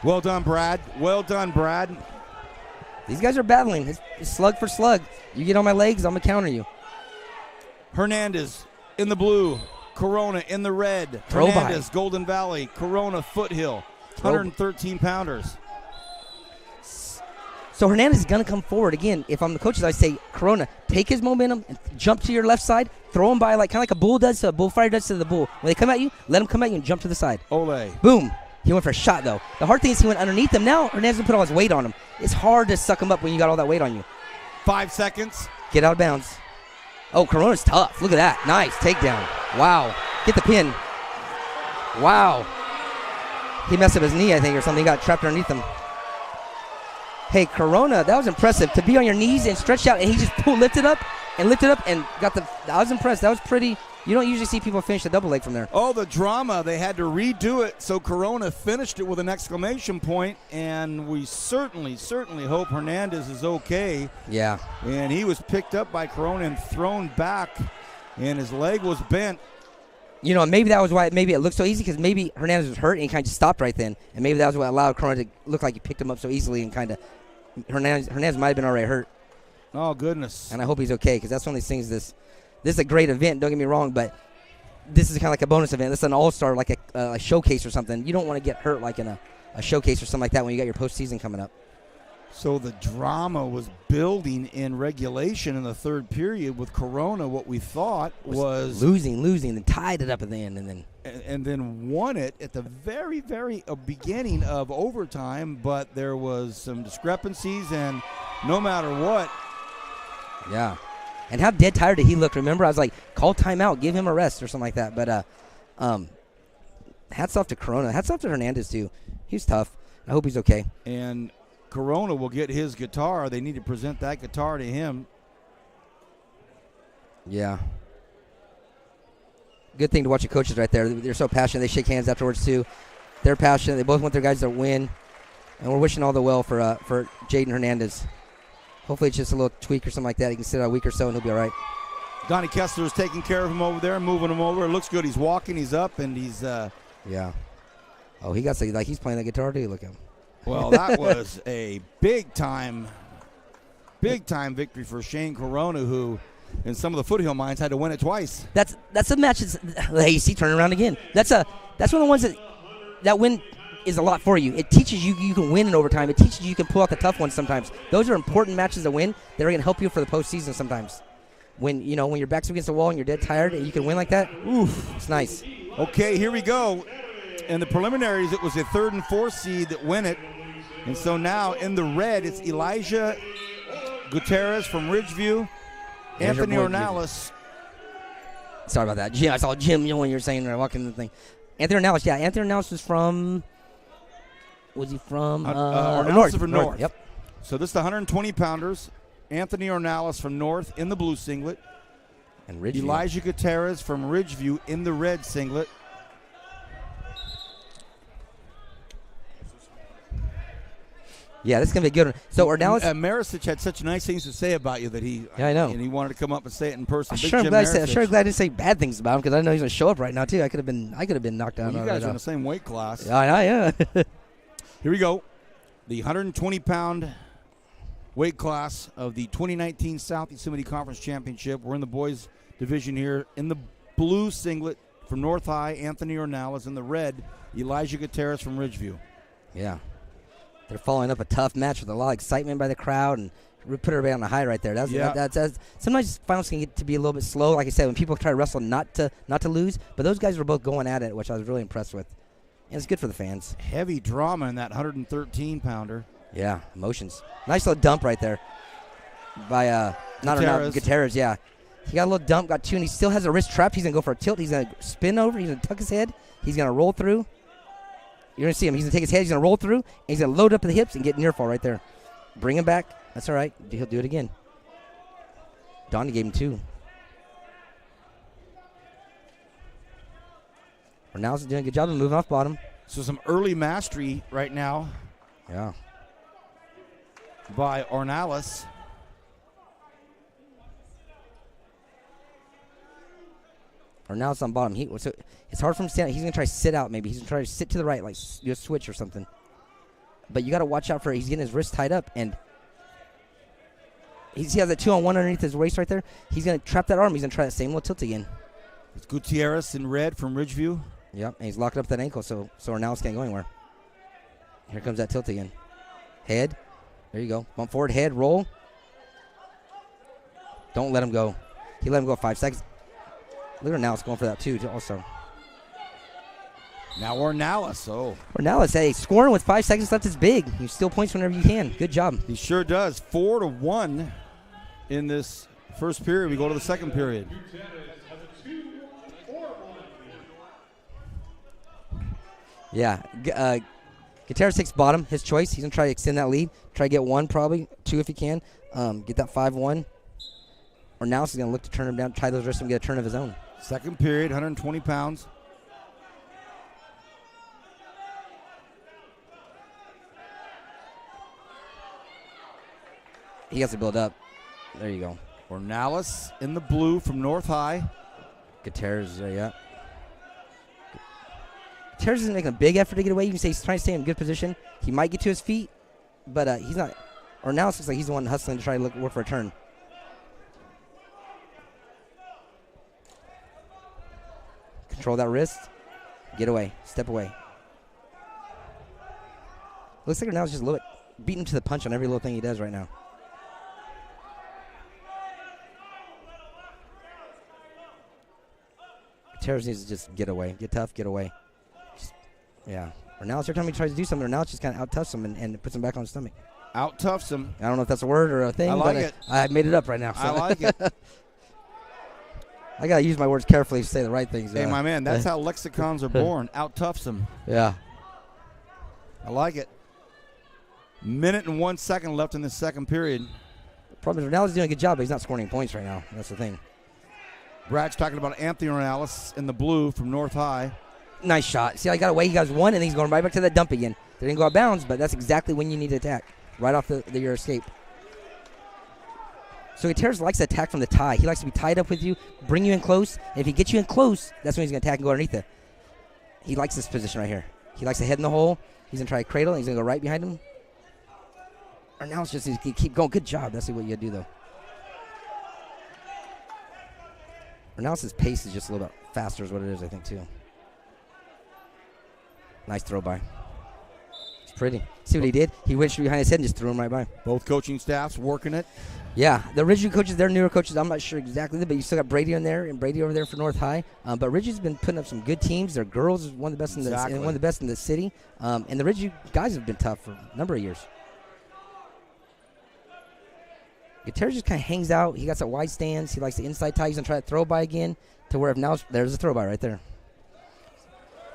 Well done, Brad. Well done, Brad. These guys are battling. It's slug for slug. You get on my legs, I'm going to counter you. Hernandez in the blue. Corona in the red. Throw Hernandez, by. Golden Valley. Corona, Foothill. 113 pounders. So Hernandez is going to come forward again. If I'm the coaches, I say, Corona, take his momentum and jump to your left side. Throw him by kind of like a bull does to a bullfighter does to the bull. When they come at you, let him come at you and jump to the side. Ole. Boom. He went for a shot, though. The hard thing is he went underneath him. Now Hernandez will put all his weight on him. It's hard to suck him up when you got all that weight on you. 5 seconds. Get out of bounds. Oh, Corona's tough. Look at that. Nice takedown. Wow. Get the pin. Wow. He messed up his knee, I think, or something. He got trapped underneath him. Hey, Corona, that was impressive. To be on your knees and stretch out, and he just lifted up and got the. I was impressed. That was pretty. You don't usually see people finish the double leg from there. Oh, the drama. They had to redo it, so Corona finished it with an exclamation point, and we certainly hope Hernandez is okay. Yeah. And he was picked up by Corona and thrown back, and his leg was bent. You know, maybe that was why maybe it looked so easy because maybe Hernandez was hurt and he kind of just stopped right then. And maybe that was what allowed Corona to look like he picked him up so easily and kind of Hernandez might have been already hurt. Oh, goodness. And I hope he's okay because that's one of these things. This is a great event, don't get me wrong, but this is kind of like a bonus event. This is an all-star, like a showcase or something. You don't want to get hurt like in a showcase or something like that when you got your postseason coming up. So the drama was building in regulation in the third period with Corona. What we thought was losing, and tied it up at the end, and then won it at the very, very beginning of overtime. But there was some discrepancies, and no matter what. Yeah. And how dead tired did he look? Remember, I was like, call timeout, give him a rest or something like that. But hats off to Corona. Hats off to Hernandez, too. He's tough. I hope he's okay. And Corona will get his guitar. They need to present that guitar to him. Yeah. Good thing to watch the coaches right there. They're so passionate. They shake hands afterwards, too. They're passionate. They both want their guys to win. And we're wishing all the well for Jaden Hernandez. Hopefully it's just a little tweak or something like that. He can sit out a week or so and he'll be all right. Donnie Kessler is taking care of him over there, moving him over. It looks good. He's walking. He's up, and he's yeah. Oh, he got like he's playing the guitar too. Look at him. Well, that was a big time victory for Shane Corona, who in some of the foothill mines had to win it twice. That's a match. Hey, you see, turning around again. That's one of the ones that win is a lot for you. It teaches you can win in overtime. It teaches you can pull out the tough ones sometimes. Those are important matches to win that are going to help you for the postseason sometimes. When your back's against the wall and you're dead tired and you can win like that, oof, it's nice. Okay, here we go. In the preliminaries, it was a 3rd and 4th seed that win it. And so now in the red, it's Elijah Gutierrez from Ridgeview, Anthony Ornelas. Sorry about that. Jim, I saw Jim when you were saying walking the thing. Anthony Ornelas, yeah. Anthony Ornelas was from... Was he from Ornelas from North. Yep. So this is the 120-pounders. Anthony Ornelas from North in the blue singlet. And Ridgeview. Elijah Gutierrez from Ridgeview in the red singlet. Yeah, this is going to be a good one. So Ornelas... Marisic had such nice things to say about you that he... Yeah, I know. And he wanted to come up and say it in person. I'm sure glad I didn't say bad things about him because I know he's going to show up right now, too. I could have been knocked down. Well, you guys are in the same weight class. Yeah. Here we go. The 120-pound weight class of the 2019 South Yosemite Conference Championship. We're in the boys division here. In the blue singlet from North High, Anthony Ornelas. In the red, Elijah Gutierrez from Ridgeview. Yeah. They're following up a tough match with a lot of excitement by the crowd and put everybody on the high right there. That's sometimes finals can get to be a little bit slow. Like I said, when people try to wrestle not to lose, but those guys were both going at it, which I was really impressed with. And it's good for the fans. Heavy drama in that 113-pounder. Yeah, emotions. Nice little dump right there by Gutierrez. Yeah, he got a little dump, got two, and he still has a wrist trap. He's gonna go for a tilt. He's gonna spin over. He's gonna tuck his head. He's gonna roll through. You're gonna see him. He's gonna take his head. He's gonna roll through. And he's gonna load up the hips and get near fall right there. Bring him back. That's all right. He'll do it again. Donnie gave him two. Ornelas doing a good job of moving off bottom. So some early mastery right now. Yeah. By Ornelas. Ornelas on bottom. So it's hard for him to stand. He's going to try to sit out maybe. He's going to try to sit to the right, like do a switch or something. But you got to watch out for it. He's getting his wrist tied up, and he has that 2-on-1 underneath his waist right there. He's going to trap that arm. He's going to try that same little tilt again. It's Gutierrez in red from Ridgeview. Yep, and he's locking up that ankle, so Ornelas can't go anywhere. Here comes that tilt again. Head. There you go. Bump forward, head, roll. Don't let him go. He let him go 5 seconds. Look at Ornelas going for that too, also. Now Ornelas, Ornelas, hey, scoring with 5 seconds left is big. You steal points whenever you can. Good job. He sure does. 4-1 in this first period. We go to the second period. Yeah, Gutierrez takes bottom, his choice. He's going to try to extend that lead. Try to get one, probably, two if he can. Get that 5-1. Ornelas is going to look to turn him down, tie those wrists and get a turn of his own. Second period, 120 pounds. He has to build up. There you go. Ornelas in the blue from North High. Gutierrez, yeah. Gutierrez isn't making a big effort to get away. You can say he's trying to stay in a good position. He might get to his feet, but he's not. Ornelas looks like he's the one hustling to try to work for a turn. Control that wrist. Get away. Step away. Looks like Ronaldo's just a little bit beating him to the punch on every little thing he does right now. Gutierrez needs to just get away. Get tough, get away. Yeah. Ronaldo's every time he tries to do something, Ronaldo just kind of out-toughs him and puts him back on his stomach. Out-toughs him. I don't know if that's a word or a thing, I like but it. I made it up right now. So. I like it. I got to use my words carefully to say the right things. Hey, my man, that's how lexicons are born. Out-toughs him. Yeah. I like it. Minute and 1 second left in the second period. Problem is Ronaldo's doing a good job, but he's not scoring any points right now. That's the thing. Brad's talking about Anthony Ronaldo in the blue from North High. Nice shot. See, I got away. He got one, and he's going right back to that dump again. They didn't go out of bounds, but that's exactly when you need to attack. Right off your escape. So Gutierrez likes to attack from the tie. He likes to be tied up with you, bring you in close. And if he gets you in close, that's when he's going to attack and go underneath it. He likes this position right here. He likes to head in the hole. He's going to try to cradle. And he's going to go right behind him. Or now it's just keep going. Good job. That's what you do, though. Or now his pace is just a little bit faster is what it is, I think, too. Nice throw by. It's pretty. See what he did? He went straight behind his head and just threw him right by. Both coaching staffs working it. Yeah, the original coaches, they're newer coaches. I'm not sure exactly, but you still got Brady in there and Brady over there for North High. But Ridgew's been putting up some good teams. Their girls is one of the best one of the best in the city. And the Ridge guys have been tough for a number of years. Gutierrez just kind of hangs out. He got some wide stance. He likes the inside tie. He's going to try to throw by again to where if now there's a throw by right there.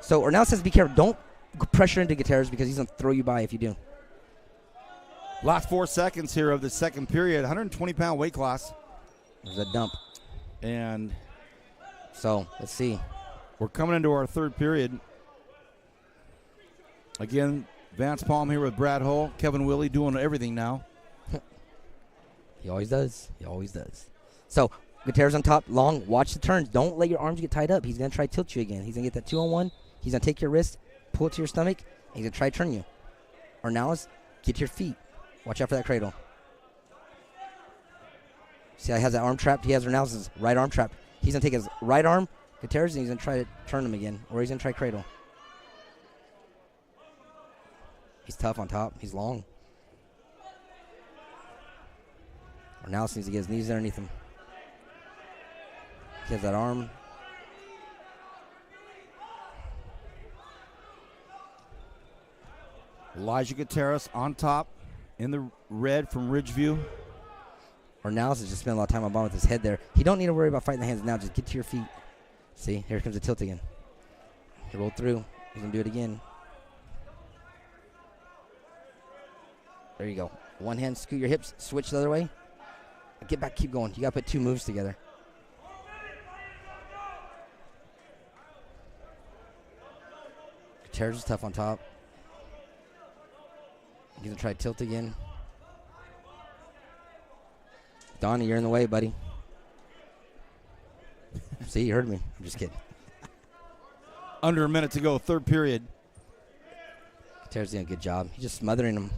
So Ornell says be careful. Don't pressure into Gutierrez because he's going to throw you by if you do. Last 4 seconds here of the second period. 120-pound weight class. There's a dump. And so let's see. We're coming into our third period. Again, Vance Palm here with Brad Hull. Kevin Willey doing everything now. He always does. He always does. So Gutierrez on top, long. Watch the turns. Don't let your arms get tied up. He's going to try to tilt you again. He's going to get that 2-on-1. He's going to take your wrist, pull it to your stomach, and he's going to try to turn you. Ornelas, get to your feet. Watch out for that cradle. See how he has that arm trapped? He has Ornelas' right arm trapped. He's going to take his right arm, Gutierrez, and he's going to try to turn him again, or he's going to try cradle. He's tough on top. He's long. Ornelas needs to get his knees underneath him. He has that arm. Elijah Gutierrez on top in the red from Ridgeview. Ornelas is just spending a lot of time on ball with his head there. He don't need to worry about fighting the hands now. Just get to your feet. See, here comes the tilt again. He rolled through. He's going to do it again. There you go. One hand, scoot your hips, switch the other way. Get back, keep going. You got to put two moves together. Gutierrez is tough on top. He's going to try to tilt again. Donnie, you're in the way, buddy. See, you heard me. I'm just kidding. Under a minute to go, third period. Gutierrez doing a good job. He's just smothering him.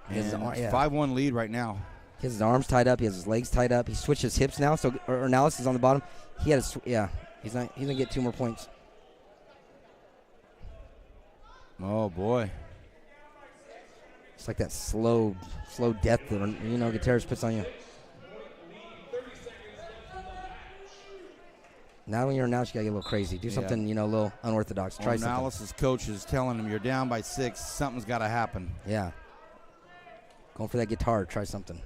And 5-1 lead right now. He has his arms tied up. He has his legs tied up. He switched his hips now. So Ornelas is on the bottom. He had he's gonna get 2 more points. Oh boy. It's like that slow death that Gutierrez puts on you. Now when you're announced, you gotta get a little crazy. Do something, a little unorthodox. Try something. Ornelas' coach is telling him you're down by 6. Something's got to happen. Yeah. Going for that guitar. Try something.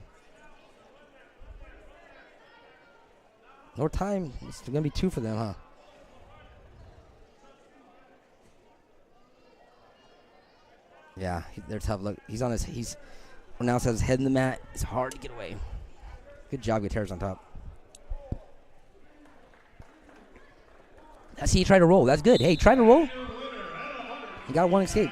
More time. It's going to be 2 for them, huh? Yeah, they're tough. Look, he's on his. Ornelas has his head in the mat. It's hard to get away. Good job, Gutierrez on top. See, he tried to roll. That's good. Hey, try to roll. He got 1 escape.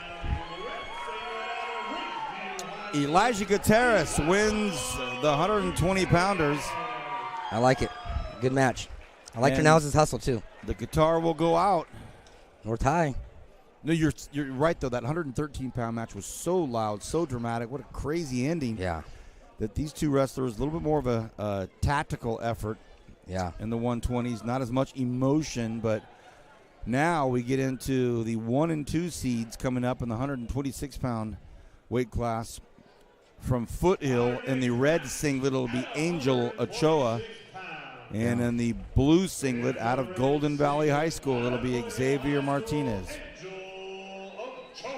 Elijah Gutierrez wins the 120-pounders. I like it. Good match. I like Ornelas' hustle, too. The guitar will go out. North High. No, you're right, though. That 113-pound match was so loud, so dramatic. What a crazy ending. Yeah. That these two wrestlers, a little bit more of a tactical effort. Yeah. In the 120s, not as much emotion, but now we get into the 1 and 2 seeds coming up in the 126-pound weight class. From Foothill in the red singlet, it'll be Angel Ochoa. And in the blue singlet out of Golden Valley High School, it'll be Xavier Martinez.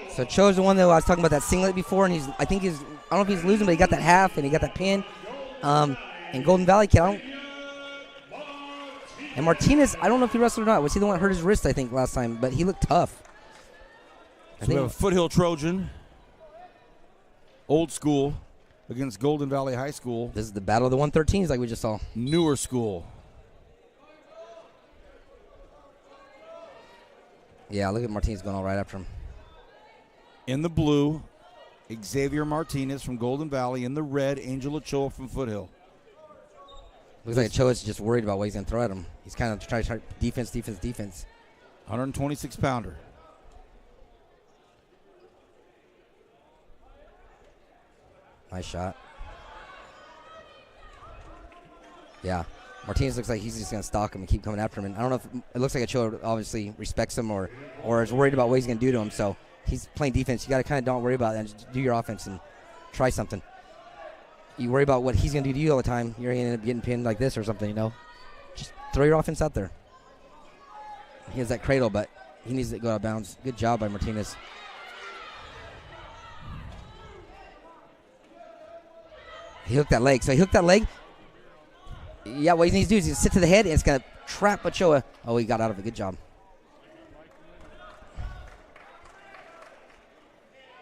So Cho's the one that I was talking about that singlet before, and I don't know if he's losing, but he got that half and he got that pin. And Golden Valley kid, and Martinez, I don't know if he wrestled or not. Was he the one that hurt his wrist, I think, last time? But he looked tough. So we have a Foothill Trojan, old school, against Golden Valley High School. This is the battle of the 113s like we just saw. Newer school. Yeah, look at Martinez going all right after him. In the blue, Xavier Martinez from Golden Valley. In the red, Angel Ochoa from Foothill. Looks like Ochoa's just worried about what he's going to throw at him. He's kind of trying to defense. 126-pounder. Nice shot. Yeah. Martinez looks like he's just going to stalk him and keep coming after him. And I don't know if it looks like Ochoa obviously respects him or is worried about what he's going to do to him. So he's playing defense. You got to kind of don't worry about it and just do your offense and try something. You worry about what he's going to do to you all the time, you're going to end up getting pinned like this or something, you know. Just throw your offense out there. He has that cradle, but he needs to go out of bounds. Good job by Martinez. He hooked that leg. So he hooked that leg. Yeah, what he needs to do is sit to the head, and it's going to trap Ochoa. Oh, he got out of it. Good job.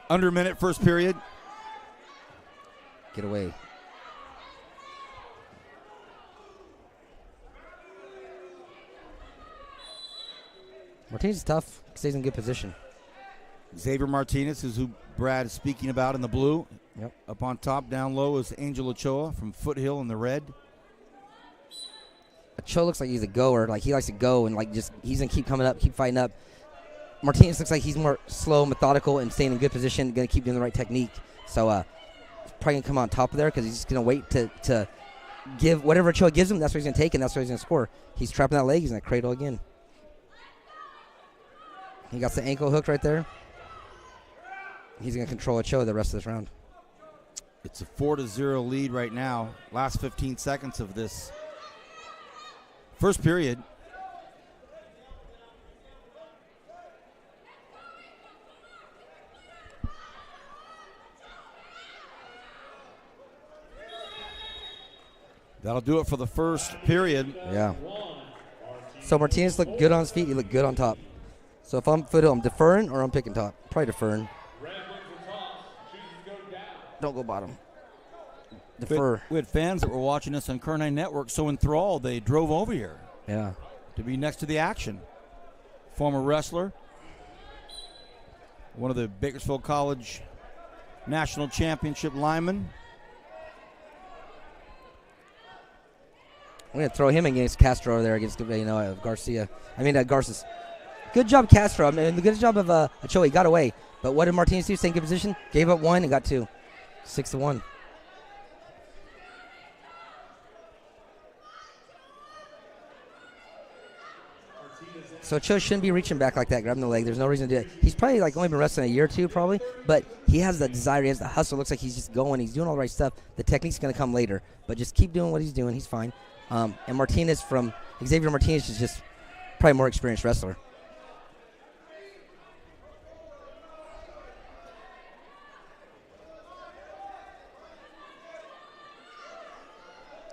Under a minute, first period. Get away. Martinez is tough. Stays in good position. Xavier Martinez is who Brad is speaking about in the blue. Yep. Up on top, down low is Angel Ochoa from Foothill in the red. Ochoa looks like he's a goer. Like he likes to go and like just he's gonna keep coming up, keep fighting up. Martinez looks like he's more slow, methodical, and staying in good position. Gonna keep doing the right technique. So he's probably gonna come on top of there because he's just gonna wait to give whatever Ochoa gives him. That's what he's gonna take, and that's what he's gonna score. He's trapping that leg. He's gonna cradle again. He got the ankle hook right there. He's gonna control Ochoa the rest of this round. It's a 4-0 lead right now. Last 15 seconds of this first period. That'll do it for the first period. Yeah. So Martinez looked good on his feet. He looked good on top. So if I'm Foothill, I'm deferring or I'm picking top. Probably deferring. Don't go bottom. Defer. We had fans that were watching us on Current Network so enthralled they drove over here. Yeah. To be next to the action. Former wrestler. One of the Bakersfield College National Championship linemen. I'm going to throw him against Castro over there against, Garcia. Garces. Good job, Castro. I mean, good job of Ochoa. He got away. But what did Martinez do? Stay in good position. Gave up one and got two. 6-1. So Ochoa shouldn't be reaching back like that, grabbing the leg. There's no reason to do it. He's probably only been wrestling a year or two, probably. But he has the desire. He has the hustle. Looks like he's just going. He's doing all the right stuff. The technique's going to come later. But just keep doing what he's doing. He's fine. And Xavier Martinez is just probably a more experienced wrestler.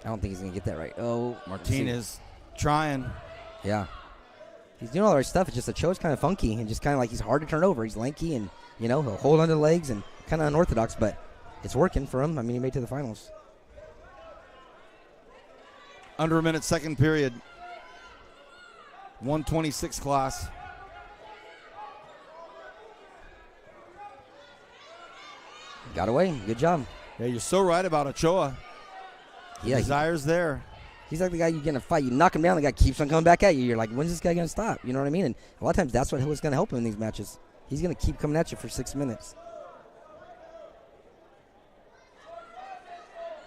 I don't think he's going to get that right. Oh, Martinez trying. Yeah. He's doing all the right stuff. It's just Ochoa's kind of funky and just kind of like he's hard to turn over. He's lanky and, he'll hold onto the legs and kind of unorthodox, but it's working for him. I mean, he made it to the finals. Under a minute, second period. 126 class. Got away. Good job. Yeah, you're so right about Ochoa. Yeah, Desire's there. He's like the guy you get in a fight. You knock him down, the guy keeps on coming back at you. You're like, when's this guy going to stop? You know what I mean? And a lot of times that's what's going to help him in these matches. He's going to keep coming at you for 6 minutes.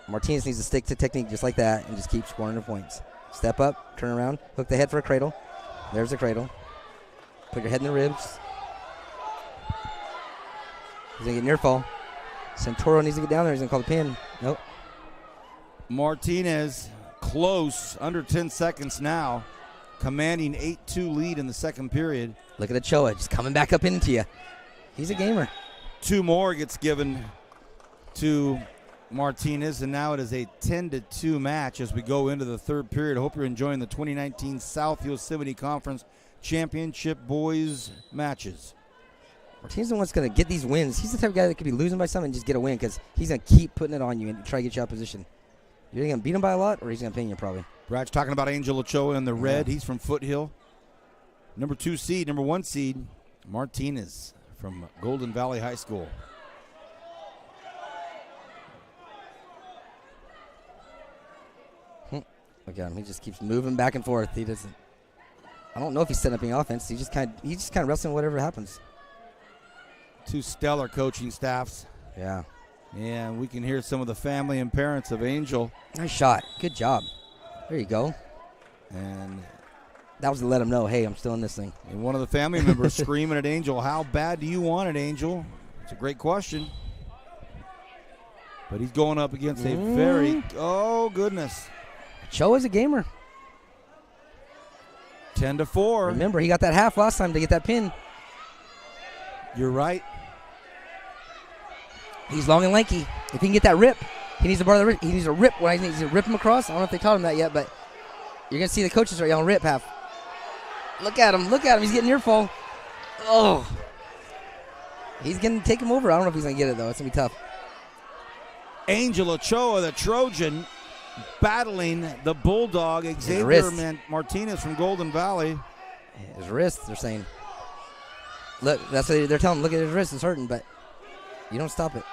Martinez needs to stick to technique just like that and just keep scoring the points. Step up, turn around, hook the head for a cradle. There's the cradle. Put your head in the ribs. He's going to get near fall. Santoro needs to get down there. He's going to call the pin. Nope. Martinez close, under 10 seconds now, commanding 8-2 lead in the second period. Look at Ochoa just coming back up into you. He's a gamer. 2 more gets given to Martinez, and now it is a 10-2 match as we go into the third period. I hope you're enjoying the 2019 South Yosemite Conference Championship boys matches. Martinez is the one that's going to get these wins. He's the type of guy that could be losing by something and just get a win because he's going to keep putting it on you and try to get you out of position. You're going to beat him by a lot, or he's going to pin you probably. Brad's talking about Angel Ochoa in the red. He's from Foothill. Number 1 seed, Martinez from Golden Valley High School. Look at him. He just keeps moving back and forth. He doesn't. I don't know if he's setting up any offense. He's just kind of wrestling whatever happens. 2 stellar coaching staffs. Yeah. And we can hear some of the family and parents of Angel. Nice shot. Good job. There you go. And that was to let him know, hey, I'm still in this thing. And one of the family members screaming at Angel, how bad do you want it, Angel? It's a great question. But he's going up against a very, oh, goodness. Ochoa's a gamer. 10-4. Remember, he got that half last time to get that pin. You're right. He's long and lanky. If he can get that rip, he needs to bar the rip. He needs to rip. He needs to rip him across. I don't know if they taught him that yet, but you're going to see the coaches start yelling rip half. Look at him. Look at him. He's getting near fall. Oh. He's going to take him over. I don't know if he's going to get it, though. It's going to be tough. Angel Ochoa, the Trojan, battling the Bulldog, Xavier Martinez from Golden Valley. His wrist, they're saying. Look, that's what they're telling him. Look at his wrist. It's hurting, but you don't stop it.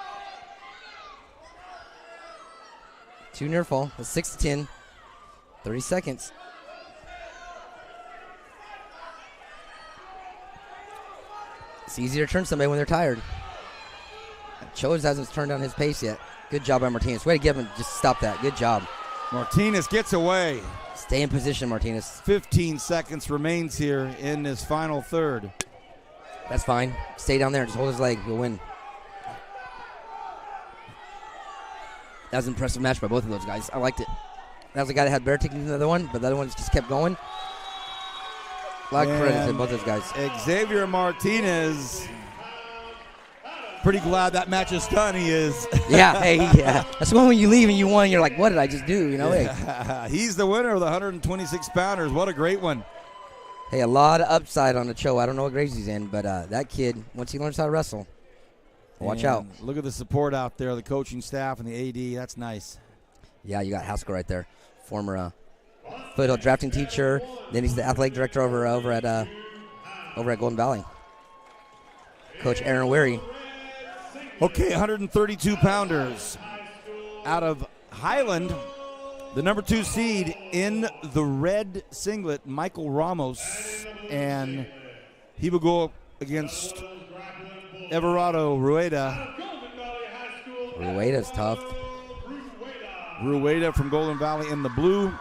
2 near fall. That's 6-10. 30 seconds. It's easier to turn somebody when they're tired. Chose hasn't turned down his pace yet. Good job by Martinez. Way to give him, just stop that. Good job. Martinez gets away. Stay in position, Martinez. 15 seconds remains here in this final third. That's fine. Stay down there. Just hold his leg. You'll win. That was an impressive match by both of those guys. I liked it. That was the guy that had better technique than the other one, but the other one just kept going. A lot of credit to both those guys. Xavier Martinez, pretty glad that match is done. He is. Yeah, hey, yeah. That's when you leave and you won, you're like, what did I just do? You know, yeah. Hey. He's the winner of the 126-pounders. What a great one. Hey, a lot of upside on the show. I don't know what grades he's in, but that kid, once he learns how to wrestle, watch out. Look at the support out there, the coaching staff and the AD. That's nice. Yeah, you got Haskell right there, former Foothill drafting teacher. Then he's the athletic director over at Golden Valley. Coach Aaron Weary. Okay, 132-pounders out of Highland. The number 2 seed in the red singlet, Michael Ramos, and he will go up against Everardo Rueda. Rueda's tough. Rueda from Golden Valley in the blue.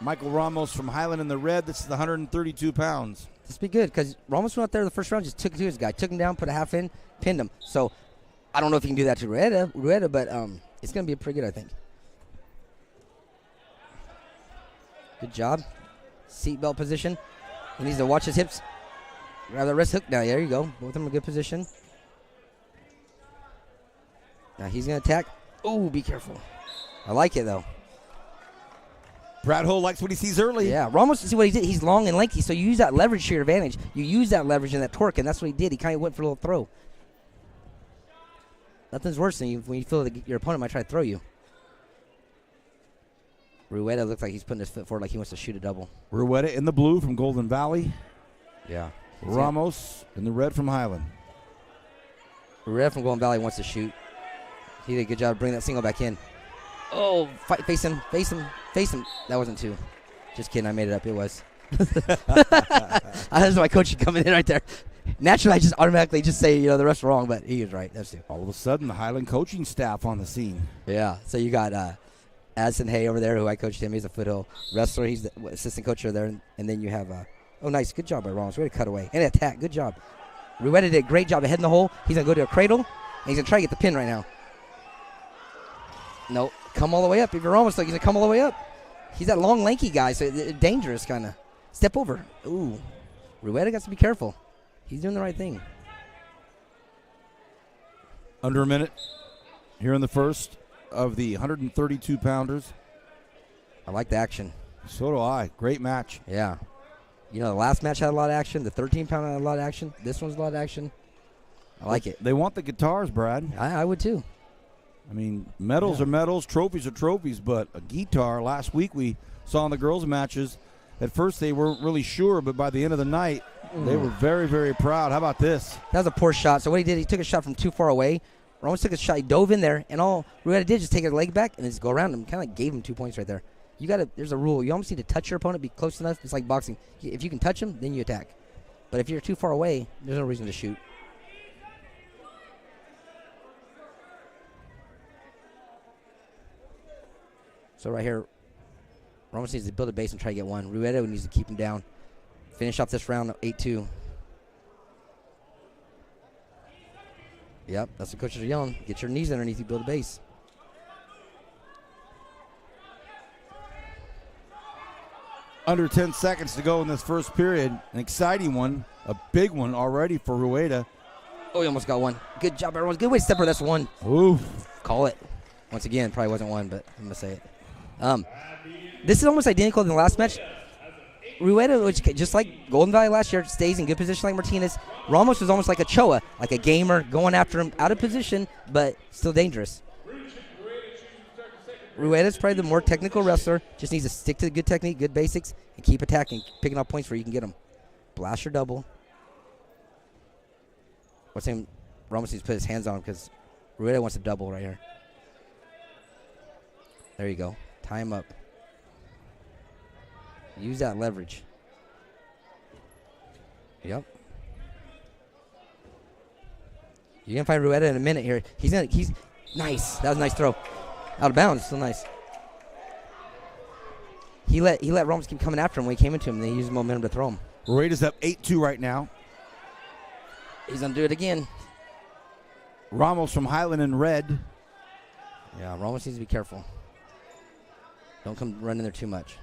Michael Ramos from Highland in the red. This is the 132 pounds. This be good because Ramos went out there the first round, just took it to his guy, took him down, put a half in, pinned him. So I don't know if he can do that to Rueda, but it's going to be pretty good, I think. Good job. Seatbelt position. He needs to watch his hips. Grab the wrist hook. Now, there you go. Both of them in a good position. Now he's going to attack. Oh, be careful. I like it, though. Brad Hull likes what he sees early. Yeah, Ramos, see what he did? He's long and lanky, so you use that leverage to your advantage. You use that leverage and that torque, and that's what he did. He kind of went for a little throw. Nothing's worse than when you feel that your opponent might try to throw you. Rueda looks like he's putting his foot forward like he wants to shoot a double. Rueda in the blue from Golden Valley. Yeah. Ramos in the red from Highland. Rueda from Golden Valley wants to shoot. He did a good job of bringing that single back in. Oh, face him. That wasn't 2. Just kidding, I made it up. It was. That's my coach coming in right there. Naturally, I just automatically just say, the ref's wrong, but he was right. That's 2. All of a sudden, the Highland coaching staff on the scene. Yeah, so you got Addison Hay over there, who I coached him. He's a foothill wrestler. He's the assistant coach over there. And then you have, oh, nice. Good job by Ramos. Way to cut away. And attack. Good job. Rueda did a great job of heading the hole. He's going to go to a cradle, and he's going to try to get the pin right now. No, come all the way up. If you're Ramos, like, he's going to come all the way up. He's that long, lanky guy, so dangerous kind of. Step over. Ooh. Rueda got to be careful. He's doing the right thing. Under a minute here in the first of the 132-pounders. I like the action. So do I. Great match. Yeah. You know, the last match had a lot of action. The 13-pounder had a lot of action. This one's a lot of action. I like it. They want the guitars, Brad. I would too. I mean, medals are medals, trophies are trophies, but a guitar, last week we saw in the girls' matches, at first they weren't really sure, but by the end of the night, they were very, very proud. How about this? That was a poor shot. So what he did, he took a shot from too far away. Ramos took a shot. He dove in there, and all Rueda did just take his leg back and just go around him. Kind of like gave him 2 points right there. You got to. There's a rule. You almost need to touch your opponent, be close enough. It's like boxing. If you can touch him, then you attack. But if you're too far away, there's no reason to shoot. So right here, Ramos needs to build a base and try to get one. Rueda needs to keep him down. Finish off this round 8-2. Yep, that's what coaches are yelling. Get your knees underneath you, build a base. Under 10 seconds to go in this first period. An exciting one, a big one already for Rueda. Oh, he almost got one. Good job, everyone. Good way to step her. That's one. Oof. Call it. Once again, probably wasn't one, but I'm going to say it. This is almost identical to the last match. Rueda, which just like Golden Valley last year, stays in good position like Martinez. Ramos was almost like a Choa, like a gamer, going after him out of position, but still dangerous. Rueda's probably the more technical wrestler. Just needs to stick to the good technique, good basics, and keep attacking, picking up points where you can get them. Blast or double. What's him? Ramos needs to put his hands on him because Rueda wants to double right here. There you go. Tie him up. Use that leverage. Yep. You're gonna find Rueda in a minute here. He's nice. That was a nice throw. Out of bounds, still nice. He let Ramos keep coming after him when he came into him, and then he used momentum to throw him. Rueda's up 8-2 right now. He's gonna do it again. Ramos from Highland in red. Yeah, Ramos needs to be careful. Don't come running there too much.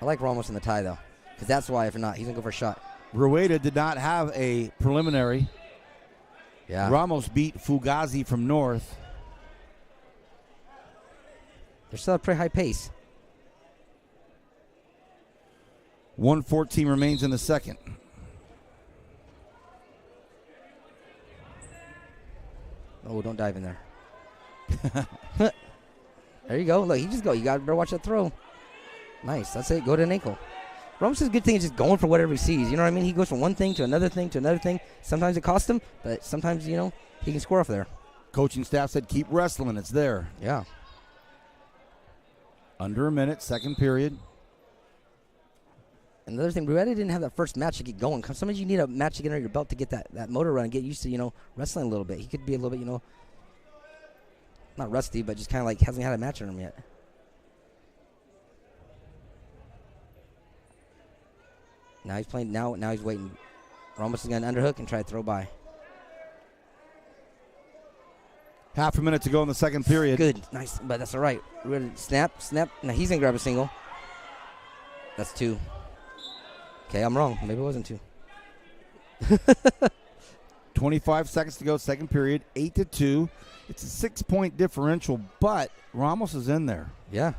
I like Ramos in the tie, though, because that's why, if not, he's going to go for a shot. Rueda did not have a preliminary. Yeah. Ramos beat Fugazi from North. They're still at a pretty high pace. 1:14 remains in the second. Oh, don't dive in there. There you go. Look, he just go. You got to better watch that throw. Nice. That's it. Go to an ankle. Ramos' good thing is just going for whatever he sees. You know what I mean? He goes from one thing to another thing to another thing. Sometimes it costs him, but sometimes, you know, he can score off there. Coaching staff said keep wrestling. It's there. Yeah. Under a minute, second period. Another thing, Rueda didn't have that first match to get going. Sometimes you need a match to get under your belt to get that motor run and get used to, you know, wrestling a little bit. He could be a little bit, you know, not rusty, but just kind of like hasn't had a match on him yet. Now he's playing. Now he's waiting. Ramos is going to underhook and try to throw by. Half a minute to go in the second period. Good, nice, but that's all right. Snap. Now he's going to grab a single. That's two. Okay, I'm wrong. Maybe it wasn't two. 25 seconds to go, second period, 8-2. It's a 6-point differential, but Ramos is in there. Yeah.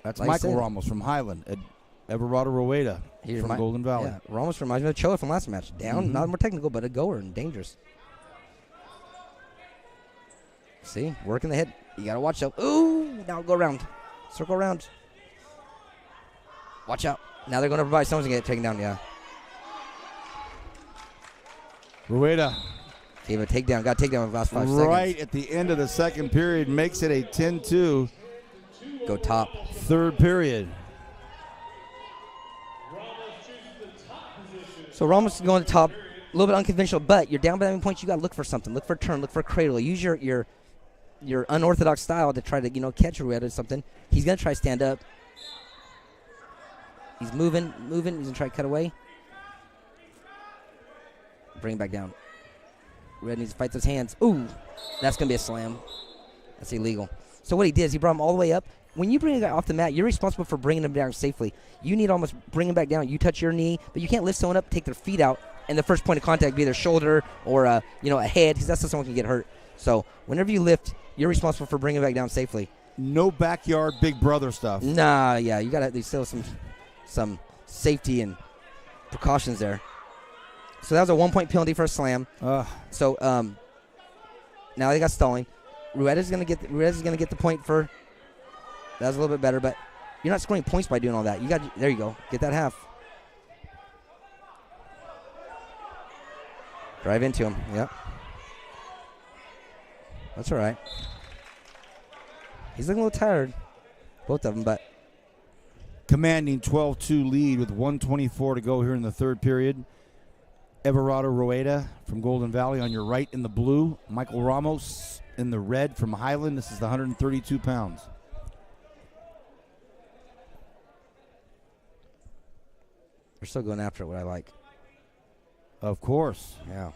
That's like Michael Ramos from Highland. Everardo Rueda from Golden Valley. Yeah, Ramos reminds me of Choa from last match. Down, not more technical, but a goer and dangerous. See, working the head. You got to watch out. Ooh, now go around. Circle around. Watch out. Now they're going to provide. Someone's going to get taken down, yeah. Rueda. Gave a takedown. Got a takedown in the last 5 seconds. Right at the end of the second period makes it a 10-2. Go top. Third period. So Ramos is going to top. little bit unconventional, but you're down by that many points. You got to look for something. Look for a turn. Look for a cradle. Use your unorthodox style to try to catch a red or something. He's gonna try to stand up. He's moving. He's gonna try to cut away. Bring him back down. Red needs to fight those hands. Ooh, that's gonna be a slam. That's illegal. So what he did is he brought him all the way up. When you bring a guy off the mat, you're responsible for bringing him down safely. You need to almost bring him back down. You touch your knee, but you can't lift someone up, take their feet out, and the first point of contact be their shoulder or a head, because that's how someone can get hurt. So whenever you lift, you're responsible for bringing him back down safely. No backyard Big Brother stuff. Nah, yeah, you got there's still some safety and precautions there. So that was a 1-point penalty for a slam. So now they got stalling. Rueda's gonna get the point for. That was a little bit better, but you're not scoring points by doing all that. There you go. Get that half. Drive into him. Yep. That's all right. He's looking a little tired, both of them, but. Commanding 12-2 lead with 1:24 to go here in the third period. Everardo Rueda from Golden Valley on your right in the blue. Michael Ramos in the red from Highland. This is the 132 pounds. They're still going after it, what I like. Of course. Yeah.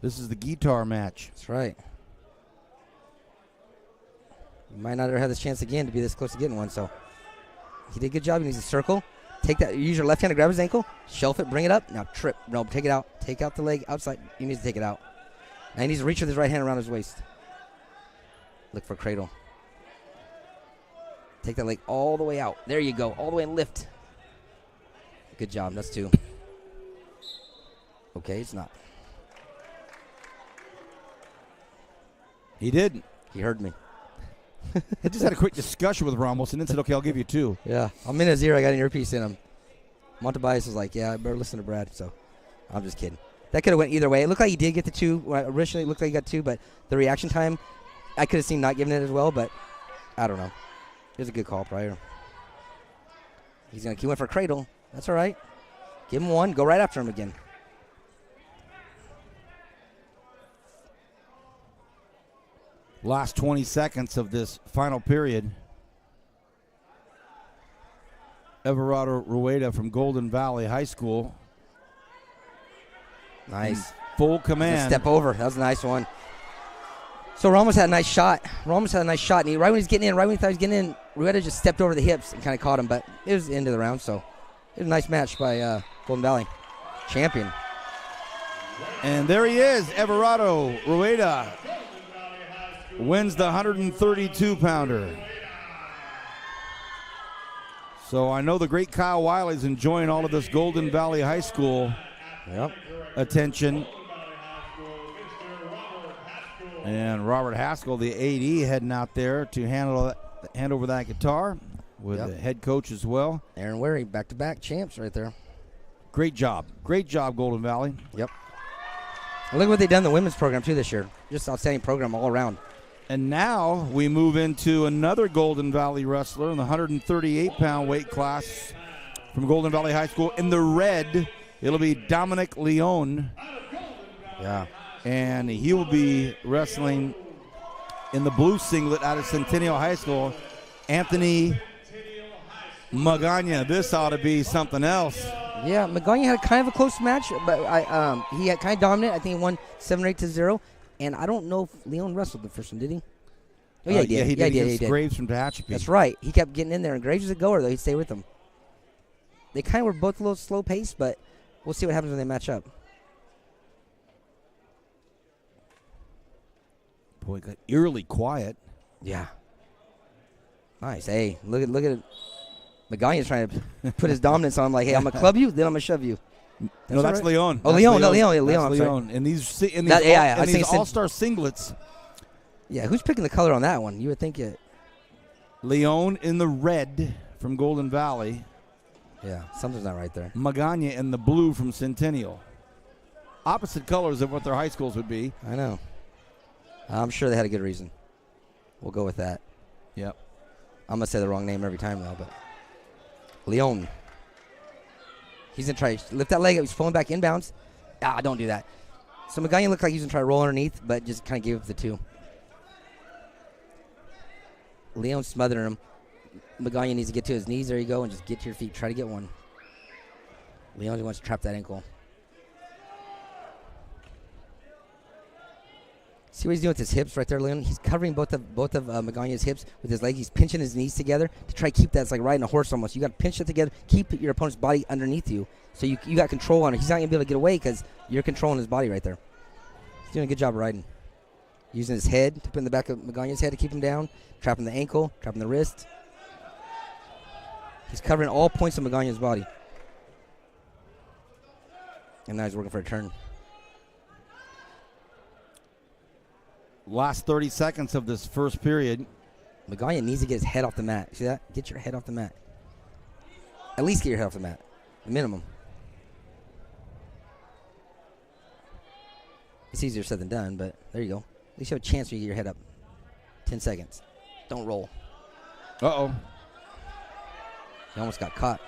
This is the guitar match. That's right. You might not ever have this chance again to be this close to getting one, so he did a good job. He needs to circle. Take that. Use your left hand to grab his ankle. Shelf it. Bring it up. Now trip. No, take it out. Take out the leg outside. He needs to take it out. Now he needs to reach with his right hand around his waist. Look for a cradle. Take that leg all the way out. There you go. All the way and lift. Good job. That's 2. Okay, it's not. He didn't. He heard me. I just had a quick discussion with Ramos and then said, okay, I'll give you 2. Yeah. I'm in his ear. I got an earpiece in him. Montebias was like, yeah, I better listen to Brad. So I'm just kidding. That could have went either way. It looked like he did get the 2. Originally, it looked like he got 2, but the reaction time, I could have seen not giving it as well, but I don't know. It was a good call prior. He went for a cradle. That's all right. Give him 1. Go right after him again. Last 20 seconds of this final period. Everardo Rueda from Golden Valley High School. Nice. Full command. Step over. That was a nice one. So Ramos had a nice shot. And right when he's getting in, right when he thought he was getting in, Rueda just stepped over the hips and kind of caught him. But it was the end of the round, so it was a nice match by Golden Valley. Champion. And there he is, Everardo Rueda. Wins the 132-pounder. So I know the great Kyle Wiley's enjoying all of this Golden Valley High School attention. And Robert Haskell, the AD, heading out there to hand over that guitar with the head coach as well. Aaron Wary, back-to-back champs right there. Great job. Great job, Golden Valley. Yep. Look what they've done in the women's program, too, this year. Just outstanding program all around. And now we move into another Golden Valley wrestler in the 138-pound weight class from Golden Valley High School. In the red, it'll be Dominic Leon. Yeah. And he will be wrestling in the blue singlet out of Centennial High School. Anthony Magana. This ought to be something else. Yeah, Magana had kind of a close match, but he had kind of dominant. I think he won 7-8-0. And I don't know if Leon wrestled the first one, did he? Oh, yeah, he did. Yeah, he did. He did. Graves from Tehachapi. That's right. He kept getting in there, and Graves was a goer, though. He'd stay with him. They kind of were both a little slow paced, but we'll see what happens when they match up. Boy, it got eerily quiet. Yeah. Nice. Hey, look at it. Magana's trying to put his dominance on him, like, hey, I'm going to club you, then I'm going to shove you. That's right. Leon. Oh, that's Leon. That's Leon. In these all-star singlets. Yeah, who's picking the color on that one? You would think it. Leon in the red from Golden Valley. Yeah, something's not right there. Magana in the blue from Centennial. Opposite colors of what their high schools would be. I know. I'm sure they had a good reason. We'll go with that. Yep. I'm going to say the wrong name every time, though, but Leon. He's going to try to lift that leg up. He's pulling back inbounds. Don't do that. So Magana looked like he was going to try to roll underneath, but just kind of gave up the 2. Leon smothering him. Magana needs to get to his knees. There you go, and just get to your feet. Try to get one. Leon wants to trap that ankle. See what he's doing with his hips right there, Leon? He's covering both of Magana's hips with his leg. He's pinching his knees together to try to keep that. It's like riding a horse almost. You got to pinch it together, keep your opponent's body underneath you, so you got control on it. He's not going to be able to get away because you're controlling his body right there. He's doing a good job of riding. Using his head to put in the back of Magana's head to keep him down, trapping the ankle, trapping the wrist. He's covering all points of Magana's body. And now he's working for a turn. Last 30 seconds of this first period. Magana needs to get his head off the mat. See that? Get your head off the mat. At least get your head off the mat. The minimum. It's easier said than done, but there you go. At least you have a chance when you get your head up. 10 seconds. Don't roll. Uh-oh. He almost got caught.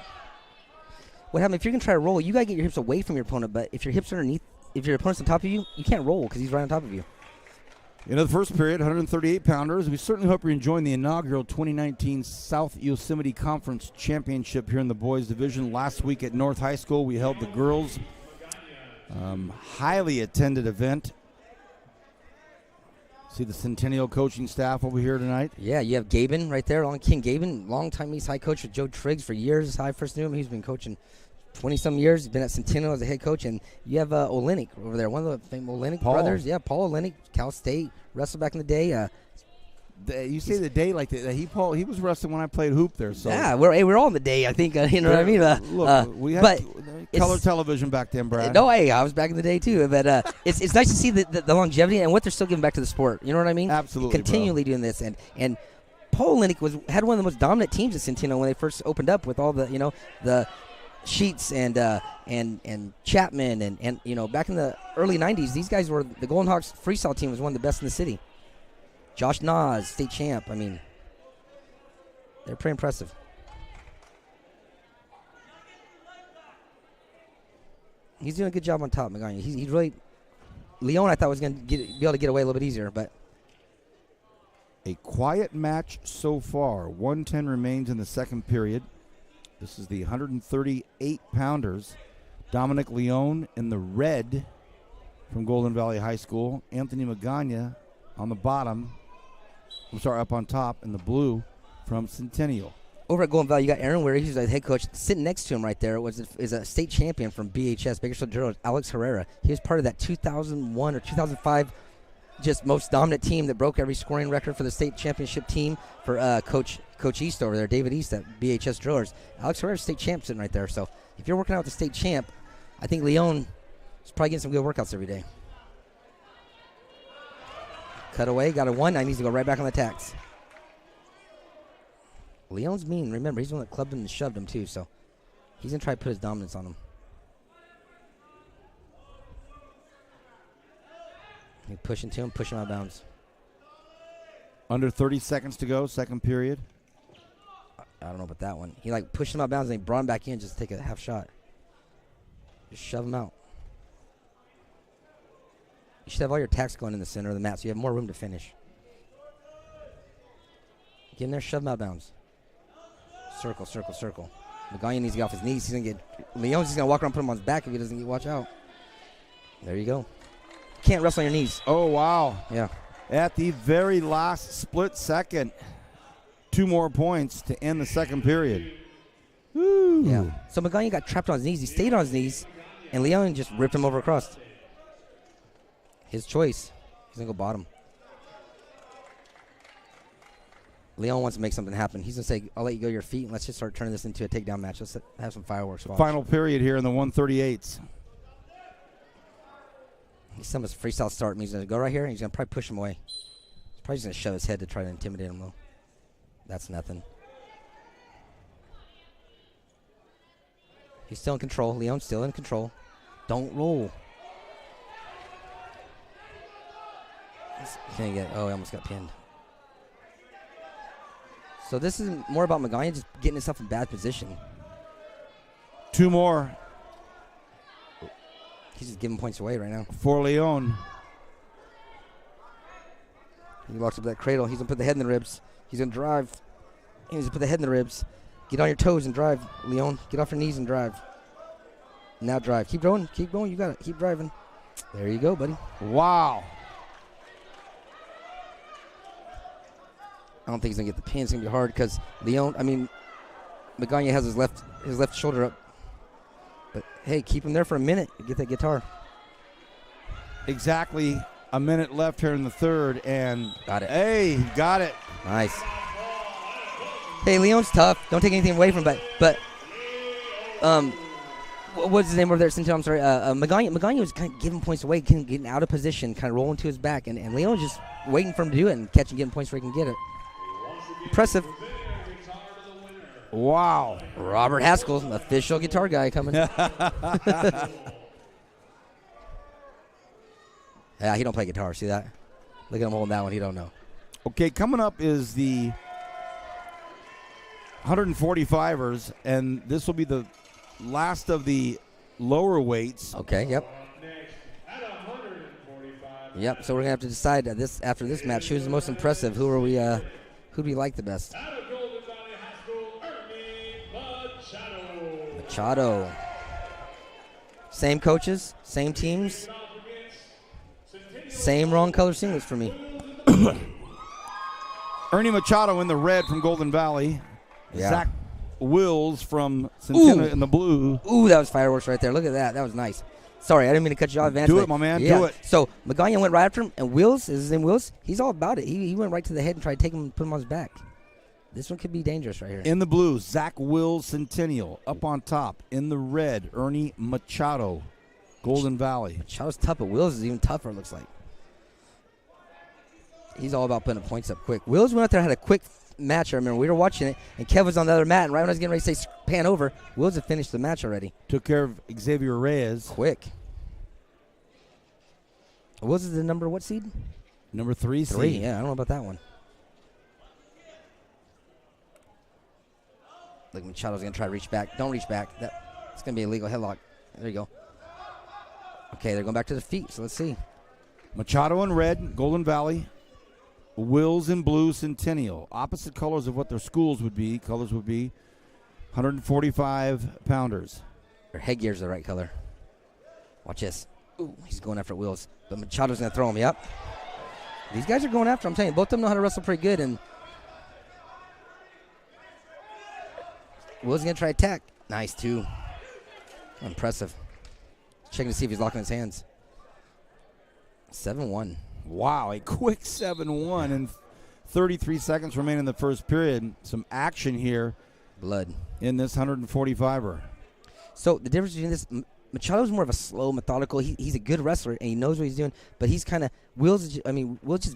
What happened? If you're going to try to roll, you got to get your hips away from your opponent, but if your hips are underneath, if your opponent's on top of you, you can't roll because he's right on top of you. Into the first period, 138-pounders. We certainly hope you're enjoying the inaugural 2019 South Yosemite Conference Championship here in the boys division. Last week at North High School, we held the girls' highly attended event. See the Centennial coaching staff over here tonight. Yeah, you have Gaben right there, King Gaben, longtime East High coach with Joe Triggs for years. I first knew him. He's been coaching 20-some years. He's been at Centennial as a head coach. And you have Olenek over there, one of the famous Olenek brothers. Yeah, Paul Olenek, Cal State, wrestled back in the day. You say the day like that. He was wrestling when I played hoop there. So yeah, we're all in the day. I think you know what I mean. Look, we had color television back then, Brad. No, hey, I was back in the day too. But it's nice to see the longevity and what they're still giving back to the sport. You know what I mean? Absolutely, continually doing this and Paul Olenek had one of the most dominant teams at Centennial when they first opened up with all the Sheets and Chapman and back in the early 90s, these guys were the Golden Hawks freestyle team was one of the best in the city. Josh Nas, state champ. I mean, they're pretty impressive. He's doing a good job on top, Magana. He's really Leon. I thought was going to be able to get away a little bit easier, but a quiet match so far. 1:10 remains in the second period. This is the 138-pounders. Dominic Leon in the red from Golden Valley High School. Anthony Magana on the bottom. Up on top in the blue from Centennial. Over at Golden Valley, you got Aaron Weary, who's the head coach. Sitting next to him right there is a state champion from BHS, Bakersfield Drills, Alex Herrera. He was part of that 2001 or 2005 just most dominant team that broke every scoring record for the state championship team for Coach East over there, David East at BHS Drillers. Alex Herrera, state champ, sitting right there. So if you're working out with the state champ, I think Leon is probably getting some good workouts every day. Cut away, got a 1. Now he needs to go right back on the tacks. Leon's mean. Remember, he's the one that clubbed him and shoved him too, so he's going to try to put his dominance on him. He pushing to him, pushing out of bounds. Under 30 seconds to go, second period. I don't know about that one. He pushed him out of bounds and he brought him back in just to take a half shot. Just shove him out. You should have all your tacks going in the center of the mat so you have more room to finish. Get in there, shove him out of bounds. Circle, circle, circle. Magana needs to get off his knees. He's going to get... Leon's just going to walk around and put him on his back if he doesn't get... Watch out. There you go. Can't wrestle on your knees. Oh, wow. Yeah. At the very last split second, 2 more points to end the second period. Woo. Yeah. So Magana got trapped on his knees. He stayed on his knees, and Leon just ripped him over across. His choice. He's going to go bottom. Leon wants to make something happen. He's going to say, I'll let you go to your feet, and let's just start turning this into a takedown match. Let's have some fireworks. Watch. Final period here in the 138s. He's some of his freestyle start. He's going to go right here, and he's going to probably push him away. He's probably just going to shove his head to try to intimidate him, though. That's nothing. He's still in control. Leon's still in control. Don't roll. Can't get. Oh, he almost got pinned. So this is more about Magana just getting himself in bad position. 2 more He's just giving points away right now. For Leon. He locks up that cradle. He's going to put the head in the ribs. He's going to drive. He's going to put the head in the ribs. Get on your toes and drive, Leon. Get off your knees and drive. Now drive. Keep going. Keep going. You got it. Keep driving. There you go, buddy. Wow. I don't think he's going to get the pin. It's going to be hard because Magana has his left shoulder up. But, hey, keep him there for a minute. Get that guitar. Exactly a minute left here in the third, and got it. Hey, got it. Nice. Hey, Leon's tough. Don't take anything away from him, but what's his name over there? I'm sorry. Magana was kind of giving points away, kind of getting out of position, kind of rolling to his back, and Leon was just waiting for him to do it and catching, getting points where he can get it. Impressive. Wow. Robert Haskell, official guitar guy coming. Yeah, he don't play guitar. See that? Look at him holding that one. He don't know. Okay, coming up is the 145ers, and this will be the last of the lower weights. Okay, yep. Yep, so we're going to have to decide after this match who's the most impressive. Who do we like the best? Machado. Same coaches, same teams, same wrong color singlets for me. Ernie Machado in the red from Golden Valley. Yeah. Zach Wills from Centennial in the blue. Ooh, that was fireworks right there. Look at that. That was nice. Sorry, I didn't mean to cut you off, Vance. Do it, my man. Yeah. Do it. So Magana went right after him, and Wills, is his name Wills? He's all about it. He went right to the head and tried to take him and put him on his back. This one could be dangerous right here. In the blue, Zach Wills Centennial. Up on top, in the red, Ernie Machado, Golden Valley. Machado's tough, but Wills is even tougher, it looks like. He's all about putting the points up quick. Wills went out there and had a quick match. I remember we were watching it, and Kev was on the other mat, and right when I was getting ready to say pan over, Wills had finished the match already. Took care of Xavier Reyes. Quick. Wills is the number what seed? Number 3 seed. 3, yeah, I don't know about that one. Look, Machado's going to try to reach back. Don't reach back. It's going to be a legal headlock. There you go. Okay, they're going back to the feet, so let's see. Machado in red, Golden Valley. Wills in blue, Centennial. Opposite colors of what their schools would be. Colors would be 145 pounders. Their headgear's the right color. Watch this. Ooh, he's going after Wills. But Machado's going to throw him. Yep. These guys are going after him. I'm telling you, both of them know how to wrestle pretty good, and Wills is going to try to attack. Nice, too. Impressive. Checking to see if he's locking his hands. 7-1. Wow, a quick 7-1 and 33 seconds remain in the first period. Some action here. Blood. In this 145er. So the difference between this, Machado's more of a slow, methodical. He's a good wrestler, and he knows what he's doing, but he's kind of, Will's just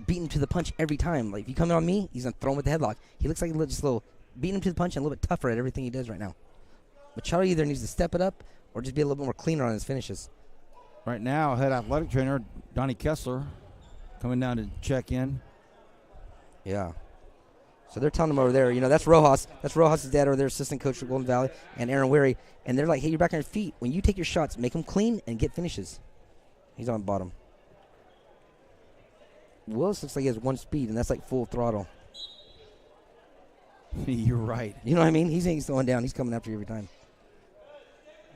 beating him to the punch every time. Like, if you come in on me, he's going to throw him with the headlock. He looks like just a little, beating him to the punch and a little bit tougher at everything he does right now. Machado either needs to step it up or just be a little bit more cleaner on his finishes. Right now, head athletic trainer Donnie Kessler coming down to check in. Yeah. So they're telling him over there, that's Rojas. That's Rojas' dad over there, assistant coach for Golden Valley, and Aaron Weary. And they're like, hey, you're back on your feet. When you take your shots, make them clean and get finishes. He's on bottom. Willis looks like he has one speed, and that's like full throttle. You're right. You know what I mean? He's slowing down. He's coming after you every time.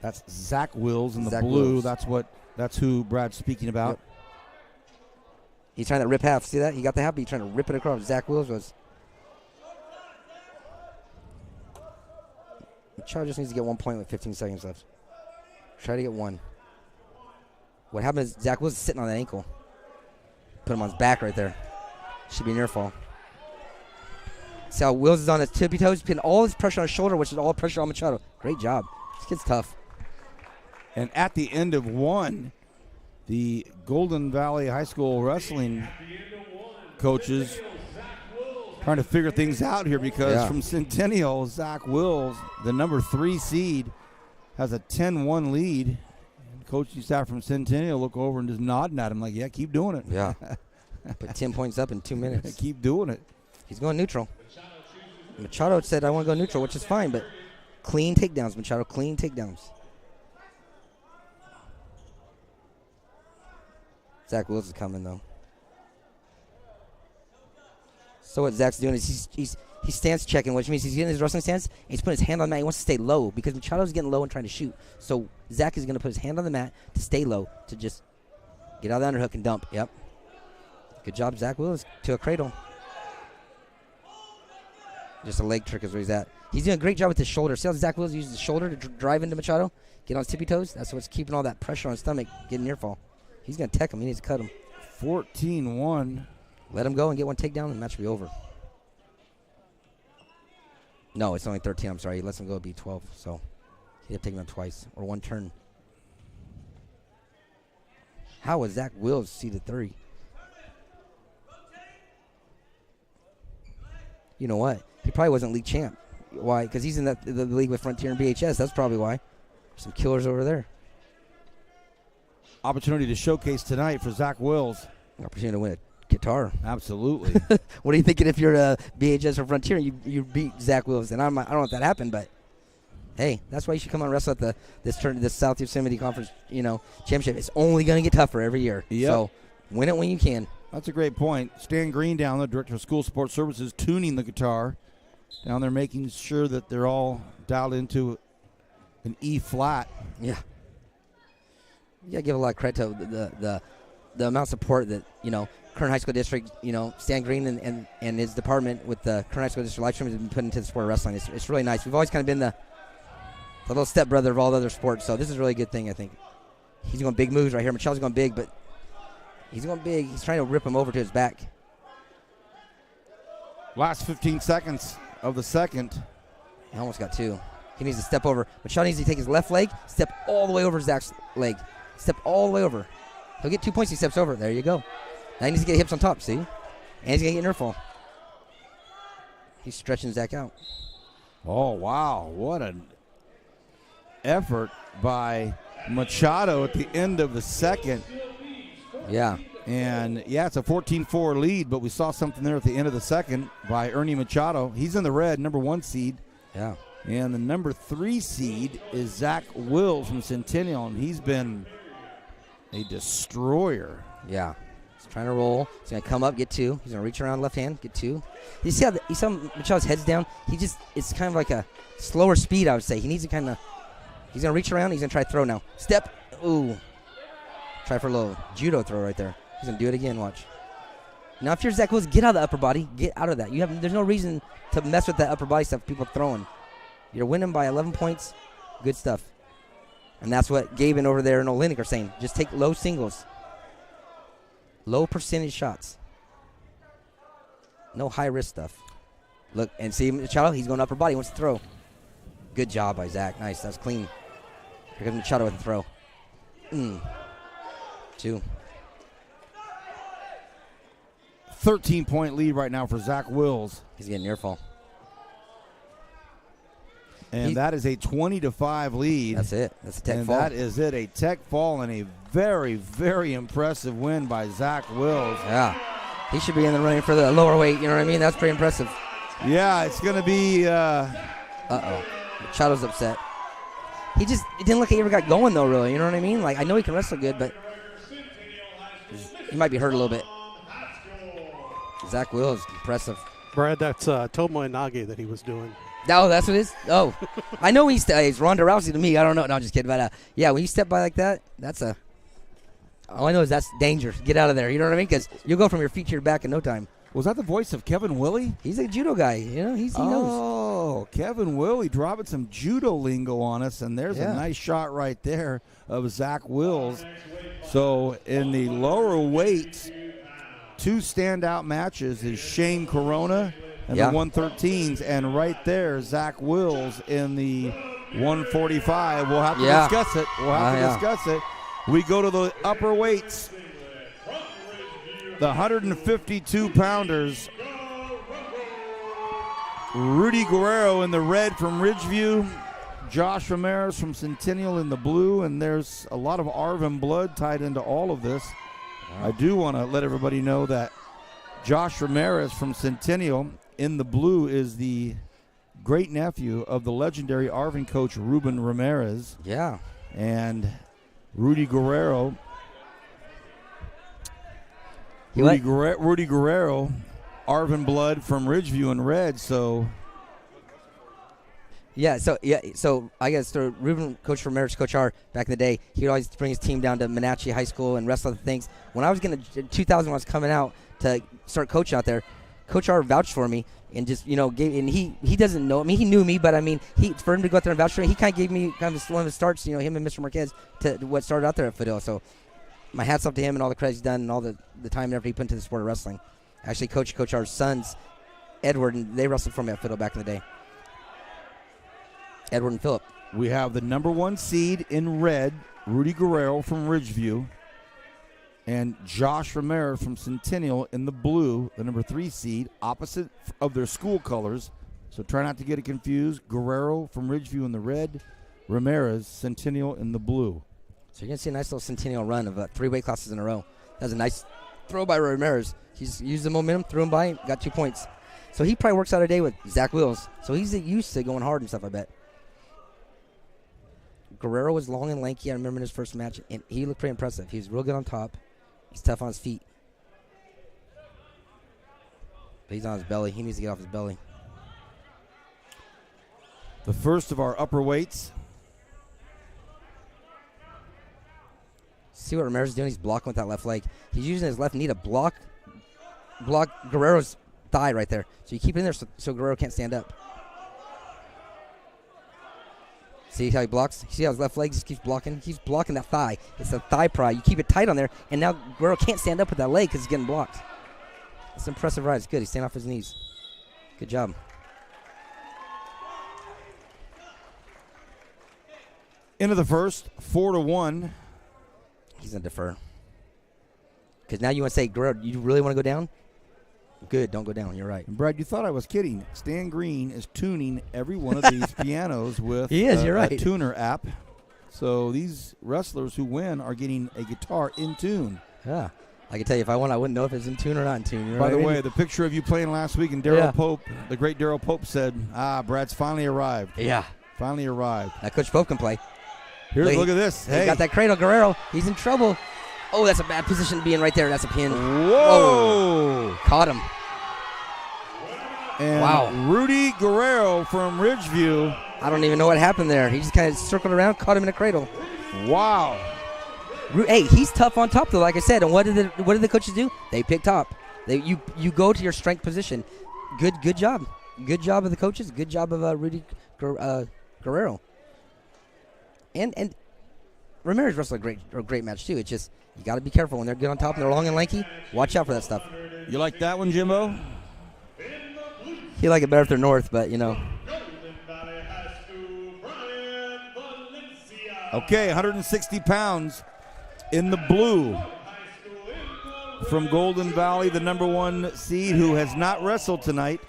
That's Zach Wills in the Zach blue. Wills. That's who Brad's speaking about. Yep. He's trying to rip half. See that? He got the half, but he's trying to rip it across. Zach Wills was. Machado just needs to get 1 point with 15 seconds left. Try to get one. What happened is Zach Wills is sitting on that ankle. Put him on his back right there. Should be near fall. See how Wills is on his tippy toes, putting all his pressure on his shoulder, which is all pressure on Machado. Great job. This kid's tough. And at the end of one, the Golden Valley High School wrestling coaches trying to figure things out here because from Centennial, Zach Wills, the number 3 seed, has a 10-1 lead. And coaching staff from Centennial look over and just nodding at him like, yeah, keep doing it. Yeah. Put 10 points up in 2 minutes. Keep doing it. He's going neutral. Machado said, I want to go neutral, which is fine, but clean takedowns, Machado, clean takedowns. Zach Wills is coming, though. So what Zach's doing is he's stance checking, which means he's getting his wrestling stance, and he's putting his hand on the mat. He wants to stay low because Machado's getting low and trying to shoot. So Zach is going to put his hand on the mat to stay low, to just get out of the underhook and dump. Yep. Good job, Zach Willis, to a cradle. Just a leg trick is where he's at. He's doing a great job with his shoulder. See how Zach Willis uses his shoulder to drive into Machado? Get on his tippy toes? That's what's keeping all that pressure on his stomach, getting near fall. He's going to tech him. He needs to cut him. 14-1. Let him go and get one takedown, and the match will be over. No, it's only 13. I'm sorry. He lets him go. It'll be 12. So he'd have taken him twice or one turn. How was Zach Wills seeded 3? You know what? He probably wasn't league champ. Why? Because he's in the league with Frontier and BHS. That's probably why. Some killers over there. Opportunity to showcase tonight for Zach Wills. Opportunity to win a guitar. Absolutely. What are you thinking if you're a BHS or Frontier and you beat Zach Wills? And I don't know if that happened, but hey, that's why you should come on and wrestle at this South Yosemite Conference, championship. It's only going to get tougher every year. Yep. So win it when you can. That's a great point. Stan Green down there, Director of School Support Services, tuning the guitar down there, making sure that they're all dialed into an E flat. Yeah. You gotta give a lot of credit to the amount of support that Kern High School District, Stan Green and his department with the Kern High School District live stream has been put into the sport of wrestling. It's really nice. We've always kind of been the little stepbrother of all the other sports, so this is a really good thing, I think. He's going big moves right here. Michelle's going big, but he's going big. He's trying to rip him over to his back. Last 15 seconds of the second. He almost got 2. He needs to step over. Michelle needs to take his left leg, step all the way over Zach's leg. Step all the way over. He'll get 2 points. He steps over. There you go. Now he needs to get hips on top, see? And he's going to get near fall. He's stretching Zach out. Oh, wow. What an effort by Machado at the end of the second. Yeah. And, yeah, it's a 14-4 lead, but we saw something there at the end of the second by Ernie Machado. He's in the red, number 1 seed. Yeah. And the number 3 seed is Zach Wills from Centennial, and he's been a destroyer. Yeah. He's trying to roll. He's going to come up, get 2. He's going to reach around left hand, get 2. You see how Machado's head's down? It's kind of like a slower speed, I would say. He needs to kind of, he's going to reach around. He's going to try to throw now. Step. Ooh. Try for a little judo throw right there. He's going to do it again, watch. Now, if you're Zach Wills, get out of the upper body. Get out of that. There's no reason to mess with that upper body stuff people throwing. You're winning by 11 points. Good stuff. And that's what Gaben over there and Olenek are saying. Just take low singles. Low percentage shots. No high-risk stuff. Look, and see Machado, he's going upper body. He wants to throw. Good job by Zach. Nice. That's clean. Here comes Machado with the throw. 2. 13-point lead right now for Zach Wills. He's getting near fall. And that is a 20-5 lead. That's it. That's a tech fall. And that is it. A tech fall and a very, very impressive win by Zach Wills. Yeah. He should be in the running for the lower weight. You know what I mean? That's pretty impressive. Yeah, it's going to be... Uh-oh. Machado's upset. It didn't look like he ever got going, though, really. You know what I mean? Like, I know he can wrestle good, but he might be hurt a little bit. Zach Wills, impressive. Brad, that's Tomo Inage that he was doing. Oh, that's what it is? Oh. I know he's Ronda Rousey to me. I don't know. No, I'm just kidding. But, yeah, when you step by like that, all I know is that's danger. Get out of there. You know what I mean? Because you'll go from your feet to your back in no time. Was that the voice of Kevin Willie? He's a judo guy. You know, he knows. Oh, Kevin Willie dropping some judo lingo on us, and there's a nice shot right there of Zach Wills. So in the lower weights, 2 standout matches is Shane Corona and the 113s, and right there, Zach Wills in the 145. We'll have to discuss it. We go to the upper weights. The 152-pounders. Rudy Guerrero in the red from Ridgeview. Josh Ramirez from Centennial in the blue, and there's a lot of Arvin blood tied into all of this. I do want to let everybody know that Josh Ramirez from Centennial in the blue is the great nephew of the legendary Arvin coach Ruben Ramirez. Yeah. And Rudy Guerrero Rudy Guerrero, Arvin Blood from Ridgeview in red. So so I guess Ruben, Coach Ramirez, Coach R, back in the day, he would always bring his team down to Menachie High School and rest other things. When I was in 2000, when I was coming out to start coaching out there, Coach R vouched for me and just he doesn't know. I mean, he knew me, but I mean, for him to go out there and vouch for me, he kind of gave me one of his starts. Him and Mr. Marquez to what started out there at Fidel. So my hats off to him and all the credit he's done and all the time and effort he put into the sport of wrestling. Actually, Coach R's sons, Edward, and they wrestled for me at Fidel back in the day. Edward and Phillip. We have the number 1 seed in red, Rudy Guerrero from Ridgeview, and Josh Ramirez from Centennial in the blue, the number 3 seed, opposite of their school colors. So try not to get it confused. Guerrero from Ridgeview in the red, Ramirez, Centennial in the blue. So you're going to see a nice little Centennial run of 3 weight classes in a row. That was a nice throw by Ramirez. He's used the momentum, threw him by, got 2 points. So he probably works out a day with Zach Wills. So he's used to going hard and stuff, I bet. Guerrero was long and lanky. I remember in his first match, and he looked pretty impressive. He was real good on top. He's tough on his feet. But he's on his belly. He needs to get off his belly. The first of our upper weights. See what Ramirez is doing? He's blocking with that left leg. He's using his left knee to block Guerrero's thigh right there. So you keep it in there so Guerrero can't stand up. See how he blocks? See how his left leg just keeps blocking? He's blocking that thigh. It's a thigh pry. You keep it tight on there, and now Guerrero can't stand up with that leg because he's getting blocked. It's an impressive ride. It's good. He's staying off his knees. Good job. Into the first, 4-1. He's going to defer. Because now you want to say, Guerrero, you really want to go down? Good, don't go down. You're right. And Brad, you thought I was kidding. Stan Green is tuning every one of these pianos with you're right. a tuner app. So these wrestlers who win are getting a guitar in tune. Yeah. I can tell you, if I won, I wouldn't know if it's in tune or not in tune. By the way, the picture of you playing last week, and Daryl Pope, the great Daryl Pope said, Brad's finally arrived. Yeah. Finally arrived. Now Coach Pope can play. Look at this. He got that cradle, Guerrero. He's in trouble. Oh, that's a bad position being right there. That's a pin. Whoa. Caught him. And Rudy Guerrero from Ridgeview. I don't even know what happened there. He just kind of circled around, caught him in a cradle. Wow. Hey, he's tough on top, though, like I said. And what did the coaches do? They pick top. You go to your strength position. Good job. Good job of the coaches. Good job of Rudy Guerrero. And Ramirez wrestled a great match, too. It's just you got to be careful when they're good on top and they're long and lanky. Watch out for that stuff. You like that one, Jimbo? He like it better if they're north, but, Okay, 160 pounds in the blue. From Golden Valley, the number 1 seed who has not wrestled tonight.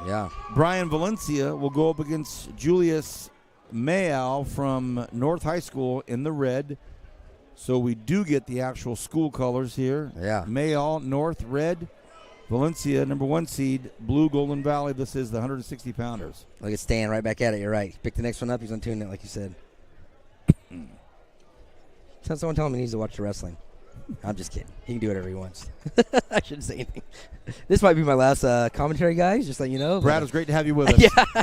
Yeah. Brian Valencia will go up against Julius Mayal from North High School in the red. So we do get the actual school colors here. Yeah. Mayal, North, red. Valencia, number 1 seed, blue, Golden Valley. This is the 160 pounders. Look at Stan right back at it. You're right. He picked the next one up. He's on tune it, like you said. Someone tell him he needs to watch the wrestling. I'm just kidding. He can do whatever he wants. I shouldn't say anything. This might be my last commentary, guys, just letting you know. Brad, it was great to have you with us. Yeah.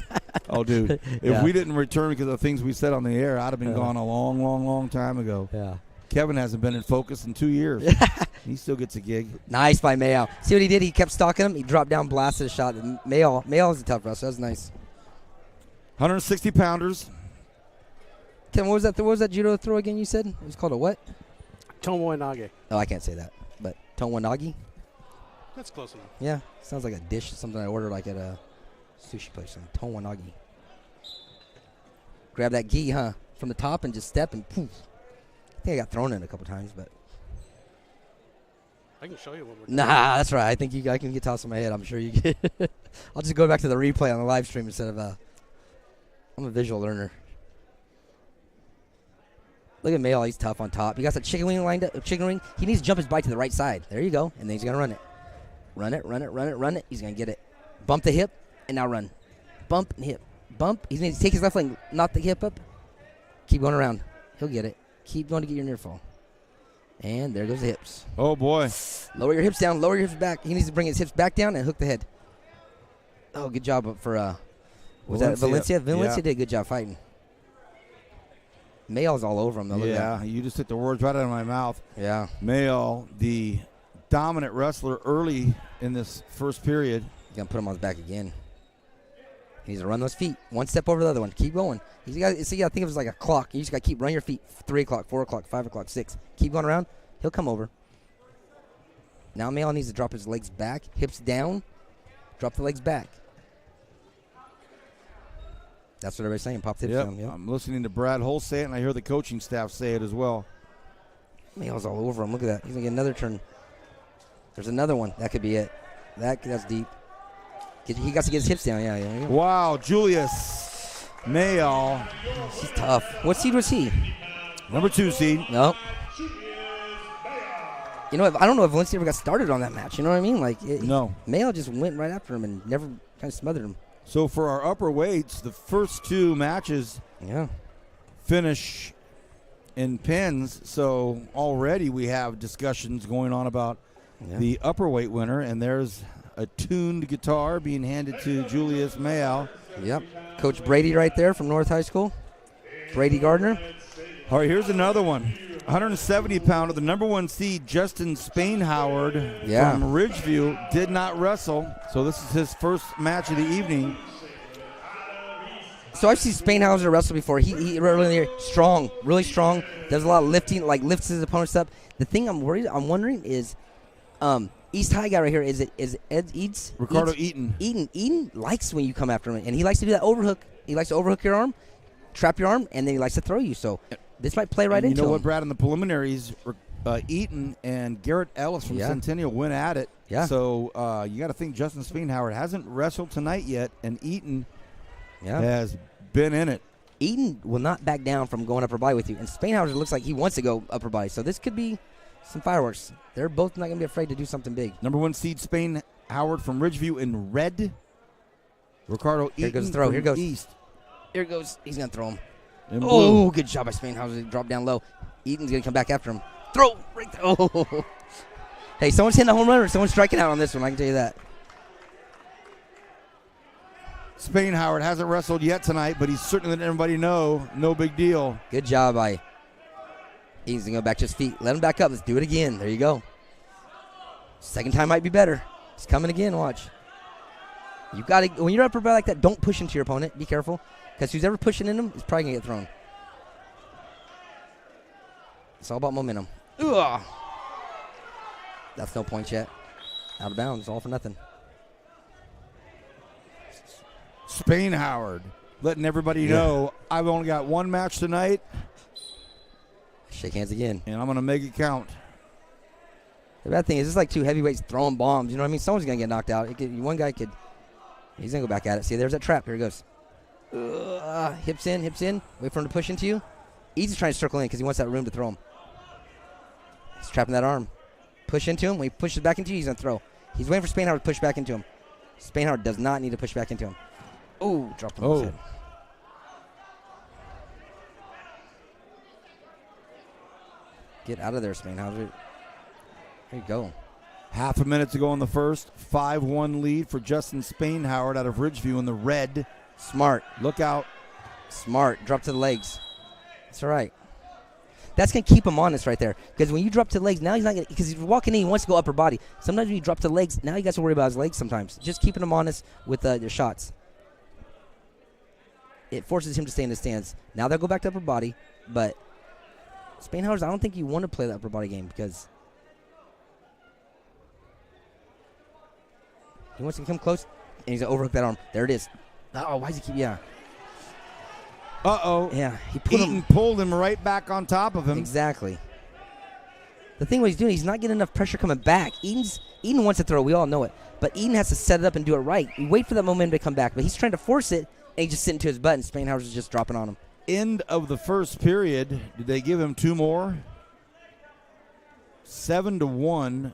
Oh, dude. If we didn't return because of the things we said on the air, I'd have been gone a long, long, long time ago. Yeah. Kevin hasn't been in focus in 2 years. He still gets a gig. Nice by Mayal. See what he did? He kept stalking him. He dropped down, blasted a shot. Mayal is a tough wrestler. That was nice. 160 pounders. Tim, what was that judo throw again you said? It was called a what? Tomoe Nage. Oh, I can't say that. But Tomonagi? That's close enough. Yeah. Sounds like a dish, something I ordered like at a sushi place. Tomonagi. Grab that gi, huh? From the top and just step and poof. I think I got thrown in a couple times, but. I can show you one more time. Nah, that's right. I think I can get tossed in my head. I'm sure you get. I'll just go back to the replay on the live stream instead of I'm a visual learner. Look at Mayall. He's tough on top. He got the chicken wing lined up. Chicken wing. He needs to jump his bike to the right side. There you go. And then he's going to run it. Run it, run it, run it, run it. He's going to get it. Bump the hip, and now run. Bump and hip. Bump. He's going to take his left leg, knock the hip up. Keep going around. He'll get it. Keep going to get your near fall. And there goes the hips. Oh, boy. Lower your hips down. Lower your hips back. He needs to bring his hips back down and hook the head. Oh, good job for, was that Valencia? Valencia did a good job fighting. Mayall's all over him, though. Look at that. You just took the words right out of my mouth. Yeah. Mayall, the dominant wrestler early in this first period. He's going to put him on his back again. He needs to run those feet. One step over the other one. Keep going. You got to think of it as like a clock. You just got to keep running your feet. 3 o'clock, 4 o'clock, 5 o'clock, 6. Keep going around. He'll come over. Now Mayall needs to drop his legs back. Hips down. Drop the legs back. That's what everybody's saying. Pop the hips down. Yep. I'm listening to Brad Hull say it, and I hear the coaching staff say it as well. Mayall's all over him. Look at that. He's going to get another turn. There's another one. That could be it. That's deep. He got to get his hips down. Yeah. Wow, Julius Mayall. He's tough. What seed was he? Number 2 seed. No. You know, I don't know if Valencia ever got started on that match. You know what I mean? No. Mayall just went right after him and never kind of smothered him. So for our upper weights, the first 2 matches finish in pins. So already we have discussions going on about the upper weight winner, and there's a tuned guitar being handed to Julius Mayall. Yep. Coach Brady right there from North High School. Brady Gardner. All right, here's another one. 170-pounder, the number 1 seed, Justin Spainhoward from Ridgeview, did not wrestle. So this is his first match of the evening. So I've seen Spainhauser wrestle before. He really strong, really strong. Does a lot of lifting, lifts his opponents up. The thing I'm wondering is, East High guy right here, is Ed Eads? Ricardo Eaton. Eaton likes when you come after him, and he likes to do that overhook. He likes to overhook your arm, trap your arm, and then he likes to throw you. So this might play right into him. You know what, Brad? In the preliminaries, Eaton and Garrett Ellis from Centennial went at it. Yeah. So you got to think Justin Spainhoward hasn't wrestled tonight yet, and Eaton has been in it. Eaton will not back down from going upper body with you, and Spainhauser looks like he wants to go upper body. So this could be some fireworks. They're both not going to be afraid to do something big. Number 1 seed Spainhoward from Ridgeview in red. Ricardo Eaton. Here goes the throw. Here goes. East. Here goes. He's going to throw him. Oh, good job by Spainhauser. Drop down low. Eaton's going to come back after him. Throw. Right there. Oh. Hey, someone's hitting a home run or someone's striking out on this one. I can tell you that. Spainhoward hasn't wrestled yet tonight, but he's certainly letting everybody know, no big deal. Good job by Eaton's going to go back to his feet. Let him back up. Let's do it again. There you go. Second time might be better. He's coming again. Watch. You got to, when you're upper body like that, don't push into your opponent. Be careful. Because who's ever pushing in him is probably going to get thrown. It's all about momentum. Ugh. That's no point yet. Out of bounds. All for nothing. Spainhoward letting everybody know I've only got 1 match tonight. Shake hands again. And I'm going to make it count. The bad thing is it's like 2 heavyweights throwing bombs. You know what I mean? Someone's going to get knocked out. One guy could. He's going to go back at it. See, there's that trap. Here he goes. Hips in. Wait for him to push into you. Easy's trying to circle in because he wants that room to throw him. He's trapping that arm. Push into him. When he pushes back into you, he's going to throw. He's waiting for Spainhoward to push back into him. Spainhoward does not need to push back into him. Oh, dropped him on his head. Get out of there, Spainhowser. There you go. Half a minute to go in the first. 5-1 lead for Justin Spainhoward out of Ridgeview in the red. Smart. Look out. Smart. Drop to the legs. That's all right. That's going to keep him honest right there. Because when you drop to the legs, now he's not going to, because he's walking in, he wants to go upper body. Sometimes when you drop to the legs, now he got to worry about his legs sometimes. Just keeping him honest with your shots. It forces him to stay in the stance. Now they'll go back to upper body, but Spainhauser, I don't think you want to play the upper body game because he wants to come close, and he's going to overhook that arm. There it is. Oh, why does he keep, Uh-oh. Yeah, he pulled him right back on top of him. Exactly. The thing what he's doing, he's not getting enough pressure coming back. Eden wants to throw, we all know it, but Eden has to set it up and do it right. You wait for that momentum to come back, but he's trying to force it, and he's just sitting to his butt, and Spainhauser's just dropping on him. End of the first period. Did they give him 2 more? 7-1.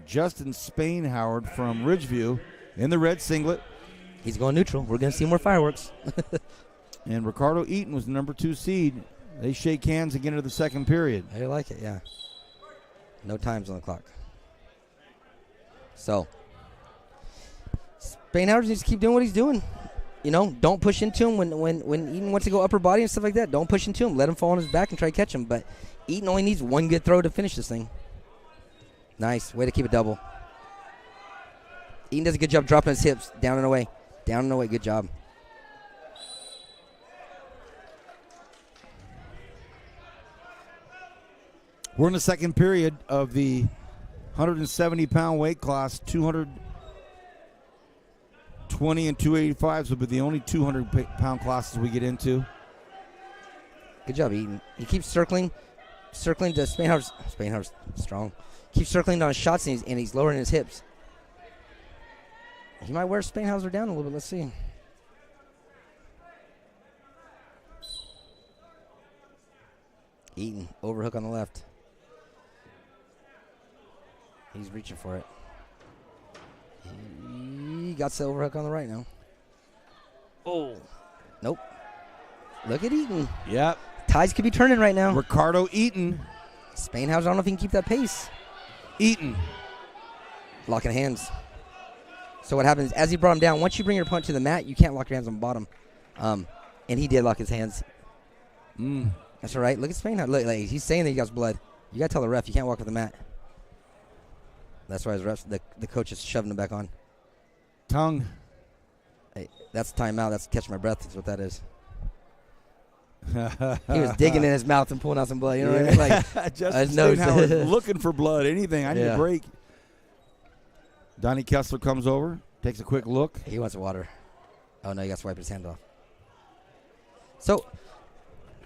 Justin Spainhoward from Ridgeview in the red singlet. He's going neutral. We're going to see more fireworks. And Ricardo Eaton was the number 2 seed. They shake hands again into the second period. I like it, yeah. No times on the clock. So, Spainhauer needs to keep doing what he's doing. Don't push into him when Eaton wants to go upper body and stuff like that. Don't push into him. Let him fall on his back and try to catch him. But Eaton only needs one good throw to finish this thing. Nice. Way to keep it double. Eaton does a good job dropping his hips. Down and away. Down and away. Good job. We're in the second period of the 170-pound weight class. 220 and 285s will be the only 200-pound classes we get into. Good job, Eaton. He keeps circling to Spainhauer's strong. Keeps circling on his shots, and he's lowering his hips. He might wear Spainhauer down a little bit. Let's see. Eaton, overhook on the left. He's reaching for it. He got the overhook on the right now. Oh. Nope. Look at Eaton. Yep. Tides could be turning right now. Ricardo Eaton. Spainhauer, I don't know if he can keep that pace. Eaton. Locking hands. So what happens, as he brought him down, once you bring your opponent to the mat, you can't lock your hands on the bottom. And he did lock his hands. That's all right. Look at Spainhauer. Look, he's saying that he got blood. You got to tell the ref you can't walk off the mat. That's why his refs, the coach is shoving him back on. Tongue. Hey, that's timeout. That's catch my breath. That's what that is. He was digging in his mouth and pulling out some blood. You know what I mean? Like, Justin Spainhauer looking for blood. Anything. I need a break. Donnie Kessler comes over, takes a quick look. He wants water. Oh, no, he got to wipe his hand off. So,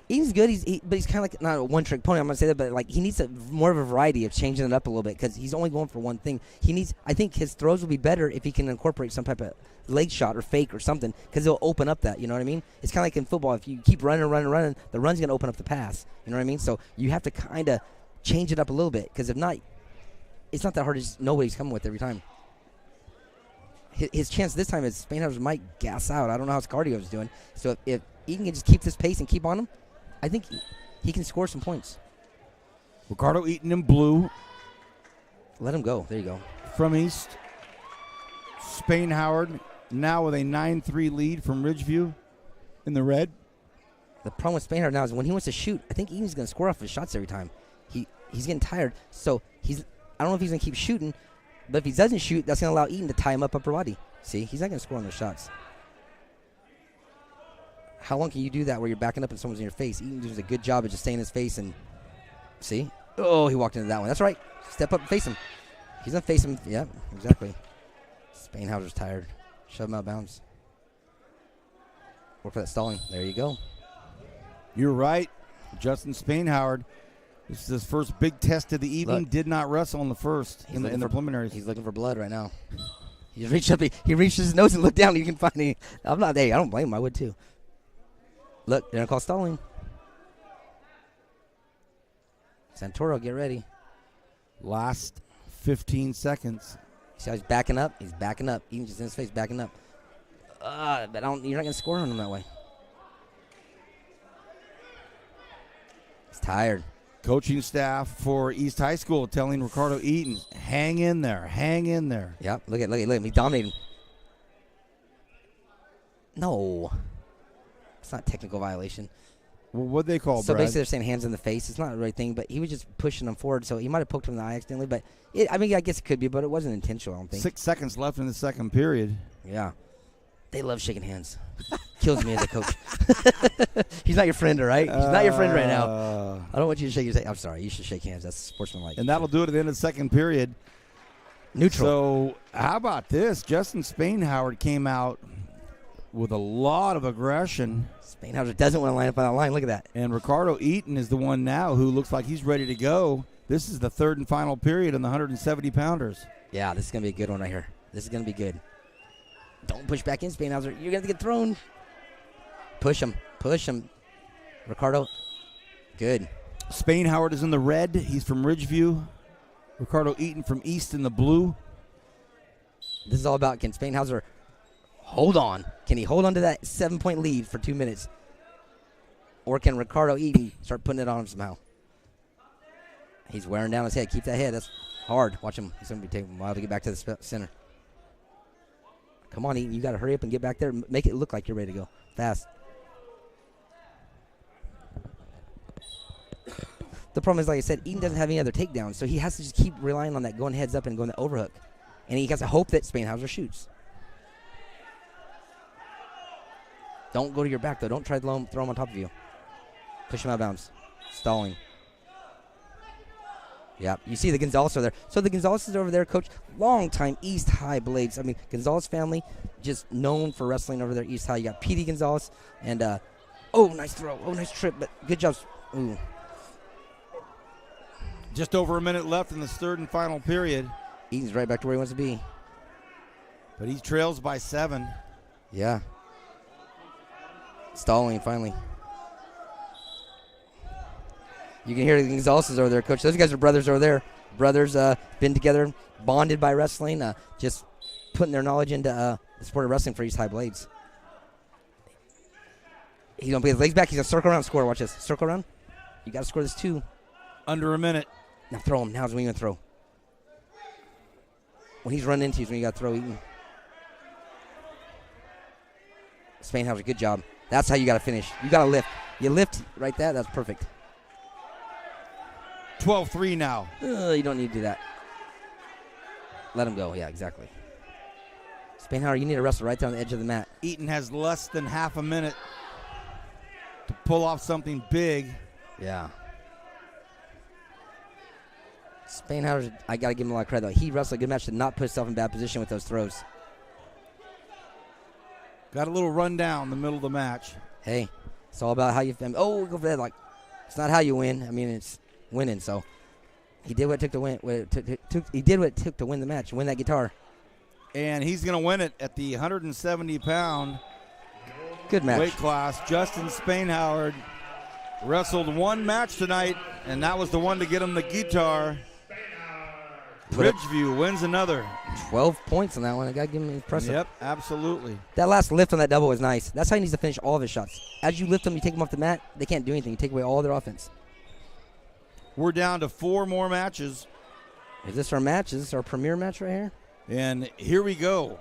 Eaton's good, but he's kind of like not a one-trick pony. I'm going to say that, but he needs more of a variety of changing it up a little bit because he's only going for one thing. I think his throws will be better if he can incorporate some type of leg shot or fake or something because it'll open up that, you know what I mean? It's kind of like in football. If you keep running, the run's going to open up the pass. You know what I mean? So you have to kind of change it up a little bit because if not, it's not that hard to just know what he's coming with every time. His chance this time is Spainhauer might gas out. I don't know how his cardio is doing. So if Eaton can just keep this pace and keep on him, I think he can score some points. Ricardo Eaton in blue. Let him go. There you go. From East. Spainhauer now with a 9-3 lead from Ridgeview in the red. The problem with Spainhauer now is when he wants to shoot, I think Eaton's going to score off his shots every time. He's getting tired. So I don't know if he's going to keep shooting, but if he doesn't shoot, that's going to allow Eaton to tie him up upper body. See, he's not going to score on those shots. How long can you do that where you're backing up and someone's in your face? Eaton does a good job of just staying in his face and see? Oh, he walked into that one. That's right. Step up and face him. He's going to face him. Yep, exactly. Spainhauer's tired. Shove him out of bounds. Work for that stalling. There you go. You're right. Justin Spainhauer. This is his first big test of the evening. Look. Did not wrestle in the first, in the preliminaries. He's looking for blood right now. He reached up. He reached his nose and looked down. You can find it. I'm not there. I don't blame him. I would too. Look, they're going to call stalling. Santoro, get ready. Last 15 seconds. See how he's backing up? He's backing up. Eaton's just in his face, backing up. But you're not going to score on him that way. He's tired. Coaching staff for East High School telling Ricardo Eaton, hang in there, hang in there. Yep, look at him. He's dominating. No. It's not a technical violation. Well, what'd they call, So Brad? basically they're saying hands in the face. It's not the right thing, but he was just pushing him forward, so he might have poked him in the eye accidentally. But, I guess it could be, but it wasn't intentional, I don't think. 6 seconds left in the second period. Yeah. They love shaking hands. Kills me as a coach. He's not your friend, all right? He's not your friend right now. I don't want you to shake your hand. I'm sorry. You should shake hands. That's sportsmanlike. And that'll do it at the end of the second period. Neutral. So how about this? Justin Spainhauer came out with a lot of aggression. Spainhauer doesn't want to line up on that line. Look at that. And Ricardo Eaton is the one now who looks like he's ready to go. This is the third and final period in the 170-pounders. Yeah, this is going to be a good one right here. This is going to be good. Don't push back in, Spainhauer. You're going to get thrown. Push him. Push him. Ricardo. Good. Spainhauer is in the red. He's from Ridgeview. Ricardo Eaton from East in the blue. This is all about, can Spainhauer hold on? Can he hold on to that 7-point lead for 2 minutes? Or can Ricardo Eaton start putting it on him somehow? He's wearing down his head. Keep that head. That's hard. Watch him. He's going to be taking a while to get back to the center. Come on, Eaton. You got to hurry up and get back there. Make it look like you're ready to go. Fast. The problem is, like I said, Eaton doesn't have any other takedowns, so he has to just keep relying on that going heads up and going the overhook. And he has to hope that Spanhauser shoots. Don't go to your back, though. Don't try to throw him on top of you. Push him out of bounds. Stalling. Yeah, you see the Gonzalez over there. So the Gonzalez is over there, coach. Long-time East High Blades. I mean, Gonzalez family, just known for wrestling over there, East High. You got P.D. Gonzalez, and, oh, nice throw. Oh, nice trip, but good job. Ooh. Just over a minute left in this third and final period. Eaton's right back to where he wants to be. But he trails by 7. Yeah. Stalling, finally. You can hear the Gonzalez's over there, coach. Those guys are brothers over there. Brothers been together, bonded by wrestling, just putting their knowledge into the sport of wrestling for East High Blades. He's going to put his legs back. He's going to circle around and score. Watch this. Circle around. You got to score this too. Under a minute. Now throw him. Now's when you're going to throw. When he's running into you is when you got to throw Eaton. Spanhauser, good job. That's how you got to finish. You got to lift. You lift right there. That's perfect. 12-3 now. You don't need to do that. Let him go. Yeah, exactly. Spanhauser, you need to wrestle right down the edge of the mat. Eaton has less than half a minute to pull off something big. Yeah. Spanhauser, I got to give him a lot of credit, though. He wrestled a good match to not put himself in bad position with those throws. Got a little run down in the middle of the match. Hey, it's all about how you... Oh, go for that. Like, it's not how you win. I mean, it's winning, so... He did what it took to win. He did what it took to win the match, win that guitar. And he's going to win it at the 170-pound good match weight class. Justin Spanhauser wrestled one match tonight, and that was the one to get him the guitar. Ridgeview wins another. 12 points on that one. I got to give him impressive. Yep, absolutely. That last lift on that double was nice. That's how he needs to finish all of his shots. As you lift them, you take them off the mat, they can't do anything. You take away all their offense. We're down to 4 more matches. Is this our match? Is this our premier match right here? And here we go.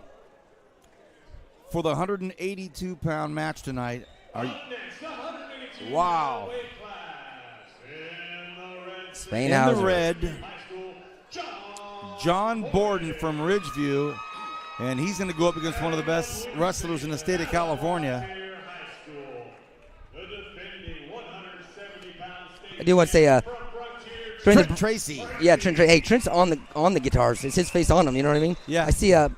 For the 182-pound match tonight. Wow. Spanhauser. In the red, John Borden from Ridgeview. And he's going to go up against one of the best wrestlers in the state of California. I do want to say... Trent Tracy. Yeah, Trent. Hey, Trent's on the guitars. It's his face on them. You know what I mean? Yeah. I see the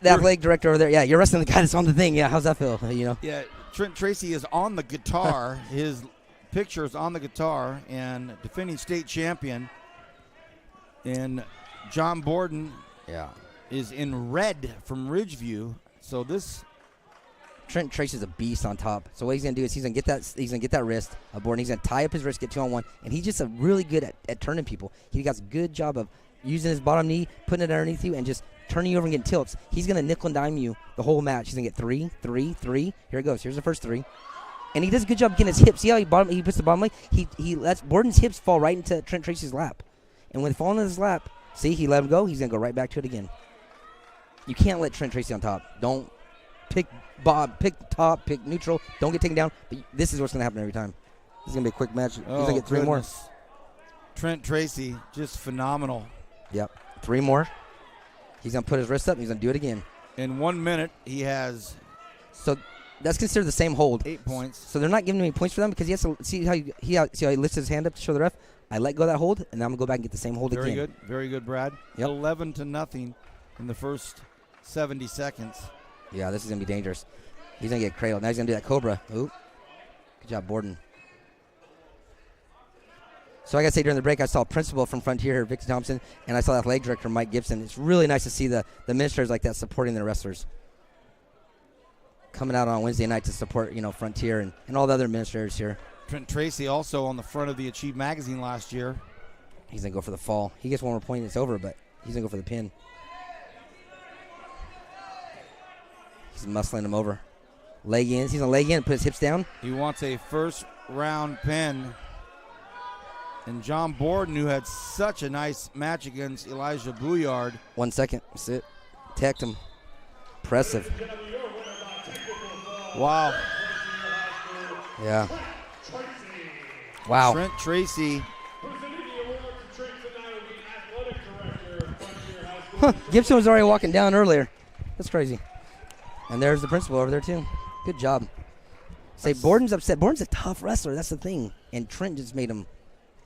athletic director over there. Yeah, you're wrestling the guy that's on the thing. Yeah, how's that feel? You know? Yeah, Trent Tracy is on the guitar. His picture is on the guitar, and defending state champion. And John Borden, is in red from Ridgeview. So this. Trent Tracy's a beast on top. So what he's gonna do is he's gonna get that wrist aboard. He's gonna tie up his wrist, get 2-on-1, and he's just really good at turning people. He got a good job of using his bottom knee, putting it underneath you, and just turning you over and getting tilts. He's gonna nickel and dime you the whole match. He's gonna get 3, 3, 3. Here it goes. Here's the first 3, and he does a good job getting his hips. See how he puts the bottom leg? He lets Borden's hips fall right into Trent Tracy's lap, and when they fall into his lap, see, he let him go. He's gonna go right back to it again. You can't let Trent Tracy on top. Don't pick top, pick neutral. Don't get taken down. But this is what's going to happen every time. This is going to be a quick match. He's going to get 3 more. Trent Tracy, just phenomenal. Yep. 3 more. He's going to put his wrist up, and he's going to do it again. In 1 minute, he has... So that's considered the same hold. 8 points. So they're not giving me points for them because he has to see how he lifts his hand up to show the ref. I let go of that hold, and now I'm going to go back and get the same hold again. Very good, Brad. Yep. 11-0 in the first 70 seconds. Yeah, this is going to be dangerous. He's going to get cradled. Now he's going to do that Cobra. Ooh. Good job, Borden. So I got to say, during the break, I saw Principal from Frontier here, Victor Thompson, and I saw Athletic Director Mike Gibson. It's really nice to see the administrators like that supporting their wrestlers. Coming out on Wednesday night to support, Frontier and all the other administrators here. Trent Tracy also on the front of the Achieve magazine last year. He's going to go for the fall. He gets 1 more point and it's over, but he's going to go for the pin. He's muscling him over. Leg in. He's going to leg in and put his hips down. He wants a first round pin. And John Borden, who had such a nice match against Elijah Bouillard. 1 second. That's it. Tagged him. Impressive. Wow. Yeah. Wow. Trent Tracy. Huh. Gibson was already walking down earlier. That's crazy. And there's the principal over there, too. Good job. Say, Borden's upset. Borden's a tough wrestler. That's the thing. And Trent just made him,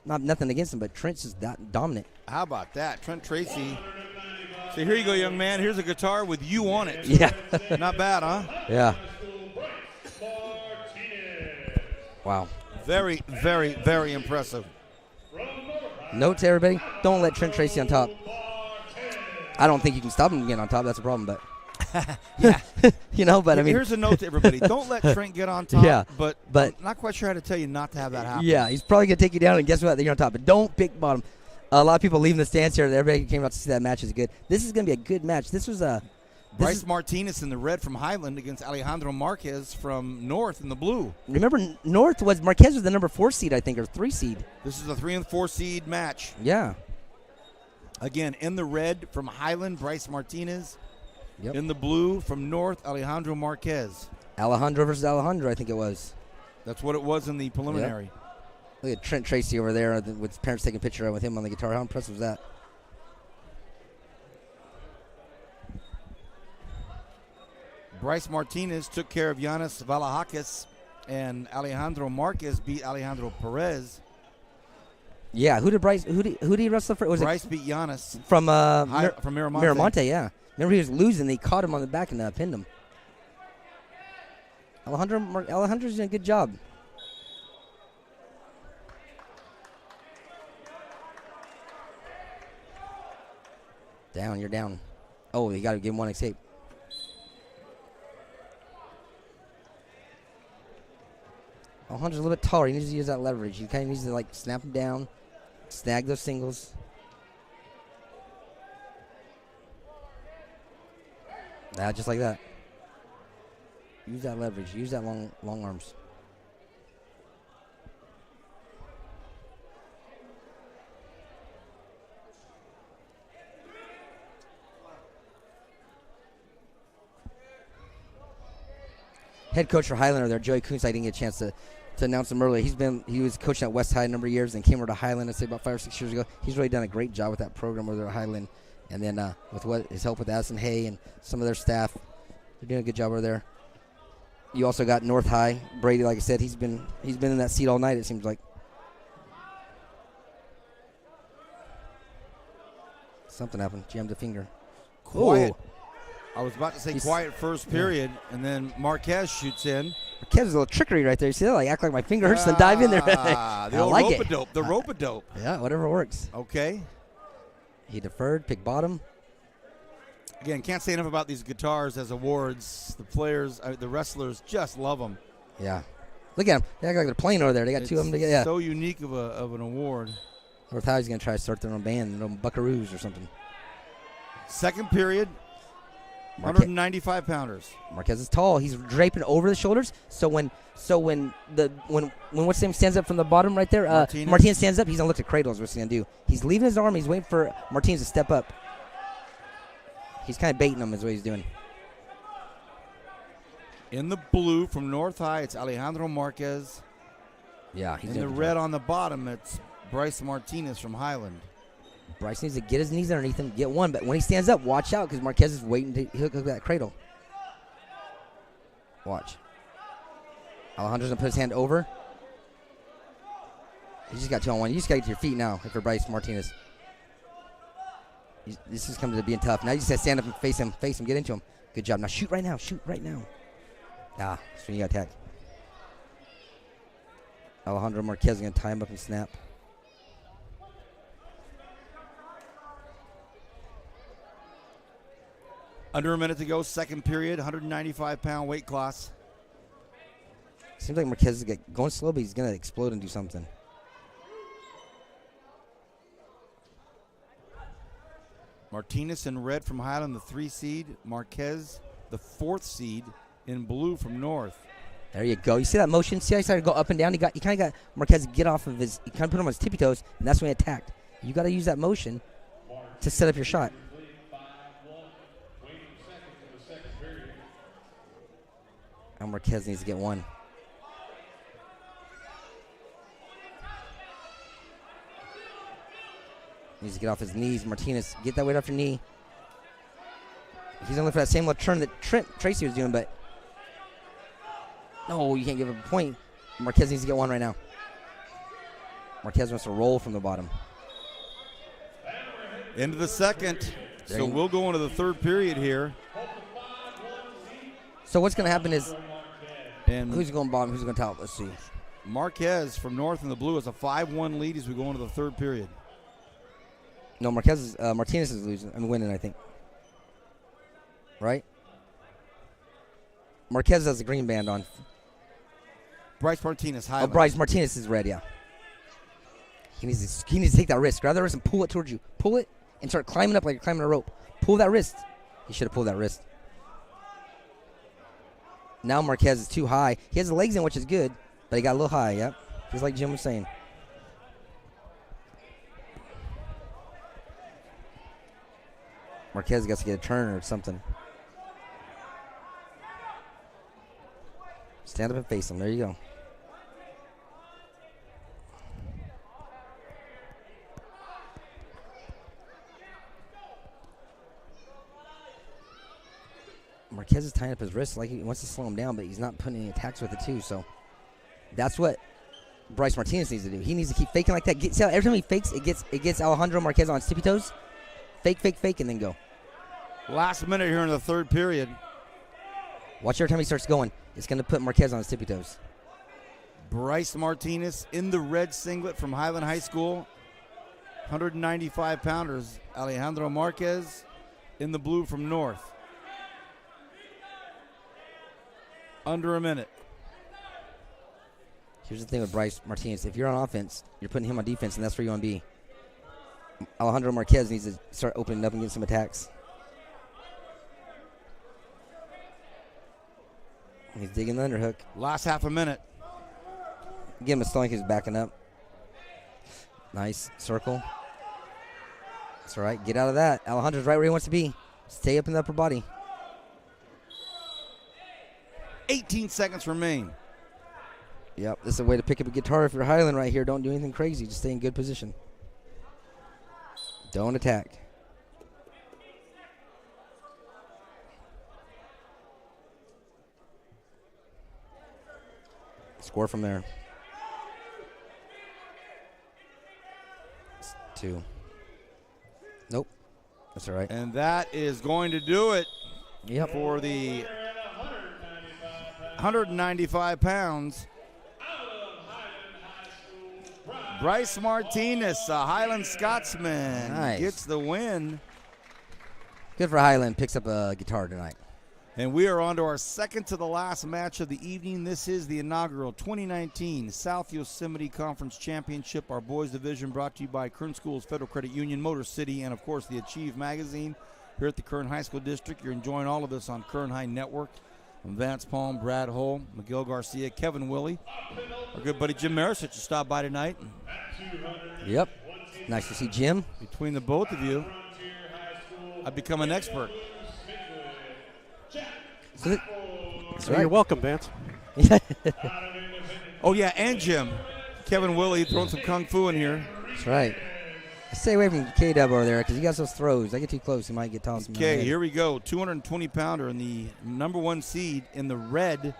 nothing against him, but Trent's just dominant. How about that? Trent Tracy. So here you go, young man. Here's a guitar with you on it. Yeah. Not bad, huh? Yeah. Wow. Very, very, very impressive. Note to everybody, don't let Trent Tracy on top. I don't think you can stop him getting on top. That's a problem, but yeah. But I mean, here's a note to everybody: don't let Trent get on top. Yeah, but I'm not quite sure how to tell you not to have that happen. Yeah, he's probably gonna take you down, and guess what? You're on top, but don't pick bottom. A lot of people leaving the stands here. Everybody who came out to see that match is good. This is gonna be a good match. This was a Bryce Martinez in the red from Highland against Alejandro Marquez from North in the blue. Remember, North was Marquez was the number 4 seed, I think, or 3 seed. This is a 3 and 4 seed match. Yeah. Again, in the red from Highland, Bryce Martinez. Yep. In the blue from North, Alejandro Marquez. Alejandro versus Alejandro, I think it was. That's what it was in the preliminary. Yep. Look at Trent Tracy over there with his parents taking a picture with him on the guitar. How impressive was that? Bryce Martinez took care of Yanis Valahakis, and Alejandro Marquez beat Alejandro Perez. Yeah, who did he wrestle for? Bryce beat Giannis from from Miramonte. Miramonte, yeah. Remember he was losing. They caught him on the back and pinned him. Alejandro's doing a good job. Down, you're down. Oh, you got to give him one escape. Alejandro's a little bit taller. He needs to use that leverage. He kind of needs to snap him down, snag those singles. Just like that. Use that leverage. Use that long arms. Head coach for Highlander there, Joey Kuntz. I didn't get a chance to announce him earlier. He was coaching at West High a number of years and came over to Highland, I'd say about 5 or 6 years ago. He's really done a great job with that program over there at Highland. And then with his help with Addison Hay and some of their staff, they're doing a good job over there. You also got North High. Brady, like I said, he's been in that seat all night, it seems like. Something happened. Jammed a finger. Quiet. Ooh. I was about to say quiet first period, and then Marquez shoots in. Marquez is a little trickery right there. You see that? Act like my finger hurts, then dive in there. The old rope-a-dope. The rope-a-dope. Yeah, whatever works. Okay. He deferred, picked bottom. Again, can't say enough about these guitars as awards. The players, the wrestlers just love them. Yeah. Look at them. They act like they're playing over there. They got two of them together. Yeah. So unique of an award. North High's going to try to start their own band, their own Buckaroos or something. Second period, 195 pounders. Marquez is tall. He's draping over the shoulders. So when what's his name stands up from the bottom right there, Martinez stands up. He's gonna look to cradle. Is what he's gonna do. He's leaving his arm. He's waiting for Martinez to step up. He's kind of baiting him. Is what he's doing. In the blue from North High, it's Alejandro Marquez. Yeah, he's in the red on the bottom, it's Bryce Martinez from Highland. Bryce needs to get his knees underneath him, get one. But when he stands up, watch out because Marquez is waiting to hook that cradle. Watch. Alejandro's going to put his hand over. He just got 2-on-1. You just got to get to your feet now for Bryce Martinez. This is coming to being tough. Now you just got to stand up and face him, get into him. Good job. Now shoot right now. That's when you got attacked. Alejandro Marquez is going to tie him up and snap. Under a minute to go, second period, 195-pound weight class. Seems like Marquez is going slow, but he's going to explode and do something. Martinez in red from Highland, the 3 seed. Marquez, the 4th seed, in blue from North. There you go. You see that motion? See how he started to go up and down? He kind of got Marquez to get off of his, he kind of put him on his tippy toes, and that's when he attacked. You got to use that motion to set up your shot. And Marquez needs to get one. Needs to get off his knees. Martinez, get that weight off your knee. He's only for that same little turn that Tracy was doing, but no, you can't give him a point. Marquez needs to get one right now. Marquez wants to roll from the bottom. Into the second. So we'll go into the third period here. So what's going to happen is, and who's going bottom, who's going top? Let's see. Marquez from North in the blue has a 5-1 lead as we go into the third period. No, Martinez is losing. I'm winning, I think. Right? Marquez has the green band on. Bryce Martinez, high. Oh, Bryce Martinez is red, yeah. He needs to take that wrist. Grab that wrist and pull it towards you. Pull it and start climbing up like you're climbing a rope. Pull that wrist. He should have pulled that wrist. Now Marquez is too high. He has the legs in, which is good, but he got a little high, yep. Just like Jim was saying. Marquez got to get a turn or something. Stand up and face him. There you go. Marquez is tying up his wrist like he wants to slow him down, but he's not putting any attacks with it too. So that's what Bryce Martinez needs to do. He needs to keep faking like that. See how every time he fakes, it gets Alejandro Marquez on his tippy toes. Fake, fake, fake, and then go. Last minute here in the third period. Watch every time he starts going. It's going to put Marquez on his tippy toes. Bryce Martinez in the red singlet from Highland High School. 195-pounders. Alejandro Marquez in the blue from North. Under a minute. Here's the thing with Bryce Martinez. If you're on offense, you're putting him on defense, and that's where you want to be. Alejandro Marquez needs to start opening up and getting some attacks. He's digging the underhook. Last half a minute. Give him a stomach. He's backing up. Nice circle. That's all right. Get out of that. Alejandro's right where he wants to be. Stay up in the upper body. 18 seconds remain. Yep, this is a way to pick up a guitar if you're Highland right here. Don't do anything crazy. Just stay in good position. Don't attack. Score from there. It's 2. Nope. That's all right. And that is going to do it. Yep. For the 195 pounds. Bryce Martinez, a Highland Scotsman, nice. Gets the win. Good for Highland. Picks up a guitar tonight. And we are on to our second to the last match of the evening. This is the inaugural 2019 South Yosemite Conference Championship, our boys division, brought to you by Kern Schools Federal Credit Union, Motor City, and, of course, the Achieve magazine here at the Kern High School District. You're enjoying all of this on Kern High Network. From Vance Palm, Brad Hull, Miguel Garcia, Kevin Willie. Our good buddy Jim Marisic just stopped by tonight. Yep. Nice to see Jim. Between the both of you, I've become an expert. So right. You're welcome, Vance. Oh, yeah, and Jim. Kevin Willie throwing some kung fu in here. That's right. Stay away from K-Dub over there because he got those throws. I get too close, he might get tossed. Okay, here we go. 220-pounder and the number 1 seed in the red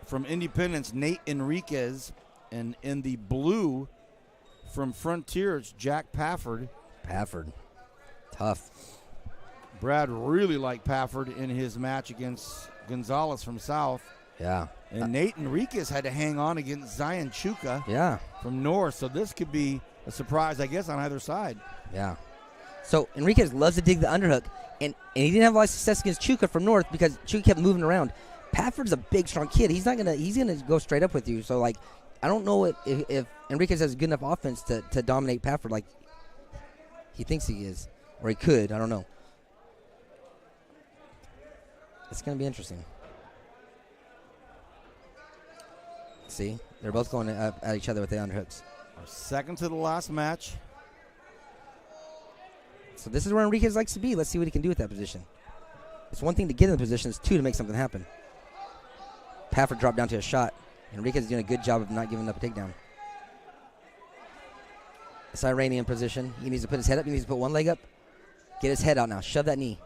from Independence, Nate Enriquez. And in the blue from Frontier, it's Jack Pafford. Pafford. Tough. Brad really liked Pafford in his match against Gonzalez from South. Yeah. And Nate Enriquez had to hang on against Zion Chuka. Yeah. From North. So this could be a surprise, I guess, on either side. Yeah. So Enriquez loves to dig the underhook, and he didn't have a lot of success against Chuka from North because Chuka kept moving around. Pafford's a big, strong kid. He's gonna go straight up with you. So like, I don't know if Enriquez has good enough offense to dominate Pafford like he thinks he is, or he could. I don't know. It's gonna be interesting. See, they're both going at each other with the underhooks. Second to the last match. So this is where Enriquez likes to be. Let's see what he can do with that position. It's one thing to get in the position. It's two to make something happen. Pafford dropped down to a shot. Enriquez is doing a good job of not giving up a takedown. It's Iranian position. He needs to put his head up. He needs to put one leg up. Get his head out now. Shove that knee.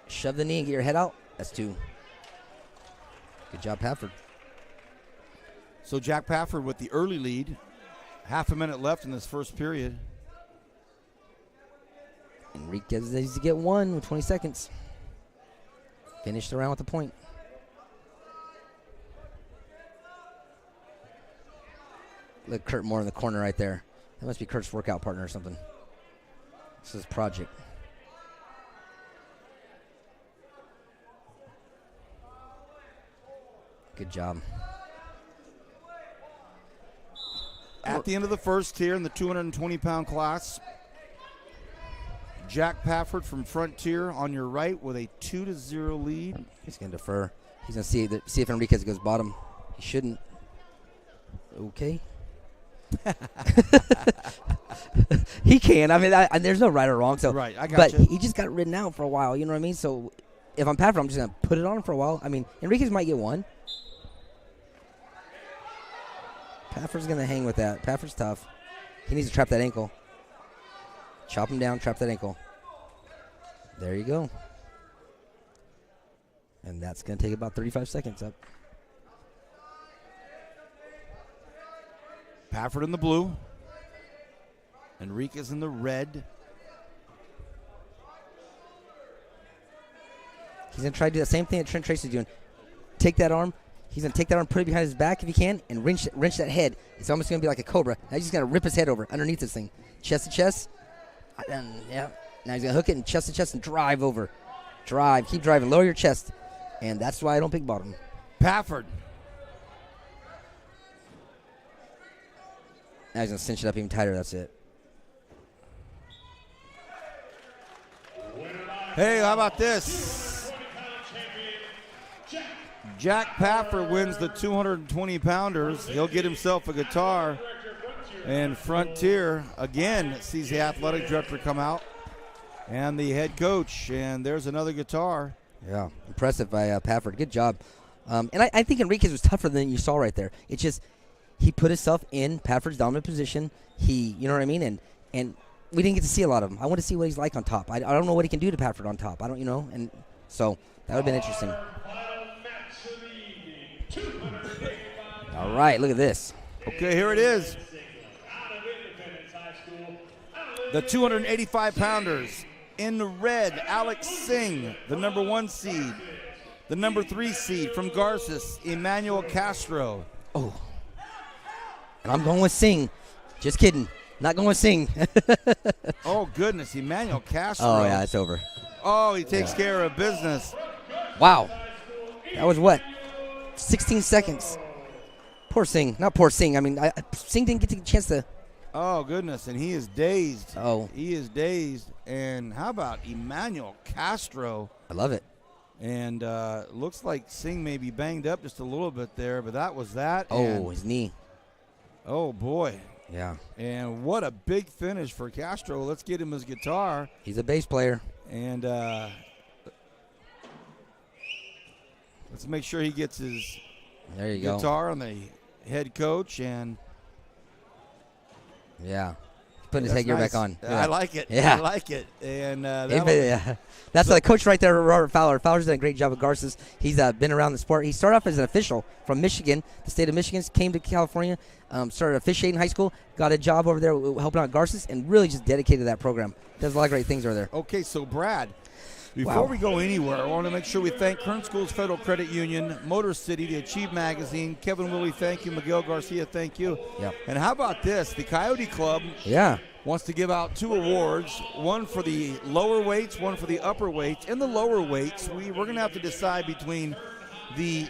Shove the knee and get your head out. That's two. Good job, Pafford. So Jack Pafford with the early lead. Half a minute left in this first period. Enriquez needs to get one with 20 seconds. Finish the round with a point. Look, Kurt Moore in the corner right there. That must be Kurt's workout partner or something. This is Project. Good job. At the end of the first here in the 220-pound class, Jack Pafford from Frontier on your right with a 2-0 lead. He's going to defer. He's going to see if Enriquez goes bottom. He shouldn't. Okay. He can. I mean, there's no right or wrong. So, right, I got but you. he just got ridden out for a while. You know what I mean? So if I'm Pafford, I'm just going to put it on him for a while. I mean, Enriquez might get one. Pafford's going to hang with that. Pafford's tough. He needs to trap that ankle. Chop him down, trap that ankle. There you go. And that's going to take about 35 seconds up. Pafford in the blue. Enriquez in the red. He's going to try to do the same thing that Trent Tracy's doing. Take that arm. He's going to take that arm, put it behind his back if he can, and wrench that head. It's almost going to be like a cobra. Now he's just going to rip his head over underneath this thing. Chest to chest. Yeah. Now he's going to hook it and chest to chest and drive over. Drive. Keep driving. Lower your chest. And that's why I don't pick bottom. Pafford. Now he's going to cinch it up even tighter. That's it. Hey, how about this? Jack Pafford wins the 220-pounders. He'll get himself a guitar. And Frontier, again, sees the athletic director come out and the head coach. And there's another guitar. Yeah, impressive by Pafford. Good job. And I think Enriquez was tougher than you saw right there. It's just he put himself in Pafford's dominant position. You know what I mean? And we didn't get to see a lot of him. I want to see what he's like on top. I don't know what he can do to Pafford on top. And so that would have been interesting. All right, look at this. Okay, here it is. The 285-pounders. In the red, Alex Singh, the number 1 seed. The number 3 seed from Garces, Emmanuel Castro. Oh. And I'm going with Singh. Just kidding. Not going with Singh. Oh, goodness. Emmanuel Castro. Oh, yeah, it's over. Oh, he takes care of business. Wow. That was what? 16 seconds. Poor Singh. Not poor Singh. I mean, Singh didn't get the chance to. Oh, goodness. And he is dazed. Oh. He is dazed. And how about Emmanuel Castro? I love it. And looks like Singh may be banged up just a little bit there, but that was that. Oh, his knee. Oh, boy. Yeah. And what a big finish for Castro. Let's get him his guitar. He's a bass player. And let's make sure he gets his guitar on the head coach. And yeah, putting his headgear back on. I like it. Yeah. I like it. And that's the coach right there, Robert Fowler. Fowler's done a great job with Garces. He's been around the sport. He started off as an official from Michigan, the state of Michigan, came to California, started officiating in high school, got a job over there helping out Garces, and really just dedicated to that program. Does a lot of great things over there. Okay, so Brad, before we go anywhere, I want to make sure we thank Kern Schools Federal Credit Union, Motor City, the Achieve Magazine, Kevin Willie, thank you, Miguel Garcia, thank you. Yep. And how about this? The Coyote Club wants to give out 2 awards, one for the lower weights, one for the upper weights. In the lower weights, we're going to have to decide between the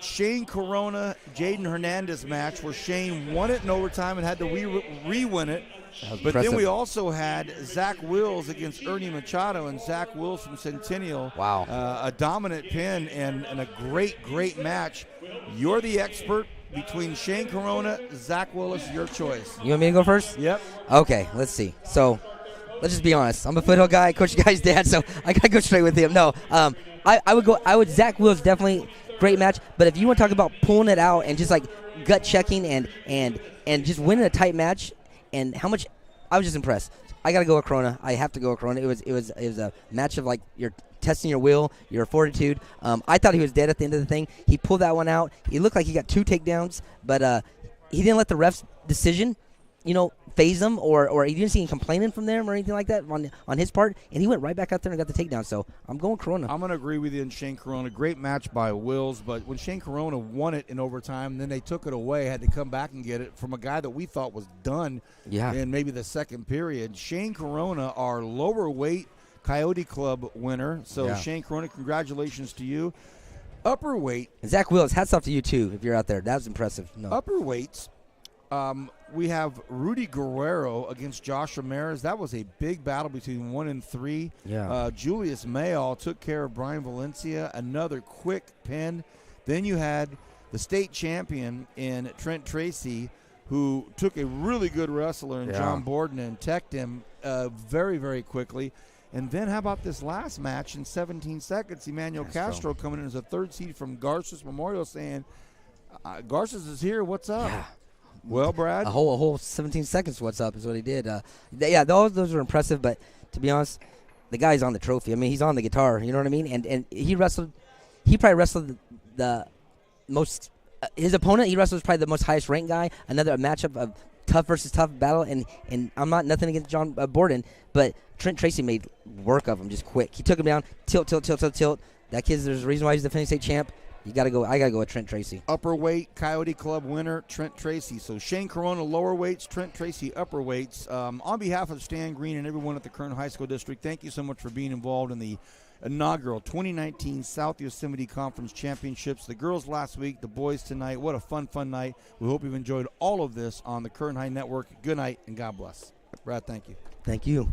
Shane Corona, Jaden Hernandez match where Shane won it in overtime and had to re-win it. But then we also had Zach Wills against Ernie Machado, and Zach Wills from Centennial. Wow. A dominant pin and a great, great match. You're the expert. Between Shane Corona, Zach Willis, your choice. You want me to go first? Yep. Okay, let's see. So, let's just be honest. I'm a foothill guy, Coach Guy's dad, so I gotta go straight with him. No, I would. Zach Willis definitely great match. But if you want to talk about pulling it out and just like gut checking and just winning a tight match, and how much, I was just impressed. I gotta go with Corona. I have to go with Corona. It was a match of like you're testing your will, your fortitude. I thought he was dead at the end of the thing. He pulled that one out. He looked like he got 2 takedowns, but he didn't let the ref's decision, phase him, or he didn't see any complaining from them or anything like that on his part, and he went right back out there and got the takedown. So I'm going Corona. I'm going to agree with you in Shane Corona. Great match by Wills, but when Shane Corona won it in overtime, then they took it away, had to come back and get it from a guy that we thought was done in maybe the second period. Shane Corona, our lower weight Coyote Club winner. So Shane Corona, congratulations to you. Upper weight. And Zach Willis, hats off to you too if you're out there. That was impressive. No. Upper weights. We have Rudy Guerrero against Josh Ramirez. That was a big battle between 1 and 3. Yeah. Julius Mayall took care of Brian Valencia. Another quick pin. Then you had the state champion in Trent Tracy, who took a really good wrestler in John Borden and teched him very, very quickly. And then how about this last match in 17 seconds? Emmanuel Castro coming in as a 3rd seed from Garces Memorial saying, Garces is here, what's up? Yeah. Well, Brad? A whole 17 seconds what's up is what he did. Those were impressive, but to be honest, the guy's on the trophy. I mean, he's on the guitar, you know what I mean? And he probably wrestled the most, his opponent, he wrestled probably the most highest ranked guy, another matchup of tough versus tough battle, and I'm not nothing against John Borden, but Trent Tracy made work of him just quick. He took him down, tilt. That kid's, there's a reason why he's the defending state champ. I gotta go with Trent Tracy. Upper weight Coyote Club winner Trent Tracy. So Shane Corona lower weights, Trent Tracy upper weights. On behalf of Stan Green and everyone at the Kern High School District, thank you so much for being involved in the inaugural 2019 South Yosemite Conference Championships. The girls last week, the boys tonight. What a fun night. We hope you've enjoyed all of this on the Kern High Network. Good night and God bless. Brad, thank you. Thank you.